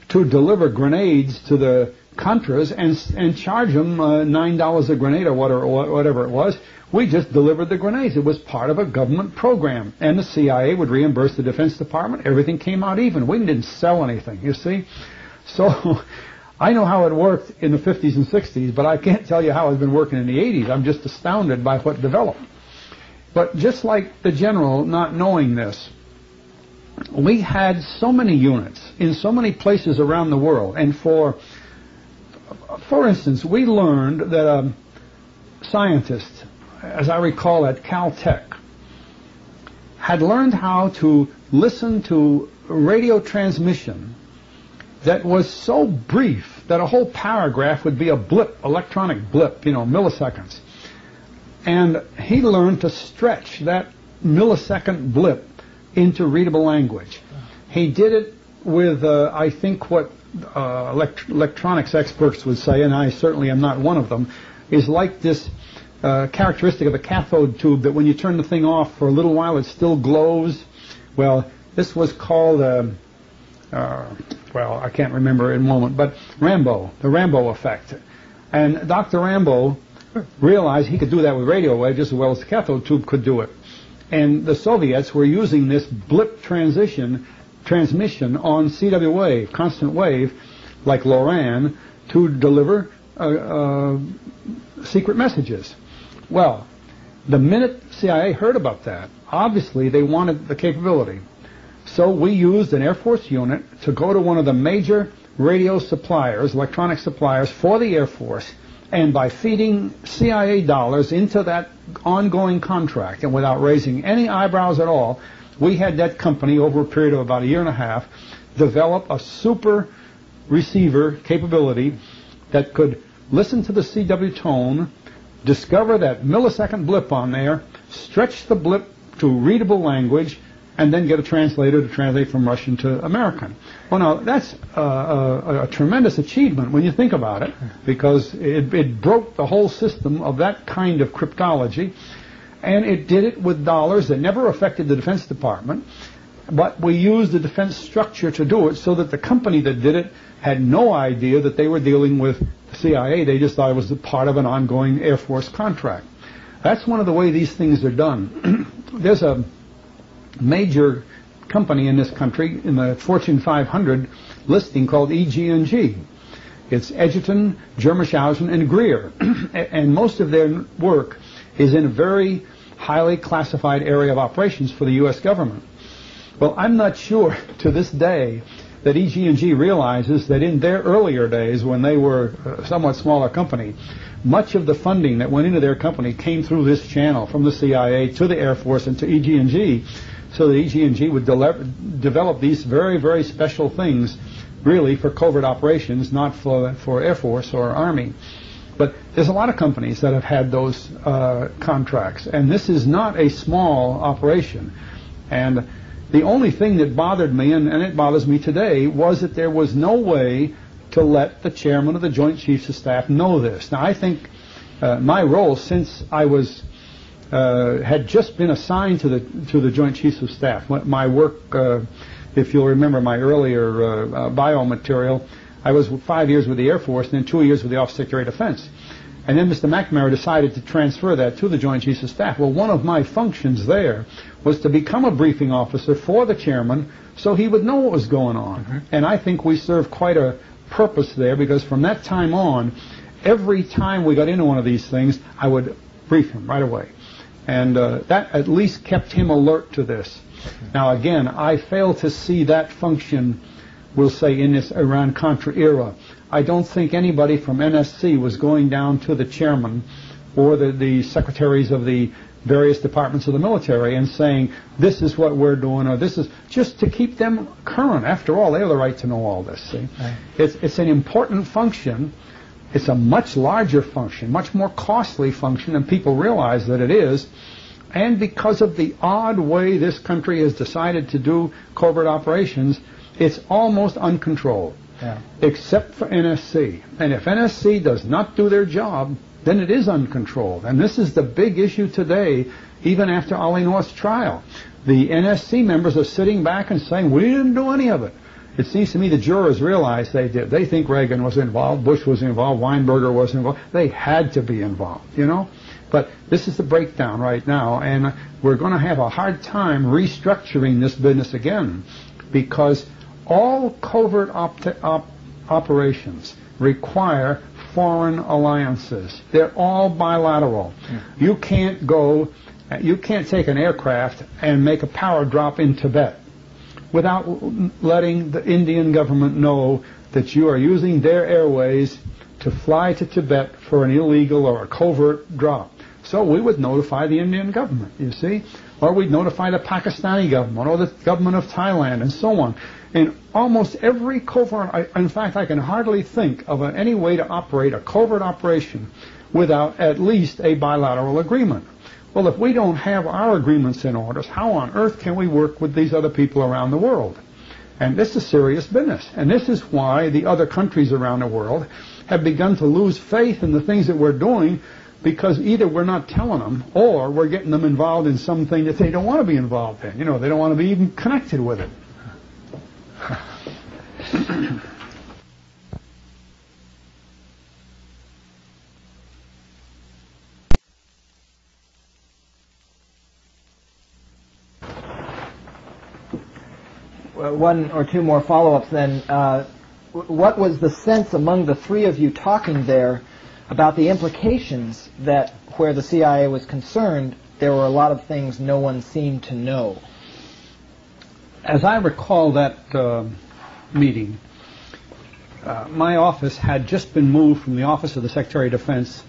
to deliver grenades to the Contras and charge them $9 a grenade or whatever it was. We just delivered the grenades. It was part of a government program. And the CIA would reimburse the Defense Department. Everything came out even. We didn't sell anything, you see. So I know how it worked in the 50s and 60s, but I can't tell you how it's been working in the 80s. I'm just astounded by what developed. But just like the general not knowing this, we had so many units in so many places around the world. And for instance, we learned that a scientist, as I recall at Caltech, had learned how to listen to radio transmission that was so brief that a whole paragraph would be a blip, electronic blip, milliseconds. And he learned to stretch that millisecond blip into readable language. He did it with, I think, what electronics experts would say, and I certainly am not one of them, is like this characteristic of a cathode tube that when you turn the thing off for a little while it still glows. Well, this was called, well, I can't remember in a moment, but Rambo, the Rambo effect. And Dr. Rambo realized he could do that with radio wave just as well as the cathode tube could do it. And the Soviets were using this blip transmission on CW wave, constant wave, like LORAN, to deliver secret messages. Well, the minute CIA heard about that, obviously they wanted the capability. So we used an Air Force unit to go to one of the major radio suppliers, electronic suppliers for the Air Force, and by feeding CIA dollars into that ongoing contract and without raising any eyebrows at all, we had that company over a period of about a year and a half develop a super receiver capability that could listen to the CW tone, discover that millisecond blip on there, stretch the blip to readable language, and then get a translator to translate from Russian to American. Well, now, that's a tremendous achievement when you think about it, because it broke the whole system of that kind of cryptology, and it did it with dollars that never affected the Defense Department, but we used the defense structure to do it so that the company that did it had no idea that they were dealing with the CIA. They just thought it was part of an ongoing Air Force contract. That's one of the way these things are done. There's a major company in this country in the Fortune 500 listing called EG&G. It's Edgerton, Germershausen, and Greer. And most of their work is in a very highly classified area of operations for the U.S. government. Well, I'm not sure to this day that EG&G realizes that in their earlier days, when they were a somewhat smaller company, much of the funding that went into their company came through this channel from the CIA to the Air Force and to EG&G, so that EG&G would develop these very, very special things, really for covert operations, not for Air Force or Army. But there's a lot of companies that have had those contracts, and this is not a small operation. And the only thing that bothered me, and it bothers me today, was that there was no way to let the chairman of the Joint Chiefs of Staff know this. Now, I think my role, since I was had just been assigned to the Joint Chiefs of Staff, my work, if you'll remember my earlier bio material, I was 5 years with the Air Force and then 2 years with the Office of Secretary of Defense. And then Mr. McNamara decided to transfer that to the Joint Chiefs of Staff. Well, one of my functions there was to become a briefing officer for the chairman so he would know what was going on. Mm-hmm. And I think we served quite a purpose there, because from that time on, every time we got into one of these things, I would brief him right away. And that at least kept him alert to this. Now, again, I fail to see that function, we'll say, in this Iran-Contra era. I don't think anybody from NSC was going down to the chairman or the secretaries of the various departments of the military and saying, this is what we're doing, or this is just to keep them current. After all, they have the right to know all this. See? Right. It's an important function. It's a much larger function, much more costly function than people realize that it is. And because of the odd way this country has decided to do covert operations, it's almost uncontrolled, except for NSC. And if NSC does not do their job, then it is uncontrolled. And this is the big issue today, even after Ollie North's trial. The NSC members are sitting back and saying, we didn't do any of it. It seems to me the jurors realize they did. They think Reagan was involved, Bush was involved, Weinberger was involved. They had to be involved, you know. But this is the breakdown right now, and we're going to have a hard time restructuring this business again, because all covert operations require foreign alliances. They're all bilateral. You can't take an aircraft and make a power drop in Tibet without letting the Indian government know that you are using their airways to fly to Tibet for an illegal or a covert drop. So we would notify the Indian government, you see, or we'd notify the Pakistani government or the government of Thailand and so on. In almost every covert, in fact, I can hardly think of any way to operate a covert operation without at least a bilateral agreement. Well, if we don't have our agreements in order, how on earth can we work with these other people around the world? And this is serious business. And this is why the other countries around the world have begun to lose faith in the things that we're doing, because either we're not telling them or we're getting them involved in something that they don't want to be involved in. You know, they don't want to be even connected with it.
One or two more follow-ups then. What was the sense among the three of you talking there about the implications that where the CIA was concerned, there were a lot of things no one seemed to know?
As I recall that meeting, my office had just been moved from the Office of the Secretary of Defense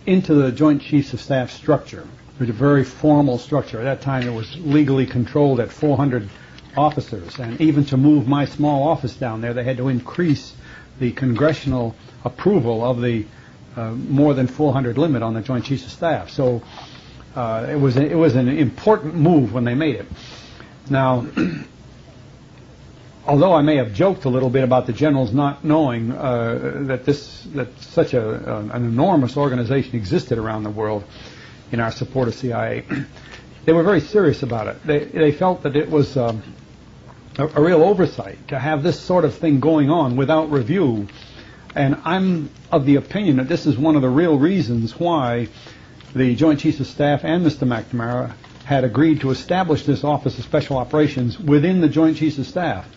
into the Joint Chiefs of Staff structure. It was a very formal structure. At that time, it was legally controlled at 400 officers. And even to move my small office down there, they had to increase the congressional approval of the more than 400 limit on the Joint Chiefs of Staff. So it was an important move when they made it. Now, although I may have joked a little bit about the generals not knowing that such an enormous organization existed around the world in our support of CIA, they were very serious about it. They felt that it was a real oversight to have this sort of thing going on without review. And I'm of the opinion that this is one of the real reasons why the Joint Chiefs of Staff and Mr. McNamara had agreed to establish this Office of Special Operations within the Joint Chiefs of Staff,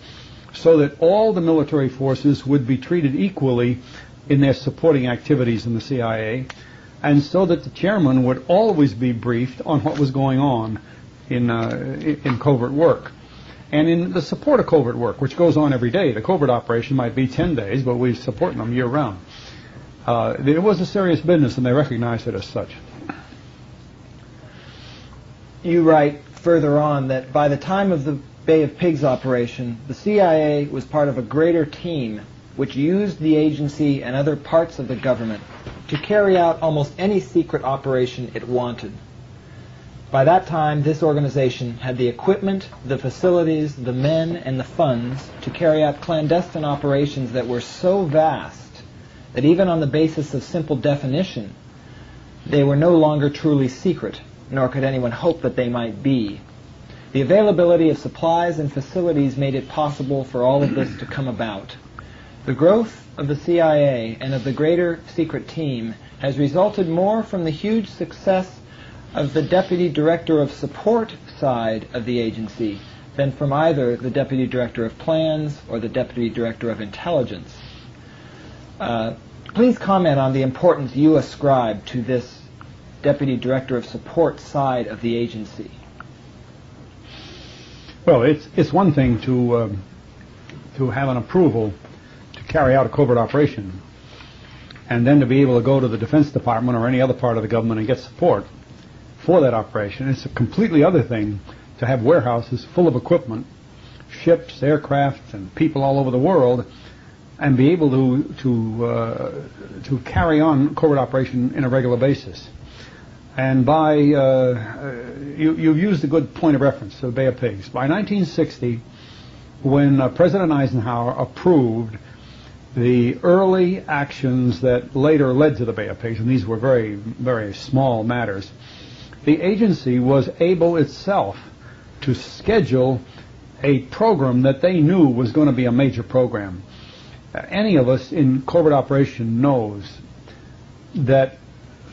so that all the military forces would be treated equally in their supporting activities in the CIA, and so that the chairman would always be briefed on what was going on in covert work. And in the support of covert work, which goes on every day, the covert operation might be 10 days, but we're supporting them year-round. It was a serious business, and they recognized it as such.
You write further on that by the time of the Bay of Pigs operation, the CIA was part of a greater team which used the agency and other parts of the government to carry out almost any secret operation it wanted. By that time, this organization had the equipment, the facilities, the men, and the funds to carry out clandestine operations that were so vast that even on the basis of simple definition, they were no longer truly secret, nor could anyone hope that they might be. The availability of supplies and facilities made it possible for all of this to come about. The growth of the CIA and of the greater secret team has resulted more from the huge success of the Deputy Director of Support side of the agency than from either the Deputy Director of Plans or the Deputy Director of Intelligence. Please comment on the importance you ascribe to this Deputy Director of Support side of the agency.
Well, it's one thing to have an approval to carry out a covert operation. and then to be able to go to the Defense Department or any other part of the government and get support for that operation. It's a completely other thing to have warehouses full of equipment, ships, aircraft, and people all over the world, and be able to carry on covert operation in a regular basis. And by you've used a good point of reference, the Bay of Pigs. By 1960, when President Eisenhower approved the early actions that later led to the Bay of Pigs, and these were very, very small matters, the agency was able itself to schedule a program that they knew was going to be a major program. Any of us in covert operation knows that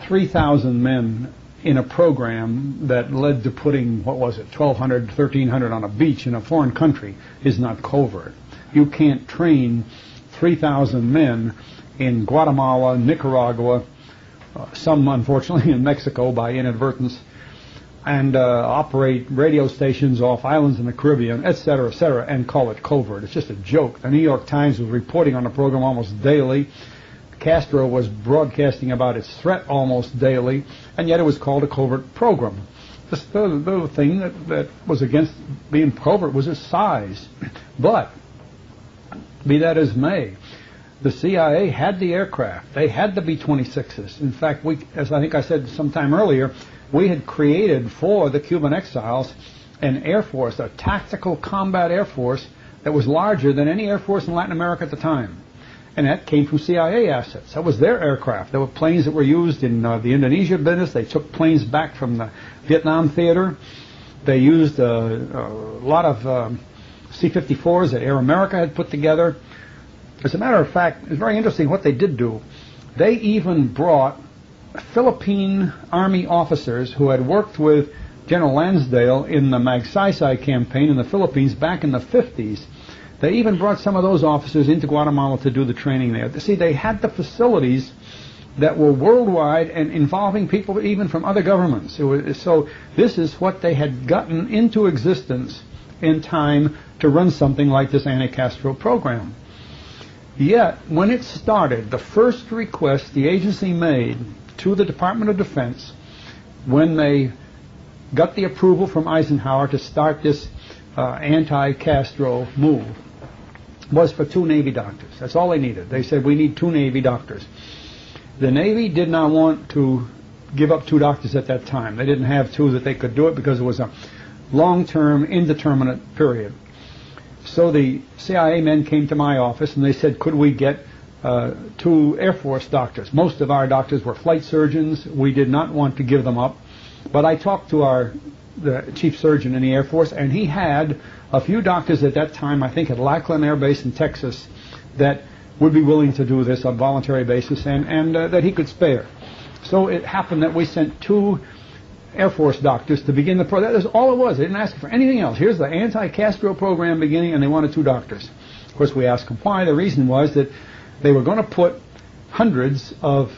3,000 men in a program that led to putting, 1,200, 1,300 on a beach in a foreign country is not covert. You can't train 3,000 men in Guatemala, Nicaragua, some unfortunately in Mexico by inadvertence, and operate radio stations off islands in the Caribbean, etc., and call it covert. It's just a joke. The New York Times was reporting on the program almost daily. Castro was broadcasting about its threat almost daily, and yet it was called a covert program. The thing that was against being covert was its size. But, be that as may, the CIA had the aircraft. They had the B-26s. In fact, as I think I said sometime earlier, we had created for the Cuban exiles an air force, a tactical combat air force that was larger than any air force in Latin America at the time. And that came from CIA assets. That was their aircraft. There were planes that were used in the Indonesia business. They took planes back from the Vietnam theater. They used a lot of C-54s that Air America had put together. As a matter of fact, it's very interesting what they did do. They even brought Philippine Army officers who had worked with General Lansdale in the Magsaysay campaign in the Philippines back in the 50s. They even brought some of those officers into Guatemala to do the training there. See, they had the facilities that were worldwide and involving people even from other governments. So this is what they had gotten into existence in time to run something like this anti-Castro program. Yet, when it started, the first request the agency made to the Department of Defense, when they got the approval from Eisenhower to start this anti-Castro move, was for 2 Navy doctors. That's all they needed. They said, we need 2 Navy doctors. The Navy did not want to give up 2 doctors at that time. They didn't have 2 that they could do it because it was a long-term, indeterminate period. So the CIA men came to my office and they said, could we get 2 Air Force doctors? Most of our doctors were flight surgeons. We did not want to give them up. But I talked to the chief surgeon in the Air Force, and he had a few doctors at that time, I think at Lackland Air Base in Texas, that would be willing to do this on a voluntary basis and that he could spare. So it happened that we sent 2 Air Force doctors to begin the program. That was all it was. They didn't ask for anything else. Here's the anti-Castro program beginning, and they wanted 2 doctors. Of course, we asked them why. The reason was that they were going to put hundreds of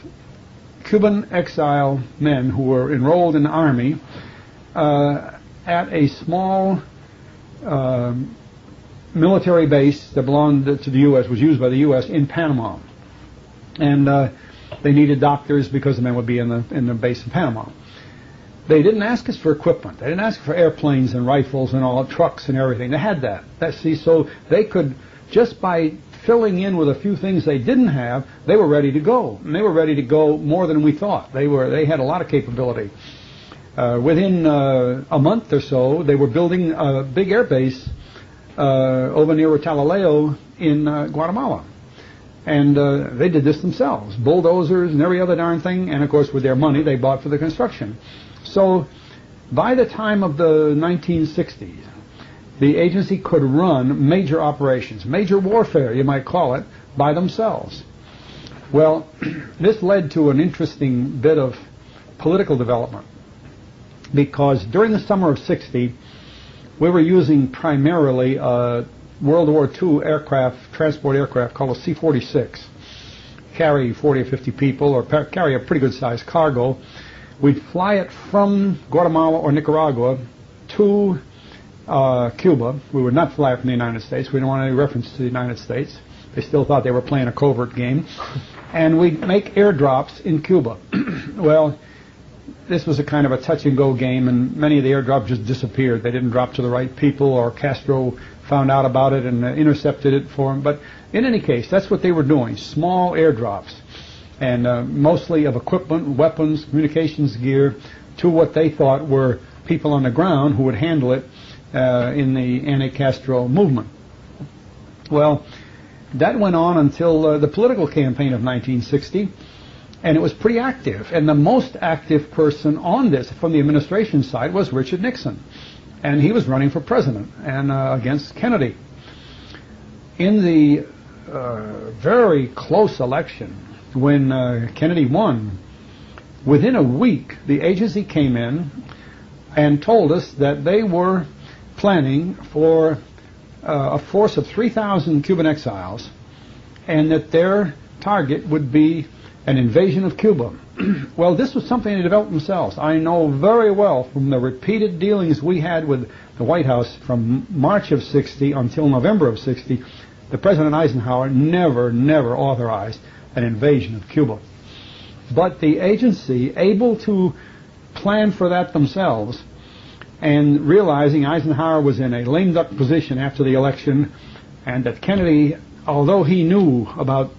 Cuban exile men who were enrolled in the Army at a small military base that belonged to the U.S., was used by the U.S. in Panama. And they needed doctors because the men would be in the base in Panama. They didn't ask us for equipment. They didn't ask for airplanes and rifles and all, trucks and everything. They had that. So they could, just by filling in with a few things they didn't have, they were ready to go. And they were ready to go more than we thought. They had a lot of capability. Within a month or so, they were building a big air base over near Talileo in Guatemala. And they did this themselves. Bulldozers and every other darn thing. And, of course, with their money, they bought for the construction. So by the time of the 1960s, the agency could run major operations, major warfare, you might call it, by themselves. Well, this led to an interesting bit of political development, because during the summer of '60, we were using primarily World War II transport aircraft called a C-46, carry 40 or 50 people or carry a pretty good sized cargo. We'd fly it from Guatemala or Nicaragua to Cuba. We would not fly it from the United States. We didn't want any reference to the United States. They still thought they were playing a covert game. and we'd make airdrops in Cuba. Well, this was a kind of a touch-and-go game, and many of the airdrops just disappeared. They didn't drop to the right people, or Castro found out about it and intercepted it for him. But in any case, that's what they were doing, small airdrops, and mostly of equipment, weapons, communications gear, to what they thought were people on the ground who would handle it in the anti-Castro movement. Well, that went on until the political campaign of 1960, and it was pretty active. And the most active person on this from the administration side was Richard Nixon, and he was running for president and against Kennedy. In the very close election, when Kennedy won, within a week, the agency came in and told us that they were planning for a force of 3,000 Cuban exiles, and that their target would be an invasion of Cuba. Well, this was something they developed themselves. I know very well from the repeated dealings we had with the White House from March of 60 until November of 60, that President Eisenhower never authorized an invasion of Cuba. But the agency, able to plan for that themselves, and realizing Eisenhower was in a lame duck position after the election, and that Kennedy, although he knew about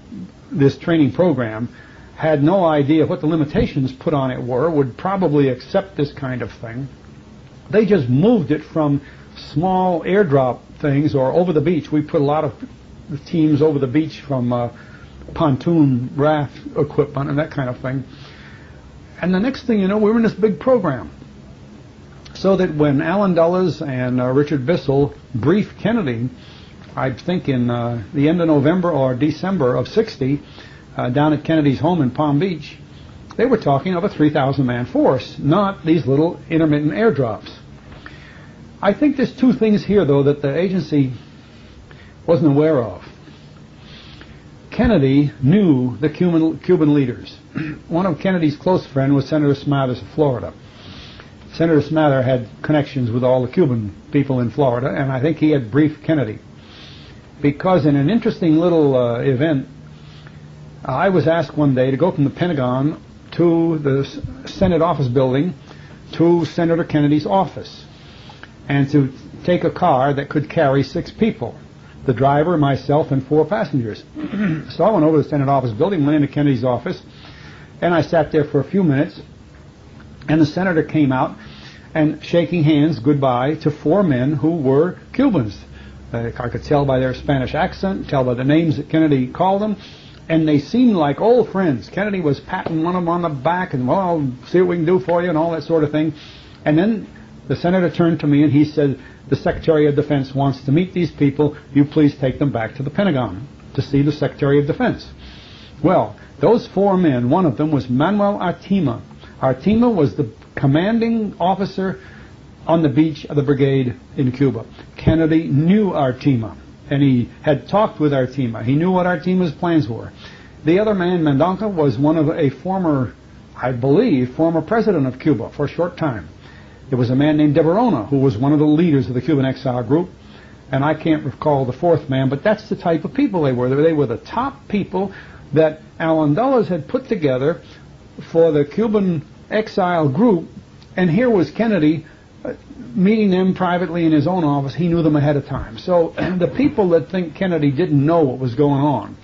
this training program, had no idea what the limitations put on it were, would probably accept this kind of thing. They just moved it from small airdrop things or over the beach. We put a lot of teams over the beach from pontoon raft equipment and that kind of thing. And the next thing you know, we were in this big program. So that when Allen Dulles and Richard Bissell briefed Kennedy, I think in the end of November or December of 60, down at Kennedy's home in Palm Beach, they were talking of a 3,000-man force, not these little intermittent airdrops. I think there's two things here, though, that the agency wasn't aware of. Kennedy knew the Cuban leaders. One of Kennedy's close friends was Senator Smathers of Florida. Senator Smathers had connections with all the Cuban people in Florida, and I think he had briefed Kennedy. Because in an interesting little event, I was asked one day to go from the Pentagon to the Senate office building to Senator Kennedy's office, and to take a car that could carry 6 people, the driver, myself, and 4 passengers. So I went over to the Senate office building, went into Kennedy's office, and I sat there for a few minutes, and the senator came out and shaking hands goodbye to 4 men who were Cubans. I could tell by their Spanish accent, tell by the names that Kennedy called them, and they seemed like old friends. Kennedy was patting one of them on the back and, well, I'll see what we can do for you and all that sort of thing. And then the senator turned to me and he said, the Secretary of Defense wants to meet these people. You please take them back to the Pentagon to see the Secretary of Defense. Well, those 4 men, one of them was Manuel Artima. Artima was the commanding officer on the beach of the brigade in Cuba. Kennedy knew Artima, and he had talked with Artima. He knew what Artima's plans were. The other man, Mendonca, was one of a former, I believe, former president of Cuba for a short time. There was a man named De Verona, who was one of the leaders of the Cuban exile group, and I can't recall the 4th man, but that's the type of people they were. They were the top people that Allen Dulles had put together for the Cuban exile group, and here was Kennedy meeting them privately in his own office. He knew them ahead of time. So the people that think Kennedy didn't know what was going on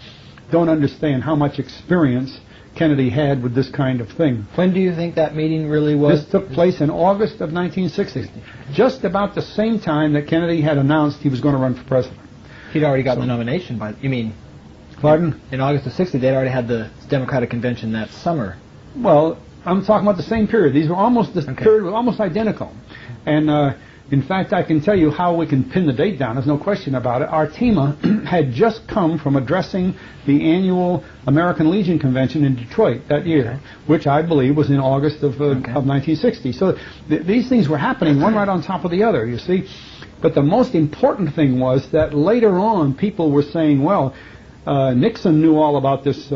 don't understand how much experience Kennedy had with this kind of thing.
When do you think that meeting really was?
This took place in August of 1960, just about the same time that Kennedy had announced he was going to run for president.
He'd already gotten the nomination by, you mean?
Pardon?
In August of 60, they'd already had the Democratic convention that summer.
Well, I'm talking about the same period. These were almost, this period was almost identical. And in fact, I can tell you how we can pin the date down. There's no question about it. Artima had just come from addressing the annual American Legion Convention in Detroit that year, which I believe was in August of 1960. So these things were happening one right on top of the other, you see. But the most important thing was that later on people were saying, well, Nixon knew all about this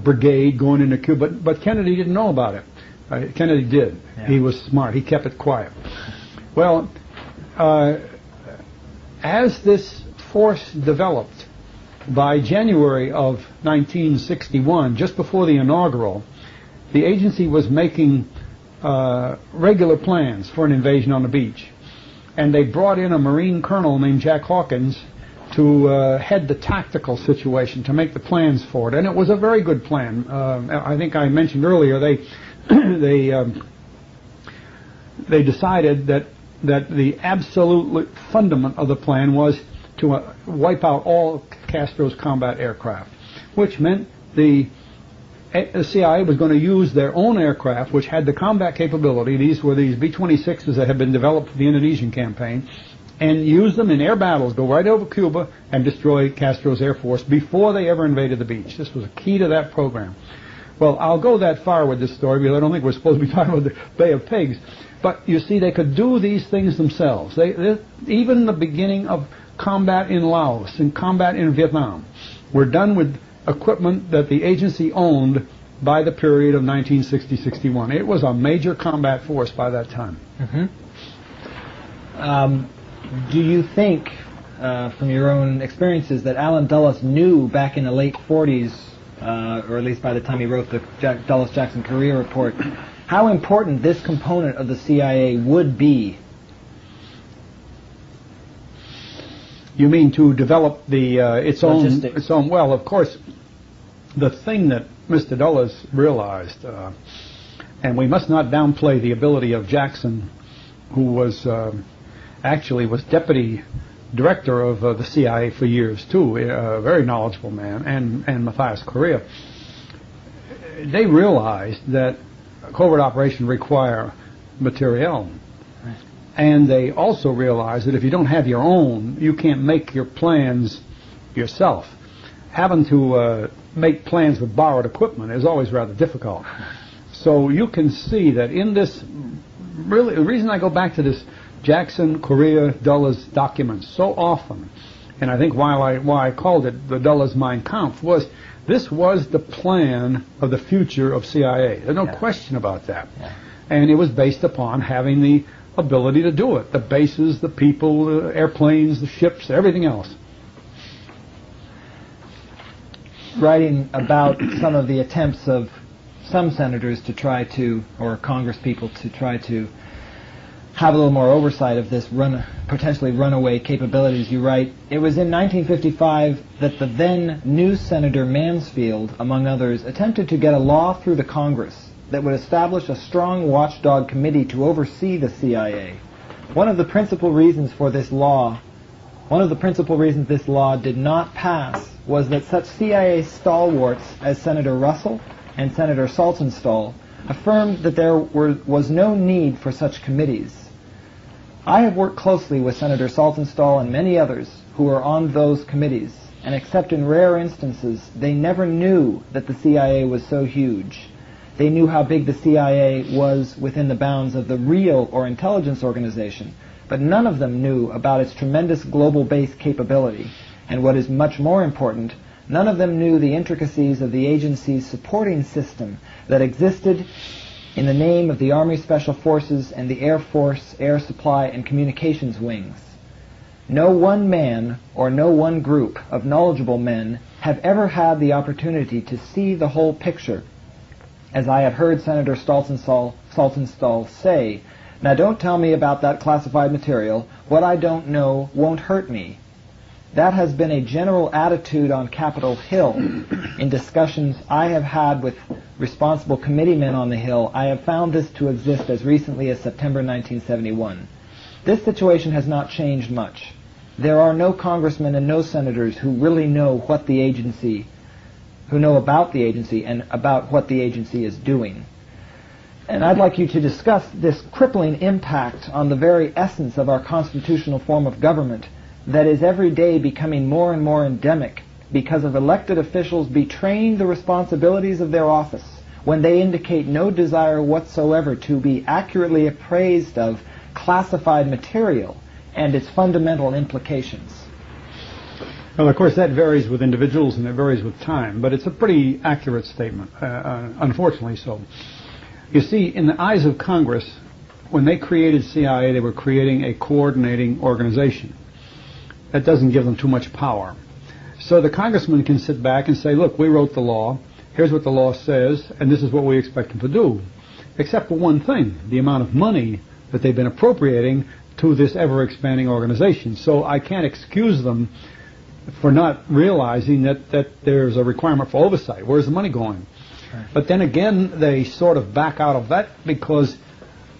brigade going into Cuba, but Kennedy didn't know about it. Kennedy did. Yeah. He was smart. He kept it quiet. Well, as this force developed, by January of 1961, just before the inaugural, the agency was making regular plans for an invasion on the beach. And they brought in a Marine colonel named Jack Hawkins to head the tactical situation, to make the plans for it. And it was a very good plan. I think I mentioned earlier they decided that the absolute fundament of the plan was to wipe out all Castro's combat aircraft, which meant the CIA was going to use their own aircraft, which had the combat capability. These were these B-26s that had been developed for the Indonesian campaign, and use them in air battles, go right over Cuba and destroy Castro's air force before they ever invaded the beach. This was a key to that program. Well, I'll go that far with this story because I don't think we're supposed to be talking about the Bay of Pigs. But you see, they could do these things themselves. Even the beginning of combat in Laos and combat in Vietnam were done with equipment that the agency owned by the period of 1960-61. It was a major combat force by that time.
Mm-hmm. Do you think, from your own experiences, that Allen Dulles knew back in the late 40s, or at least by the time he wrote the Dulles-Jackson Career Report, how important this component of the CIA would be?
You mean to develop the its
logistics.
own? Well, of course, the thing that Mr. Dulles realized, and we must not downplay the ability of Jackson, who was actually was deputy director of the CIA for years too, a very knowledgeable man, and Matthias Correa. They realized that covert operations require materiel. And they also realize that if you don't have your own, you can't make your plans yourself. Having to make plans with borrowed equipment is always rather difficult. So you can see that in this, really, the reason I go back to this Jackson, Correa, Dulles documents so often, and I think why I called it the Dulles Mein Kampf, was this was the plan of the future of CIA. There's no question about that. Yeah. And it was based upon having the ability to do it. The bases, the people, the airplanes, the ships, everything else.
Writing about some of the attempts of some senators to try to, or Congress people to try to have a little more oversight of this potentially runaway capabilities, you write, it was in 1955 that the then new Senator Mansfield, among others, attempted to get a law through the Congress that would establish a strong watchdog committee to oversee the CIA. One of the principal reasons this law did not pass was that such CIA stalwarts as Senator Russell and Senator Saltonstall affirmed that there was no need for such committees. I have worked closely with Senator Saltonstall and many others who were on those committees, and except in rare instances, they never knew that the CIA was so huge. They knew how big the CIA was within the bounds of the real or intelligence organization, but none of them knew about its tremendous global base capability, and what is much more important, none of them knew the intricacies of the agency's supporting system that existed in the name of the Army Special Forces and the Air Force, Air Supply, and Communications Wings. No one man or no one group of knowledgeable men have ever had the opportunity to see the whole picture. As I have heard Senator Saltonstall say, now don't tell me about that classified material. What I don't know won't hurt me. That has been a general attitude on Capitol Hill. In discussions I have had with responsible committeemen on the Hill, I have found this to exist as recently as September 1971. This situation has not changed much. There are no congressmen and no senators who really know what the agency, who know about the agency and about what the agency is doing. And I'd like you to discuss this crippling impact on the very essence of our constitutional form of government that is every day becoming more and more endemic because of elected officials betraying the responsibilities of their office when they indicate no desire whatsoever to be accurately appraised of classified material and its fundamental implications.
Well, of course, that varies with individuals and it varies with time, but it's a pretty accurate statement, unfortunately so. You see, in the eyes of Congress, when they created CIA, they were creating a coordinating organization. That doesn't give them too much power. So the congressman can sit back and say, look, we wrote the law, here's what the law says, and this is what we expect them to do. Except for one thing, the amount of money that they've been appropriating to this ever-expanding organization. So I can't excuse them for not realizing that there's a requirement for oversight. Where's the money going? Right. But then again, they sort of back out of that because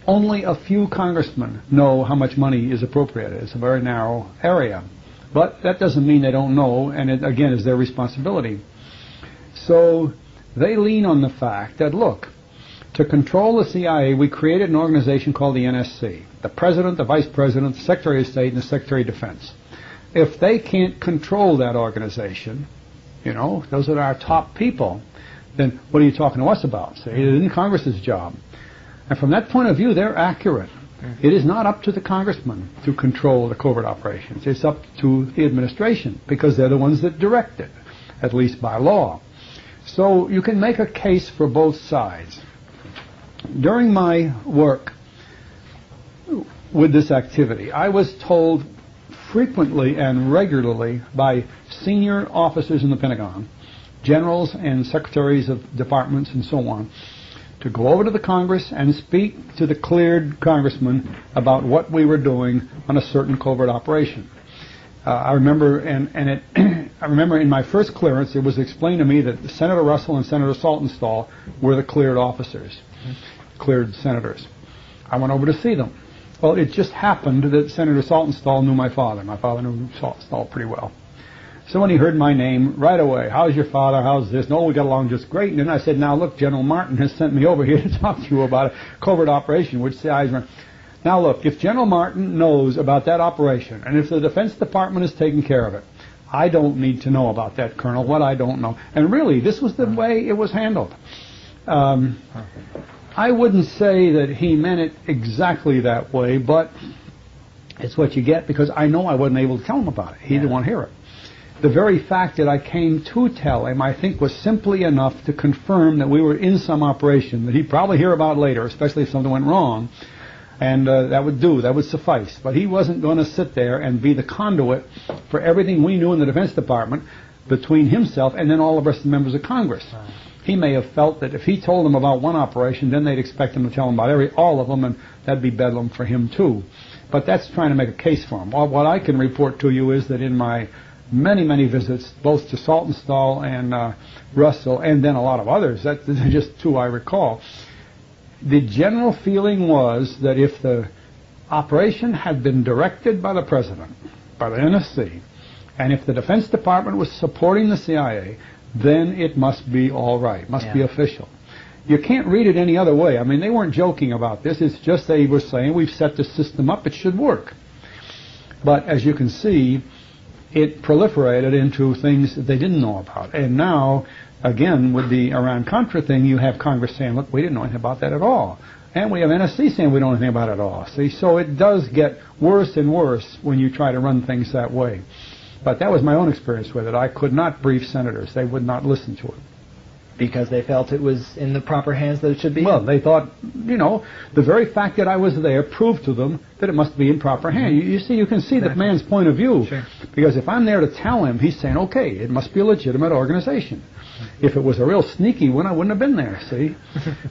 only a few congressmen know how much money is appropriated. It's a very narrow area. But that doesn't mean they don't know, and it, again, is their responsibility. So they lean on the fact that, look, to control the CIA, we created an organization called the NSC. The President, the Vice President, the Secretary of State, and the Secretary of Defense. If they can't control that organization, you know, those are our top people, then what are you talking to us about? See, it isn't Congress's job. And from that point of view, they're accurate. It is not up to the congressman to control the covert operations. It's up to the administration, because they're the ones that direct it, at least by law. So you can make a case for both sides. During my work with this activity, I was told frequently and regularly by senior officers in the Pentagon, generals and secretaries of departments and so on, to go over to the Congress and speak to the cleared congressman about what we were doing on a certain covert operation. I remember, I remember in my first clearance, it was explained to me that Senator Russell and Senator Saltonstall were the cleared officers, cleared senators. I went over to see them. Well, it just happened that Senator Saltonstall knew my father. My father knew Saltonstall pretty well. So when he heard my name, right away, how's your father, how's this? No, we got along just great. And then I said, now look, General Martin has sent me over here to talk to you about a covert operation, which the eyes were. Now look, if General Martin knows about that operation, and if the Defense Department is taking care of it, I don't need to know about that, Colonel, what I don't know. And really, this was the way it was handled. I wouldn't say that he meant it exactly that way, but it's what you get, because I know I wasn't able to tell him about it. He didn't want to hear it. The very fact that I came to tell him, I think, was simply enough to confirm that we were in some operation that he'd probably hear about later, especially if something went wrong, and that would do, that would suffice. But he wasn't going to sit there and be the conduit for everything we knew in the Defense Department between himself and then all of us, the members of Congress. He may have felt that if he told them about one operation, then they'd expect him to tell them about all of them, and that'd be bedlam for him too. But that's trying to make a case for him. What I can report to you is that in my many, many visits, both to Saltonstall and Russell, and then a lot of others, that's just two I recall, the general feeling was that if the operation had been directed by the President, by the NSC, and if the Defense Department was supporting the CIA, then it must be all right, must be official. You can't read it any other way. I mean, they weren't joking about this. It's just they were saying, we've set the system up, it should work. But as you can see, it proliferated into things that they didn't know about. And now, again, with the Iran-Contra thing, you have Congress saying, look, we didn't know anything about that at all. And we have NSC saying we don't know anything about it at all. See, so it does get worse and worse when you try to run things that way. But that was my own experience with it. I could not brief senators. They would not listen to it.
Because they felt it was in the proper hands that it should be?
Well, they thought, you know, the very fact that I was there proved to them that it must be in proper hands. You see, you can see the man's point of view.
Sure.
Because if I'm there to tell him, he's saying, okay, it must be a legitimate organization. If it was a real sneaky one, I wouldn't have been there, see?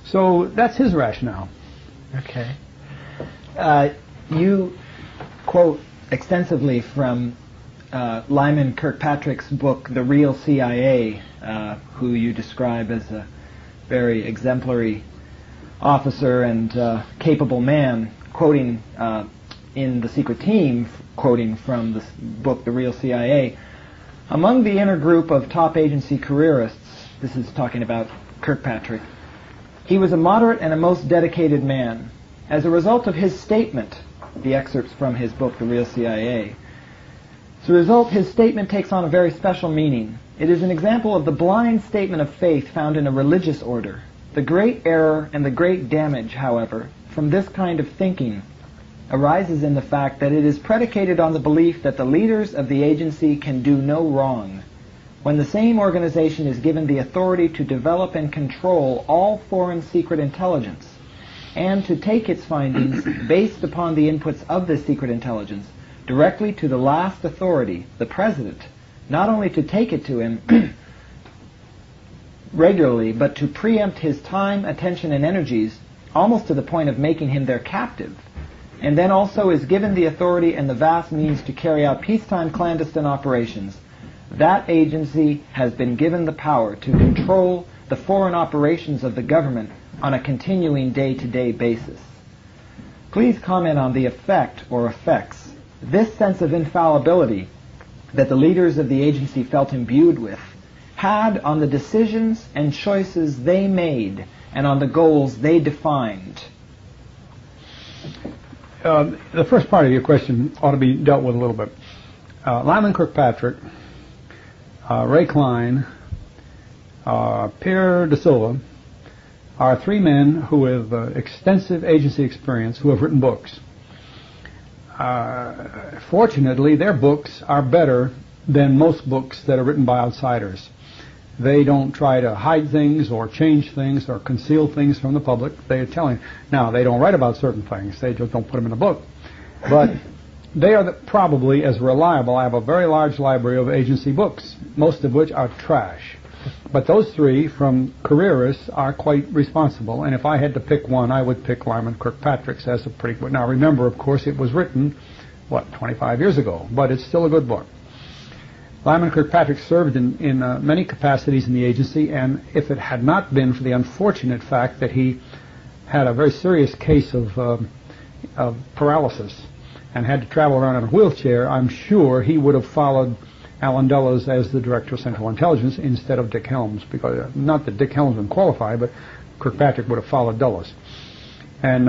So that's his rationale.
Okay. You quote extensively from Lyman Kirkpatrick's book, The Real CIA, who you describe as a very exemplary officer and capable man, quoting in The Secret Team, quoting from the book, The Real CIA. Among the inner group of top agency careerists, this is talking about Kirkpatrick, he was a moderate and a most dedicated man. As a result of his statement, the excerpts from his book, The Real CIA, as a result, his statement takes on a very special meaning. It is an example of the blind statement of faith found in a religious order. The great error and the great damage, however, from this kind of thinking arises in the fact that it is predicated on the belief that the leaders of the agency can do no wrong, when the same organization is given the authority to develop and control all foreign secret intelligence, and to take its findings based upon the inputs of this secret intelligence directly to the last authority, the President, not only to take it to him regularly, but to preempt his time, attention, and energies almost to the point of making him their captive, and then also is given the authority and the vast means to carry out peacetime clandestine operations, that agency has been given the power to control the foreign operations of the government on a continuing day-to-day basis. Please comment on the effect or effects this sense of infallibility that the leaders of the agency felt imbued with had on the decisions and choices they made and on the goals they defined.
The first part of your question ought to be dealt with a little bit. Lyman Kirkpatrick, Ray Klein, Pierre De Silva are three men who have extensive agency experience who have written books. Fortunately, their books are better than most books that are written by outsiders. They don't try to hide things or change things or conceal things from the public. They are telling. Now, they don't write about certain things. They just don't put them in a book. But they are probably as reliable. I have a very large library of agency books, most of which are trash. But those three, from careerists, are quite responsible. And if I had to pick one, I would pick Lyman Kirkpatrick's as a pretty good. Now, remember, of course, it was written, 25 years ago. But it's still a good book. Lyman Kirkpatrick served in many capacities in the agency, and if it had not been for the unfortunate fact that he had a very serious case of paralysis and had to travel around in a wheelchair, I'm sure he would have followed Allen Dulles as the Director of Central Intelligence instead of Dick Helms, because not that Dick Helms would qualify, but Kirkpatrick would have followed Dulles. And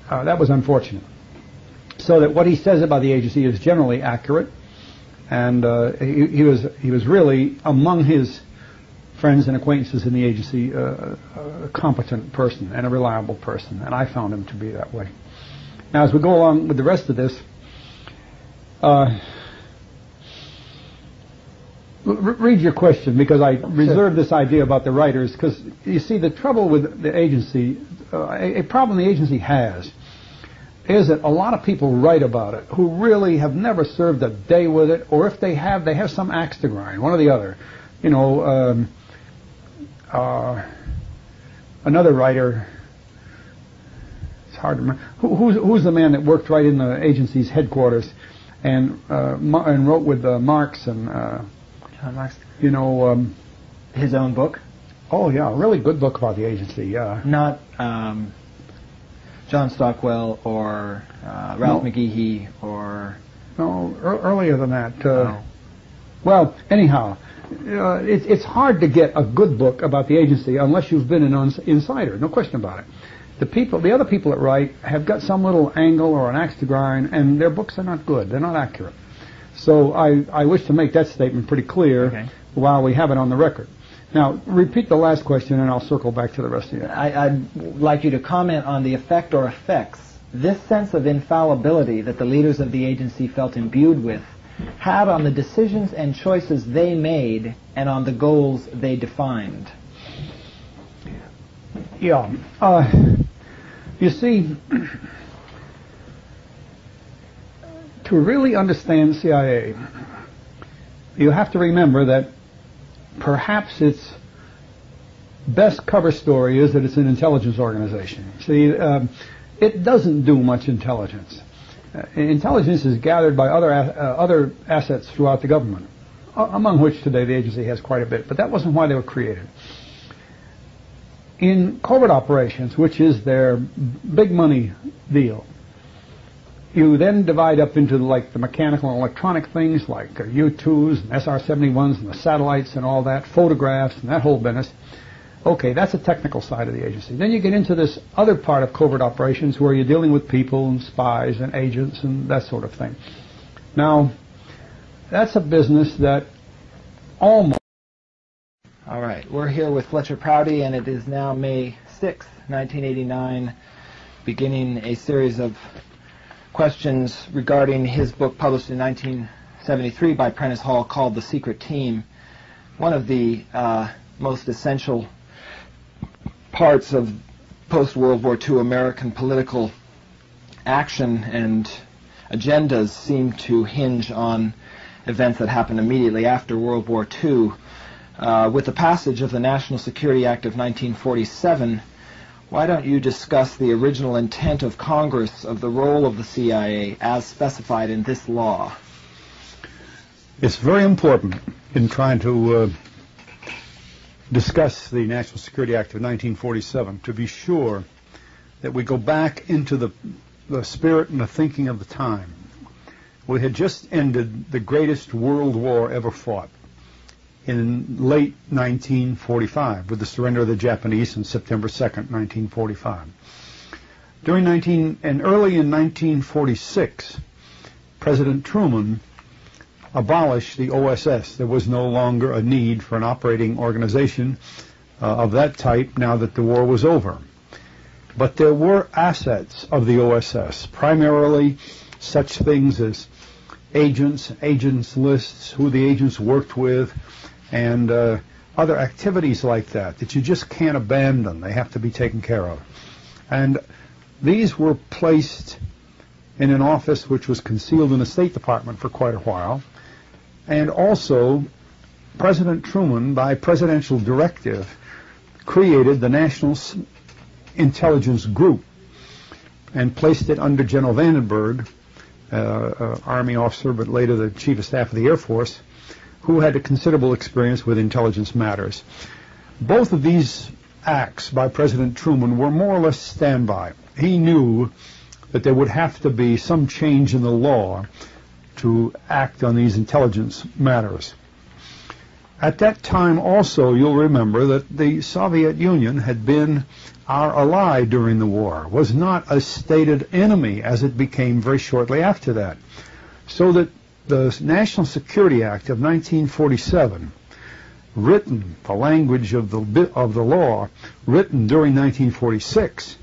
that was unfortunate. So that what he says about the agency is generally accurate. And he was really, among his friends and acquaintances in the agency, a competent person and a reliable person, and I found him to be that way. Now, as we go along with the rest of this, read your question, because I reserved this idea about the writers, because, you see, the trouble with the agency, a problem the agency has, is that a lot of people write about it who really have never served a day with it, or if they have some axe to grind, one or the other. You know, another writer, it's hard to remember, who's the man that worked right in the agency's headquarters and wrote with Marx and,
John Marx.
You know,
his own book?
Oh, yeah, a really good book about the agency, yeah.
Not John Stockwell or Ralph McGehee or...
No, earlier than that. Well, anyhow, it's hard to get a good book about the agency unless you've been an insider, no question about it. The other people that write have got some little angle or an axe to grind, and their books are not good. They're not accurate. So I wish to make that statement pretty clear while we have it on the record. Now, repeat the last question, and I'll circle back to the rest of you.
I'd like you to comment on the effect or effects this sense of infallibility that the leaders of the agency felt imbued with had on the decisions and choices they made and on the goals they defined.
Yeah. You see, to really understand CIA, you have to remember that perhaps its best cover story is that it's an intelligence organization. See, it doesn't do much intelligence. Intelligence is gathered by other assets throughout the government, among which today the agency has quite a bit, but that wasn't why they were created. In covert operations, which is their big money deal, you then divide up into like the mechanical and electronic things like U-2s and SR-71s and the satellites and all that, photographs and that whole business. Okay, that's the technical side of the agency. Then you get into this other part of covert operations where you're dealing with people and spies and agents and that sort of thing. Now, that's a business that almost...
All right, we're here with Fletcher Prouty, and it is now May 6th, 1989, beginning a series of questions regarding his book published in 1973 by Prentice Hall called The Secret Team. One of the most essential parts of post-World War II American political action and agendas seem to hinge on events that happened immediately after World War II. With the passage of the National Security Act of 1947, why don't you discuss the original intent of Congress of the role of the CIA as specified in this law?
It's very important in trying to discuss the National Security Act of 1947 to be sure that we go back into the spirit and the thinking of the time. We had just ended the greatest world war ever fought in late 1945 with the surrender of the Japanese on September 2nd, 1945. Early in 1946, President Truman abolished the OSS. There was no longer a need for an operating organization of that type now that the war was over. But there were assets of the OSS, primarily such things as agents lists, who the agents worked with, and other activities like that you just can't abandon. They have to be taken care of. And these were placed in an office which was concealed in the State Department for quite a while. And also, President Truman, by presidential directive, created the National Intelligence Group and placed it under General Vandenberg, Army officer, but later the Chief of Staff of the Air Force, who had a considerable experience with intelligence matters. Both of these acts by President Truman were more or less standby. He knew that there would have to be some change in the law to act on these intelligence matters. At that time also, you'll remember that the Soviet Union had been our ally during the war, was not a stated enemy as it became very shortly after that. So that the National Security Act of 1947, written, the language of the law, written during 1946,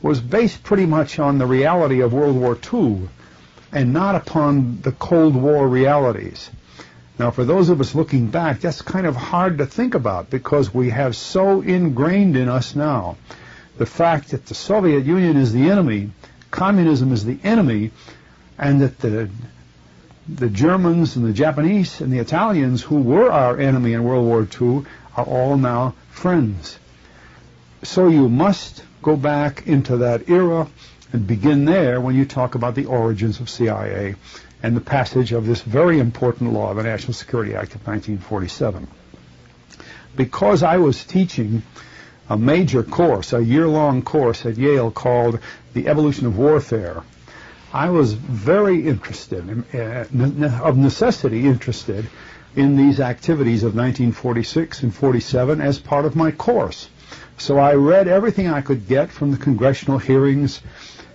was based pretty much on the reality of World War II and not upon the Cold War realities. Now, for those of us looking back, that's kind of hard to think about because we have so ingrained in us now the fact that the Soviet Union is the enemy, communism is the enemy, and that the Germans and the Japanese and the Italians, who were our enemy in World War II, are all now friends. So you must go back into that era and begin there when you talk about the origins of CIA and the passage of this very important law, the National Security Act of 1947. Because I was teaching a major course, a year-long course at Yale called The Evolution of Warfare, I was very interested, of necessity interested, in these activities of 1946 and 47 as part of my course. So I read everything I could get from the congressional hearings,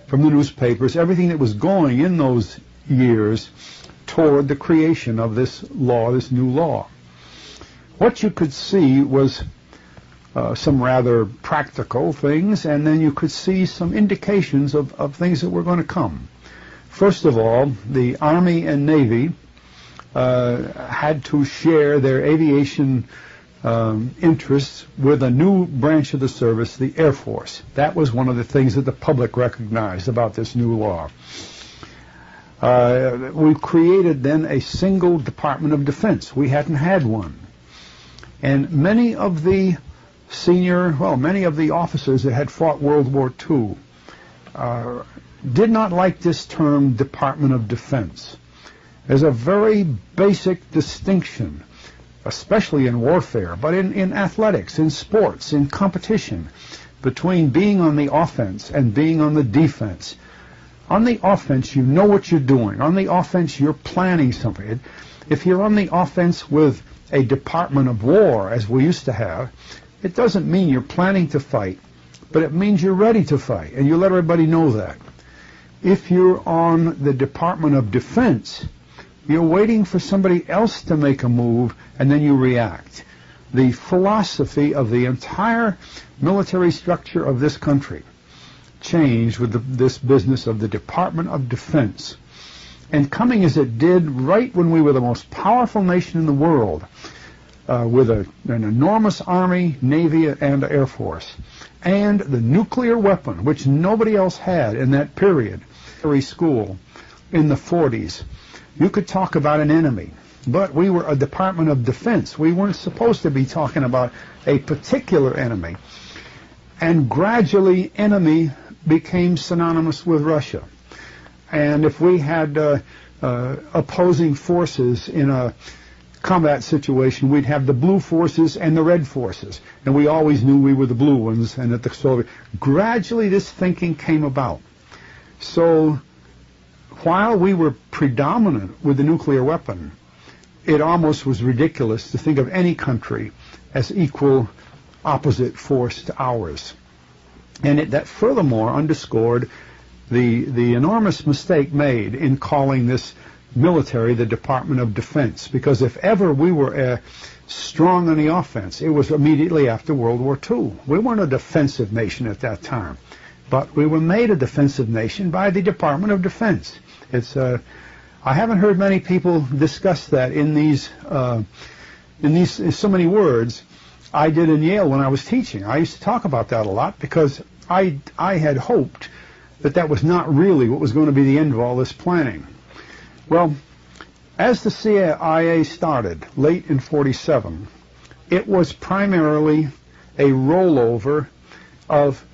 from the newspapers, everything that was going in those years toward the creation of this law, this new law. What you could see was some rather practical things, and then you could see some indications of things that were going to come. First of all, the Army and Navy had to share their aviation interests with a new branch of the service, the Air Force. That was one of the things that the public recognized about this new law. We created then a single Department of Defense. We hadn't had one. And many of the many of the officers that had fought World War II did not like this term Department of Defense. There's a very basic distinction, especially in warfare, but in athletics, in sports, in competition, between being on the offense and being on the defense. On the offense, you know what you're doing. On the offense, you're planning something. If you're on the offense with a Department of War, as we used to have, it doesn't mean you're planning to fight, but it means you're ready to fight, and you let everybody know that. If you're on the Department of Defense, you're waiting for somebody else to make a move, and then you react. The philosophy of the entire military structure of this country changed with this business of the Department of Defense. And coming as it did right when we were the most powerful nation in the world, with an enormous Army, Navy, and Air Force, and the nuclear weapon, which nobody else had in that period. School in the 40s, you could talk about an enemy. but we were a Department of Defense. We weren't supposed to be talking about a particular enemy. And gradually, enemy became synonymous with Russia. And if we had opposing forces in a combat situation, we'd have the blue forces and the red forces. And we always knew we were the blue ones and that the Soviet. Gradually, this thinking came about. So while we were predominant with the nuclear weapon, it almost was ridiculous to think of any country as equal opposite force to ours. And that furthermore underscored the enormous mistake made in calling this military the Department of Defense, because if ever we were strong on the offense, it was immediately after World War II. We weren't a defensive nation at that time, but we were made a defensive nation by the Department of Defense. It's I haven't heard many people discuss that in these so many words. I did in Yale when I was teaching. I used to talk about that a lot because I had hoped that that was not really what was going to be the end of all this planning. Well, as the CIA started late in '47, it was primarily a rollover of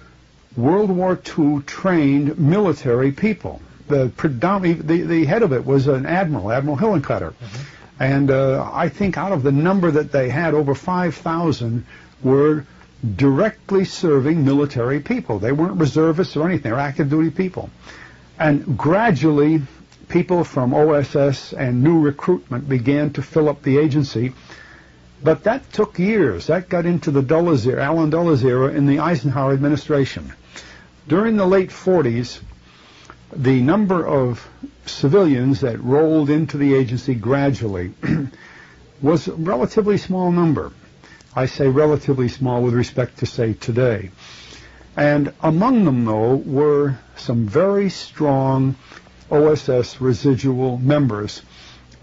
World War II trained military people. The head of it was an admiral, Admiral Hillenkoetter. Mm-hmm. And I think out of the number that they had, over 5,000 were directly serving military people. They weren't reservists or anything. They were active duty people. And gradually, people from OSS and new recruitment began to fill up the agency. But that took years. That got into the Allen Dulles era in the Eisenhower administration. During the late 40s, the number of civilians that rolled into the agency gradually was a relatively small number. I say relatively small with respect to, say, today. And among them, though, were some very strong OSS residual members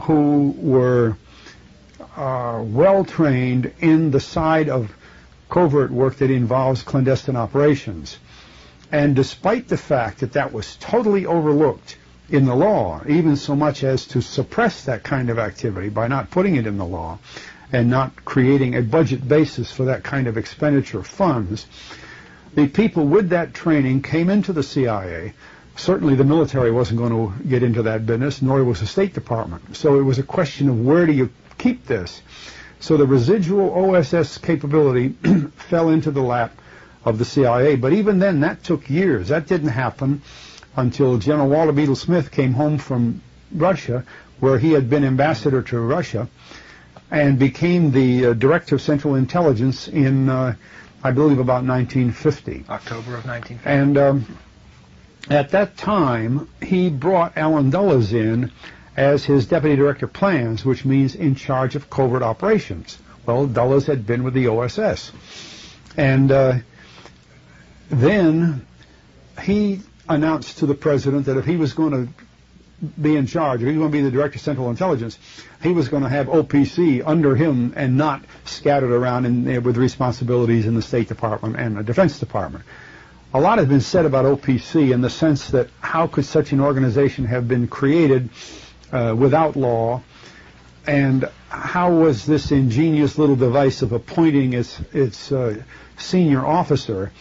who were well-trained in the side of covert work that involves clandestine operations. And despite the fact that that was totally overlooked in the law, even so much as to suppress that kind of activity by not putting it in the law and not creating a budget basis for that kind of expenditure of funds, the people with that training came into the CIA. Certainly the military wasn't going to get into that business, nor was the State Department. So it was a question of where do you keep this? So the residual OSS capability fell into the lap of the CIA. But even then, that took years. That didn't happen until General Walter Beetle Smith came home from Russia, where he had been ambassador to Russia, and became the director of Central Intelligence in, I believe, about 1950.
October of 1950.
And at that time, he brought Allen Dulles in as his deputy director of plans, which means in charge of covert operations. Well, Dulles had been with the OSS. And then he announced to the president that if he was going to be in charge, if he was going to be the director of Central Intelligence, he was going to have OPC under him and not scattered around with responsibilities in the State Department and the Defense Department. A lot has been said about OPC in the sense that how could such an organization have been created without law, and how was this ingenious little device of appointing its senior officer?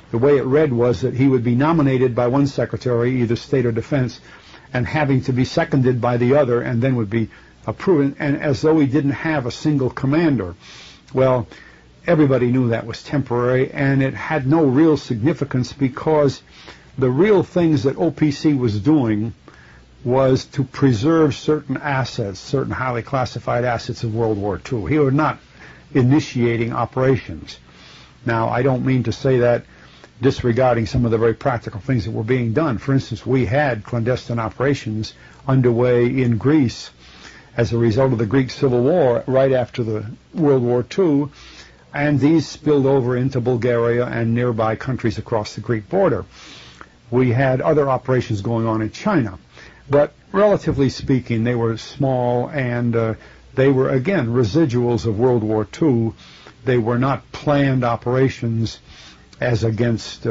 The way it read was that he would be nominated by one secretary, either State or Defense, and having to be seconded by the other, and then would be approved, and as though he didn't have a single commander. Well, everybody knew that was temporary, and it had no real significance because the real things that OPC was doing was to preserve certain assets, certain highly classified assets of World War II. He was not initiating operations. Now, I don't mean to say that disregarding some of the very practical things that were being done. For instance, we had clandestine operations underway in Greece as a result of the Greek Civil War right after the World War II, and these spilled over into Bulgaria and nearby countries across the Greek border. We had other operations going on in China, but relatively speaking, they were small, and they were, again, residuals of World War II. They were not planned operations as against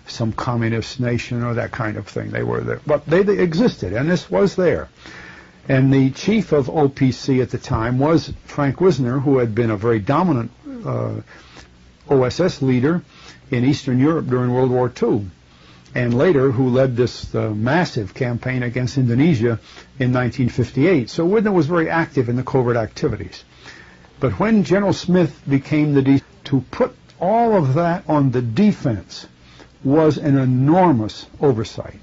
some communist nation or that kind of thing. They were there, but they existed, and this was there. And the chief of OPC at the time was Frank Wisner, who had been a very dominant OSS leader in Eastern Europe during World War II, and later who led this massive campaign against Indonesia in 1958. So Wisner was very active in the covert activities. But when General Smith became to put all of that on the defense was an enormous oversight.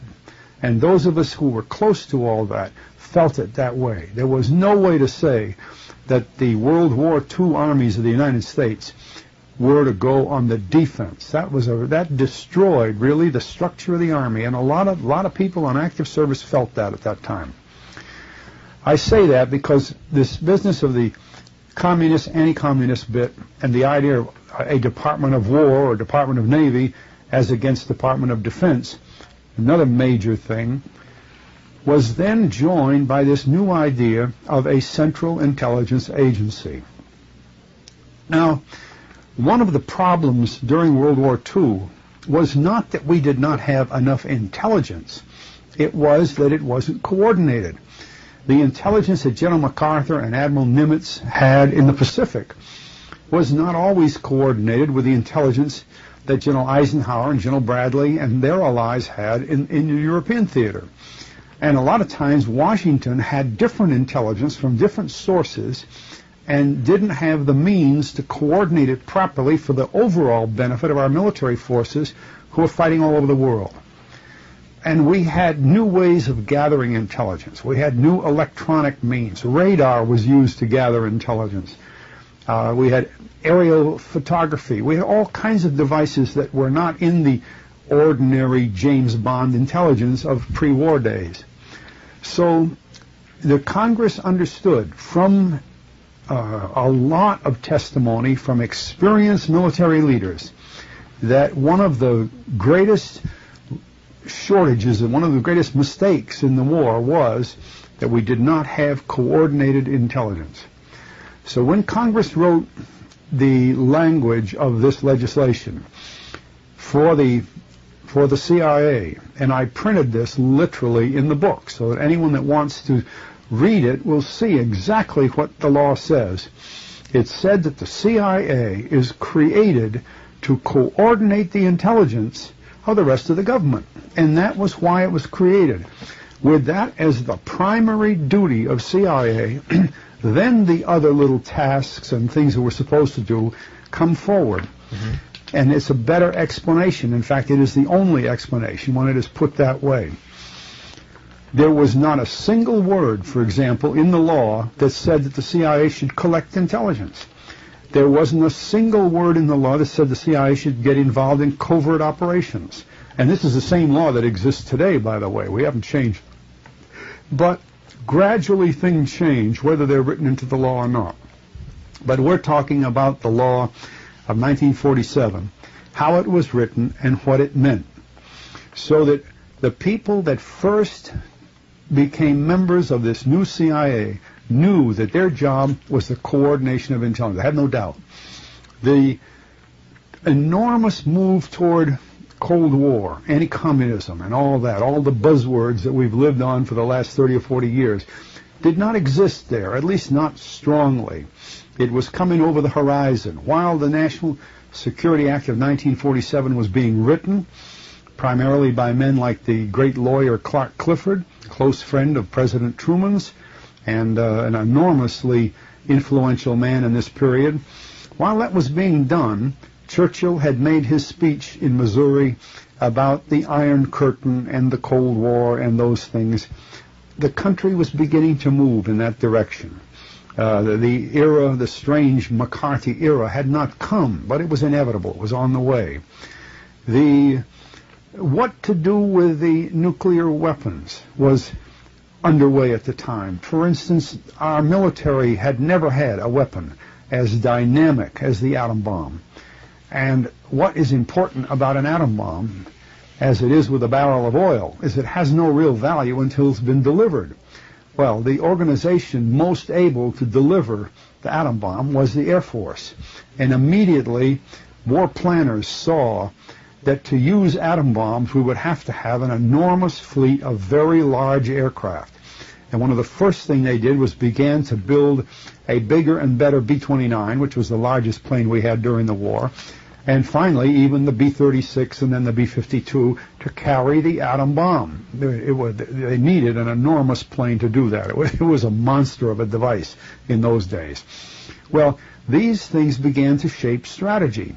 And those of us who were close to all that felt it that way. There was no way to say that the World War II armies of the United States were to go on the defense. That destroyed really the structure of the army, and a lot of people on active service felt that at that time. I say that because this business of the communist, anti-communist bit, and the idea of a Department of War or Department of Navy as against Department of Defense, another major thing, was then joined by this new idea of a Central Intelligence Agency. Now, one of the problems during World War II was not that we did not have enough intelligence. It was that it wasn't coordinated. The intelligence that General MacArthur and Admiral Nimitz had in the Pacific was not always coordinated with the intelligence that General Eisenhower and General Bradley and their allies had in the European theater. And a lot of times Washington had different intelligence from different sources and didn't have the means to coordinate it properly for the overall benefit of our military forces who were fighting all over the world. And we had new ways of gathering intelligence. We had new electronic means. Radar was used to gather intelligence. We had aerial photography. We had all kinds of devices that were not in the ordinary James Bond intelligence of pre-war days. So the Congress understood from a lot of testimony from experienced military leaders that one of the greatest shortages and one of the greatest mistakes in the war was that we did not have coordinated intelligence. So when Congress wrote the language of this legislation for the CIA, and I printed this literally in the book so that anyone that wants to read it will see exactly what the law says. It said that the CIA is created to coordinate the intelligence of the rest of the government. And that was why it was created. With that as the primary duty of CIA, then the other little tasks and things that we're supposed to do come forward. Mm-hmm. And it's a better explanation. In fact, it is the only explanation when it is put that way. There was not a single word, for example, in the law that said that the CIA should collect intelligence. There wasn't a single word in the law that said the CIA should get involved in covert operations. And this is the same law that exists today, by the way. We haven't changed. But gradually things change, whether they're written into the law or not. But we're talking about the law of 1947, how it was written and what it meant. So that the people that first became members of this new CIA knew that their job was the coordination of intelligence. I have no doubt. The enormous move toward Cold War, anti-communism, and all that, all the buzzwords that we've lived on for the last 30 or 40 years, did not exist there, at least not strongly. It was coming over the horizon. While the National Security Act of 1947 was being written, primarily by men like the great lawyer Clark Clifford, close friend of President Truman's, and an enormously influential man in this period. While that was being done, Churchill had made his speech in Missouri about the Iron Curtain and the Cold War and those things. The country was beginning to move in that direction. The era, the strange McCarthy era, had not come, but it was inevitable. It was on the way. What to do with the nuclear weapons was underway at the time. For instance, our military had never had a weapon as dynamic as the atom bomb. And what is important about an atom bomb, as it is with a barrel of oil, is it has no real value until it's been delivered. Well, the organization most able to deliver the atom bomb was the Air Force. And immediately, war planners saw that to use atom bombs, we would have to have an enormous fleet of very large aircraft. And one of the first things they did was began to build a bigger and better B-29, which was the largest plane we had during the war. And finally, even the B-36 and then the B-52 to carry the atom bomb. They needed an enormous plane to do that. It was a monster of a device in those days. Well, these things began to shape strategy.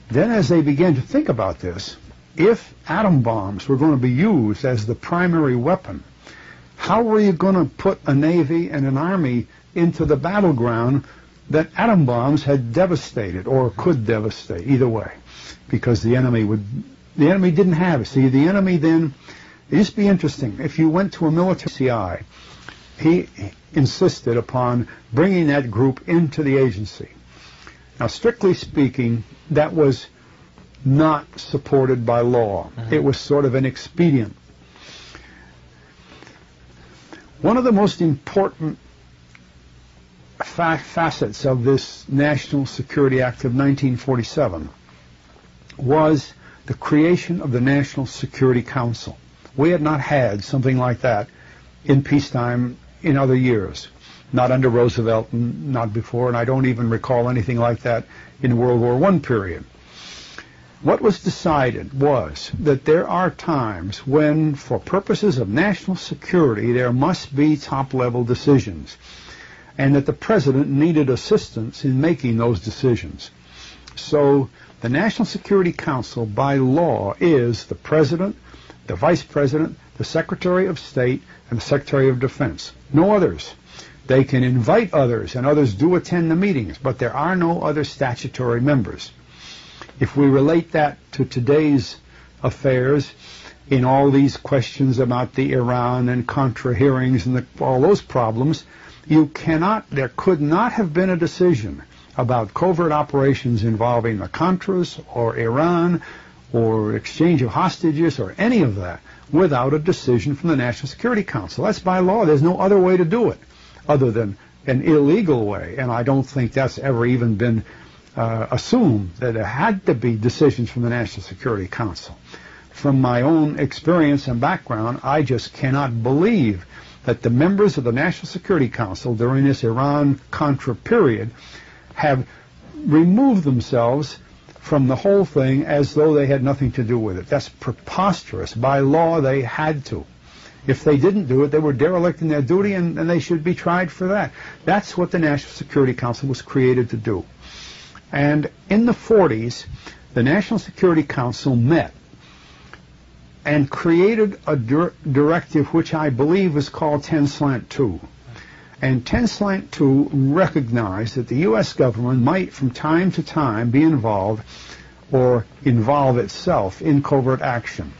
Then as they began to think about this, if atom bombs were going to be used as the primary weapon, how were you going to put a Navy and an Army into the battleground that atom bombs had devastated or could devastate, either way? Because the enemy didn't have it. See, the enemy then, it used to be interesting. If you went to a military CI, he insisted upon bringing that group into the agency. Now, strictly speaking, that was not supported by law. It was sort of an expedient. One of the most important facets of this National Security Act of 1947 was the creation of the National Security Council. We had not had something like that in peacetime in other years, not under Roosevelt and not before, and I don't even recall anything like that in the World War I period. What was decided was that there are times when, for purposes of national security, there must be top-level decisions, and that the President needed assistance in making those decisions. So the National Security Council, by law, is the President, the Vice President, the Secretary of State, and the Secretary of Defense. No others. They can invite others, and others do attend the meetings, but there are no other statutory members. If we relate that to today's affairs, in all these questions about the Iran and Contra hearings and all those problems, there could not have been a decision about covert operations involving the Contras or Iran or exchange of hostages or any of that without a decision from the National Security Council. That's by law. There's no other way to do it other than an illegal way, and I don't think that's ever even been assumed, that there had to be decisions from the National Security Council. From my own experience and background, I just cannot believe that the members of the National Security Council during this Iran-Contra period have removed themselves from the whole thing as though they had nothing to do with it. That's preposterous. By law, they had to. If they didn't do it, they were derelict in their duty, and they should be tried for that. That's what the National Security Council was created to do. And in the 40s, the National Security Council met and created a directive which I believe is called 10-2. And 10-2 recognized that the U.S. government might from time to time be involved or involve itself in covert action.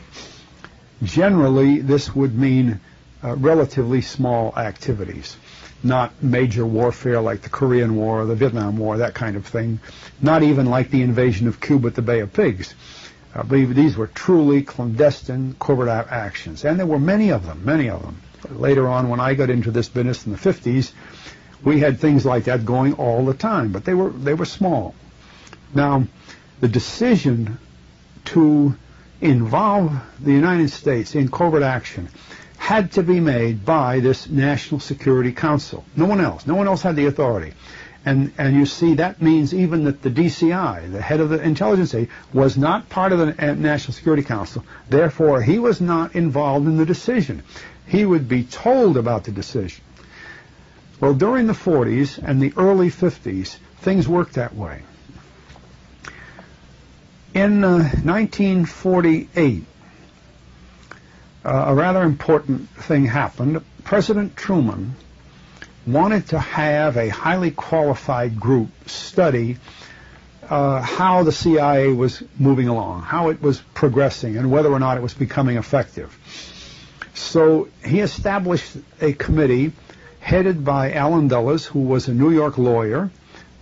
Generally, this would mean relatively small activities, not major warfare like the Korean War or the Vietnam War, that kind of thing, not even like the invasion of Cuba at the Bay of Pigs. I believe these were truly clandestine covert actions, and there were many of them. Later on, when I got into this business in the 50s, we had things like that going all the time, but they were small. Now, the decision to involve the United States in covert action had to be made by this National Security Council. No one else. No one else had the authority. And you see, that means even that the DCI, the head of the intelligence agency, was not part of the National Security Council. Therefore, he was not involved in the decision. He would be told about the decision. Well, during the 40s and the early 50s, things worked that way. In 1948, a rather important thing happened. President Truman wanted to have a highly qualified group study how the CIA was moving along, how it was progressing, and whether or not it was becoming effective. So he established a committee headed by Allen Dulles, who was a New York lawyer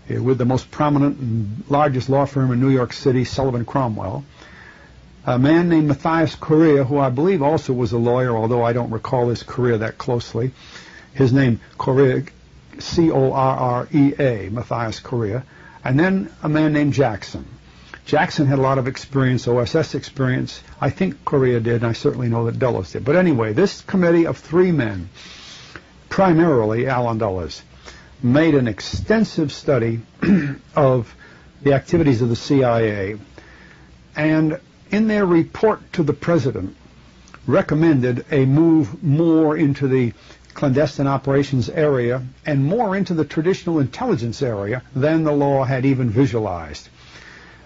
with the most prominent and largest law firm in New York City, Sullivan Cromwell, a man named Matthias Correa, who I believe also was a lawyer, although I don't recall his career that closely. His name, Correa, C-O-R-R-E-A, Matthias Correa, and then a man named Jackson. Jackson had a lot of experience, OSS experience. I think Correa did, and I certainly know that Dulles did. But anyway, this committee of three men primarily Allen Dulles, made an extensive study of the activities of the CIA, and in their report to the President recommended a move more into the clandestine operations area and more into the traditional intelligence area than the law had even visualized.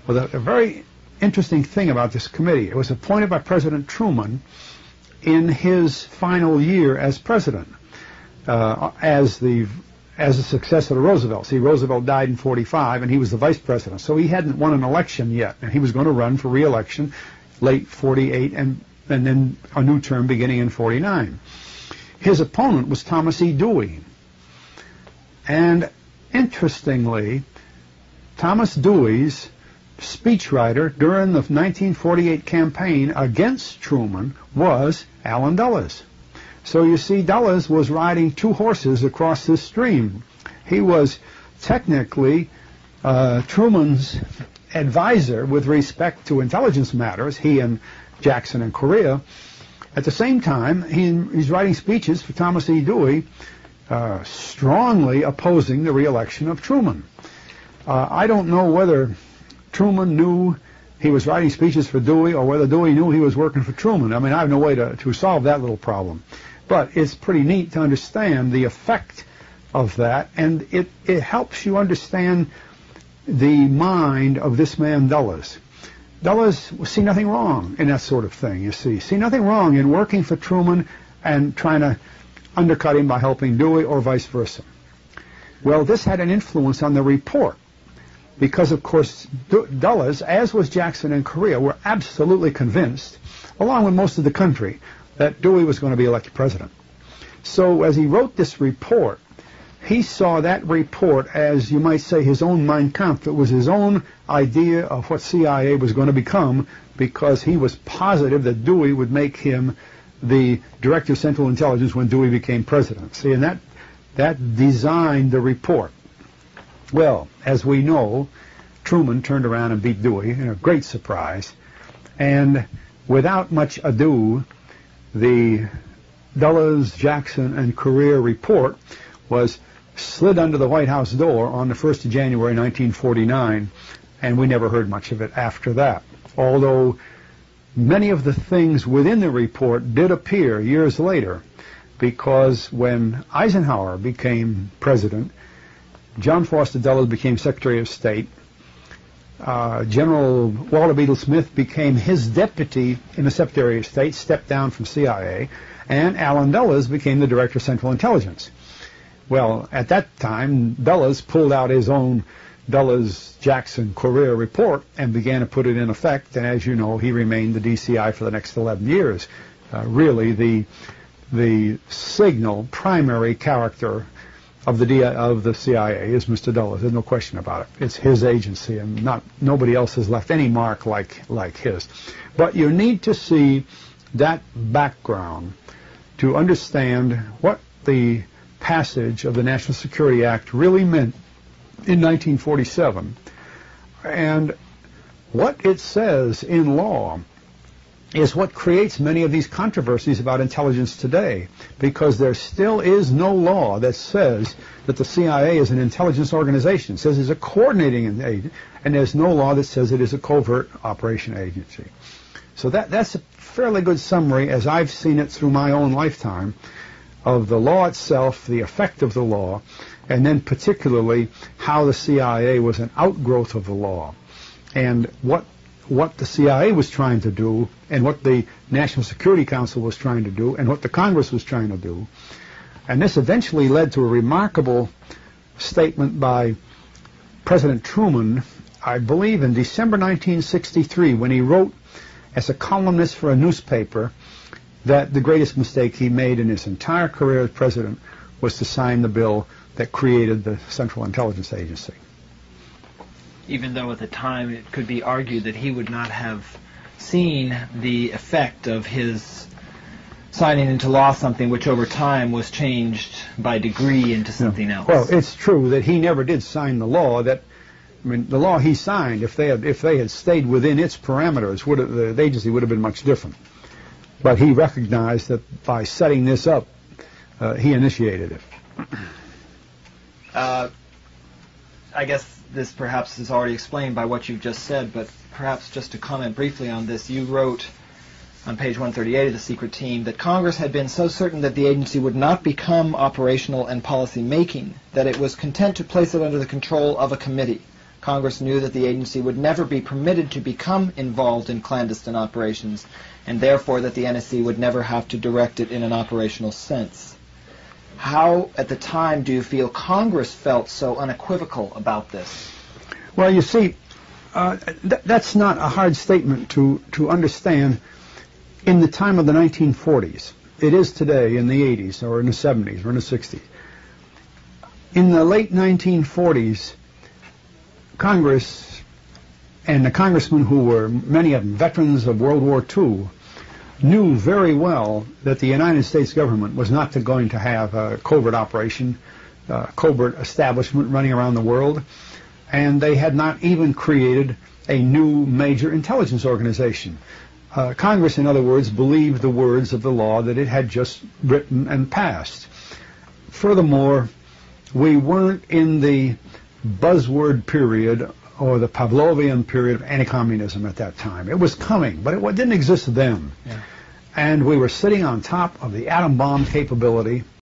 Well, a very interesting thing about this committee, it was appointed by President Truman in his final year as president, as a successor to Roosevelt. See, Roosevelt died in 45, and he was the vice president, so he hadn't won an election yet, and he was going to run for re-election late 48 and then a new term beginning in 49. His opponent was Thomas E. Dewey. And interestingly, Thomas Dewey's speechwriter during the 1948 campaign against Truman was Allen Dulles. So you see, Dulles was riding two horses across this stream. He was technically Truman's advisor with respect to intelligence matters, he and Jackson and Correa. At the same time, he's writing speeches for Thomas E. Dewey, strongly opposing the re-election of Truman. I don't know whether Truman knew he was writing speeches for Dewey or whether Dewey knew he was working for Truman. I mean, I have no way to solve that little problem. But it's pretty neat to understand the effect of that, and it helps you understand the mind of this man Dulles. Dulles see nothing wrong in that sort of thing, you see. See nothing wrong in working for Truman and trying to undercut him by helping Dewey or vice versa. Well, this had an influence on the report because, of course, Dulles, as was Jackson and Correa, were absolutely convinced, along with most of the country, that Dewey was going to be elected president. So as he wrote this report, he saw that report as, you might say, his own Mein Kampf. It was his own idea of what CIA was going to become because he was positive that Dewey would make him the Director of Central Intelligence when Dewey became president. See, and that designed the report. Well, as we know, Truman turned around and beat Dewey in a great surprise. And without much ado, the Dulles, Jackson, and Correa report was slid under the White House door on the 1st of January 1949, and we never heard much of it after that. Although many of the things within the report did appear years later, because when Eisenhower became president, John Foster Dulles became Secretary of State. General Walter Beadle Smith became his deputy in the Secretary of State, stepped down from CIA, and Allen Dulles became the Director of Central Intelligence. Well, at that time, Dulles pulled out his own Dulles-Jackson-Correa report and began to put it in effect, and as you know, he remained the DCI for the next 11 years. Really, the signal primary character of the CIA is Mr. Dulles. There's no question about it. It's his agency, and nobody else has left any mark like his. But you need to see that background to understand what the passage of the National Security Act really meant in 1947, and what it says in law is what creates many of these controversies about intelligence today, because there still is no law that says that the CIA is an intelligence organization. It says it's a coordinating agent, and there's no law that says it is a covert operation agency. So that's a fairly good summary, as I've seen it through my own lifetime, of the law itself, the effect of the law, and then particularly how the CIA was an outgrowth of the law, and what the CIA was trying to do, and what the National Security Council was trying to do, and what the Congress was trying to do. And this eventually led to a remarkable statement by President Truman, I believe in December 1963, when he wrote as a columnist for a newspaper that the greatest mistake he made in his entire career as president was to sign the bill that created the Central Intelligence Agency.
Even though at the time it could be argued that he would not have seen the effect of his signing into law something which over time was changed by degree into something else.
Well, it's true that he never did sign the law. The law he signed, if they had stayed within its parameters, the agency would have been much different. But he recognized that by setting this up, he initiated it.
I guess this perhaps is already explained by what you've just said, but perhaps just to comment briefly on this, you wrote on page 138 of The Secret Team that Congress had been so certain that the agency would not become operational and policy-making that it was content to place it under the control of a committee. Congress knew that the agency would never be permitted to become involved in clandestine operations, and therefore that the NSC would never have to direct it in an operational sense. How, at the time, do you feel Congress felt so unequivocal about this?
Well, you see, that's not a hard statement to understand in the time of the 1940s. It is today in the 80s or in the 70s or in the 60s. In the late 1940s, Congress and the congressmen who were, many of them, veterans of World War II, knew very well that the United States government was not going to have a covert operation, covert establishment running around the world, and they had not even created a new major intelligence organization. Congress, in other words, believed the words of the law that it had just written and passed. Furthermore, we weren't in the buzzword period or the Pavlovian period of anti-communism at that time. It was coming, but it didn't exist then. Yeah. And we were sitting on top of the atom bomb capability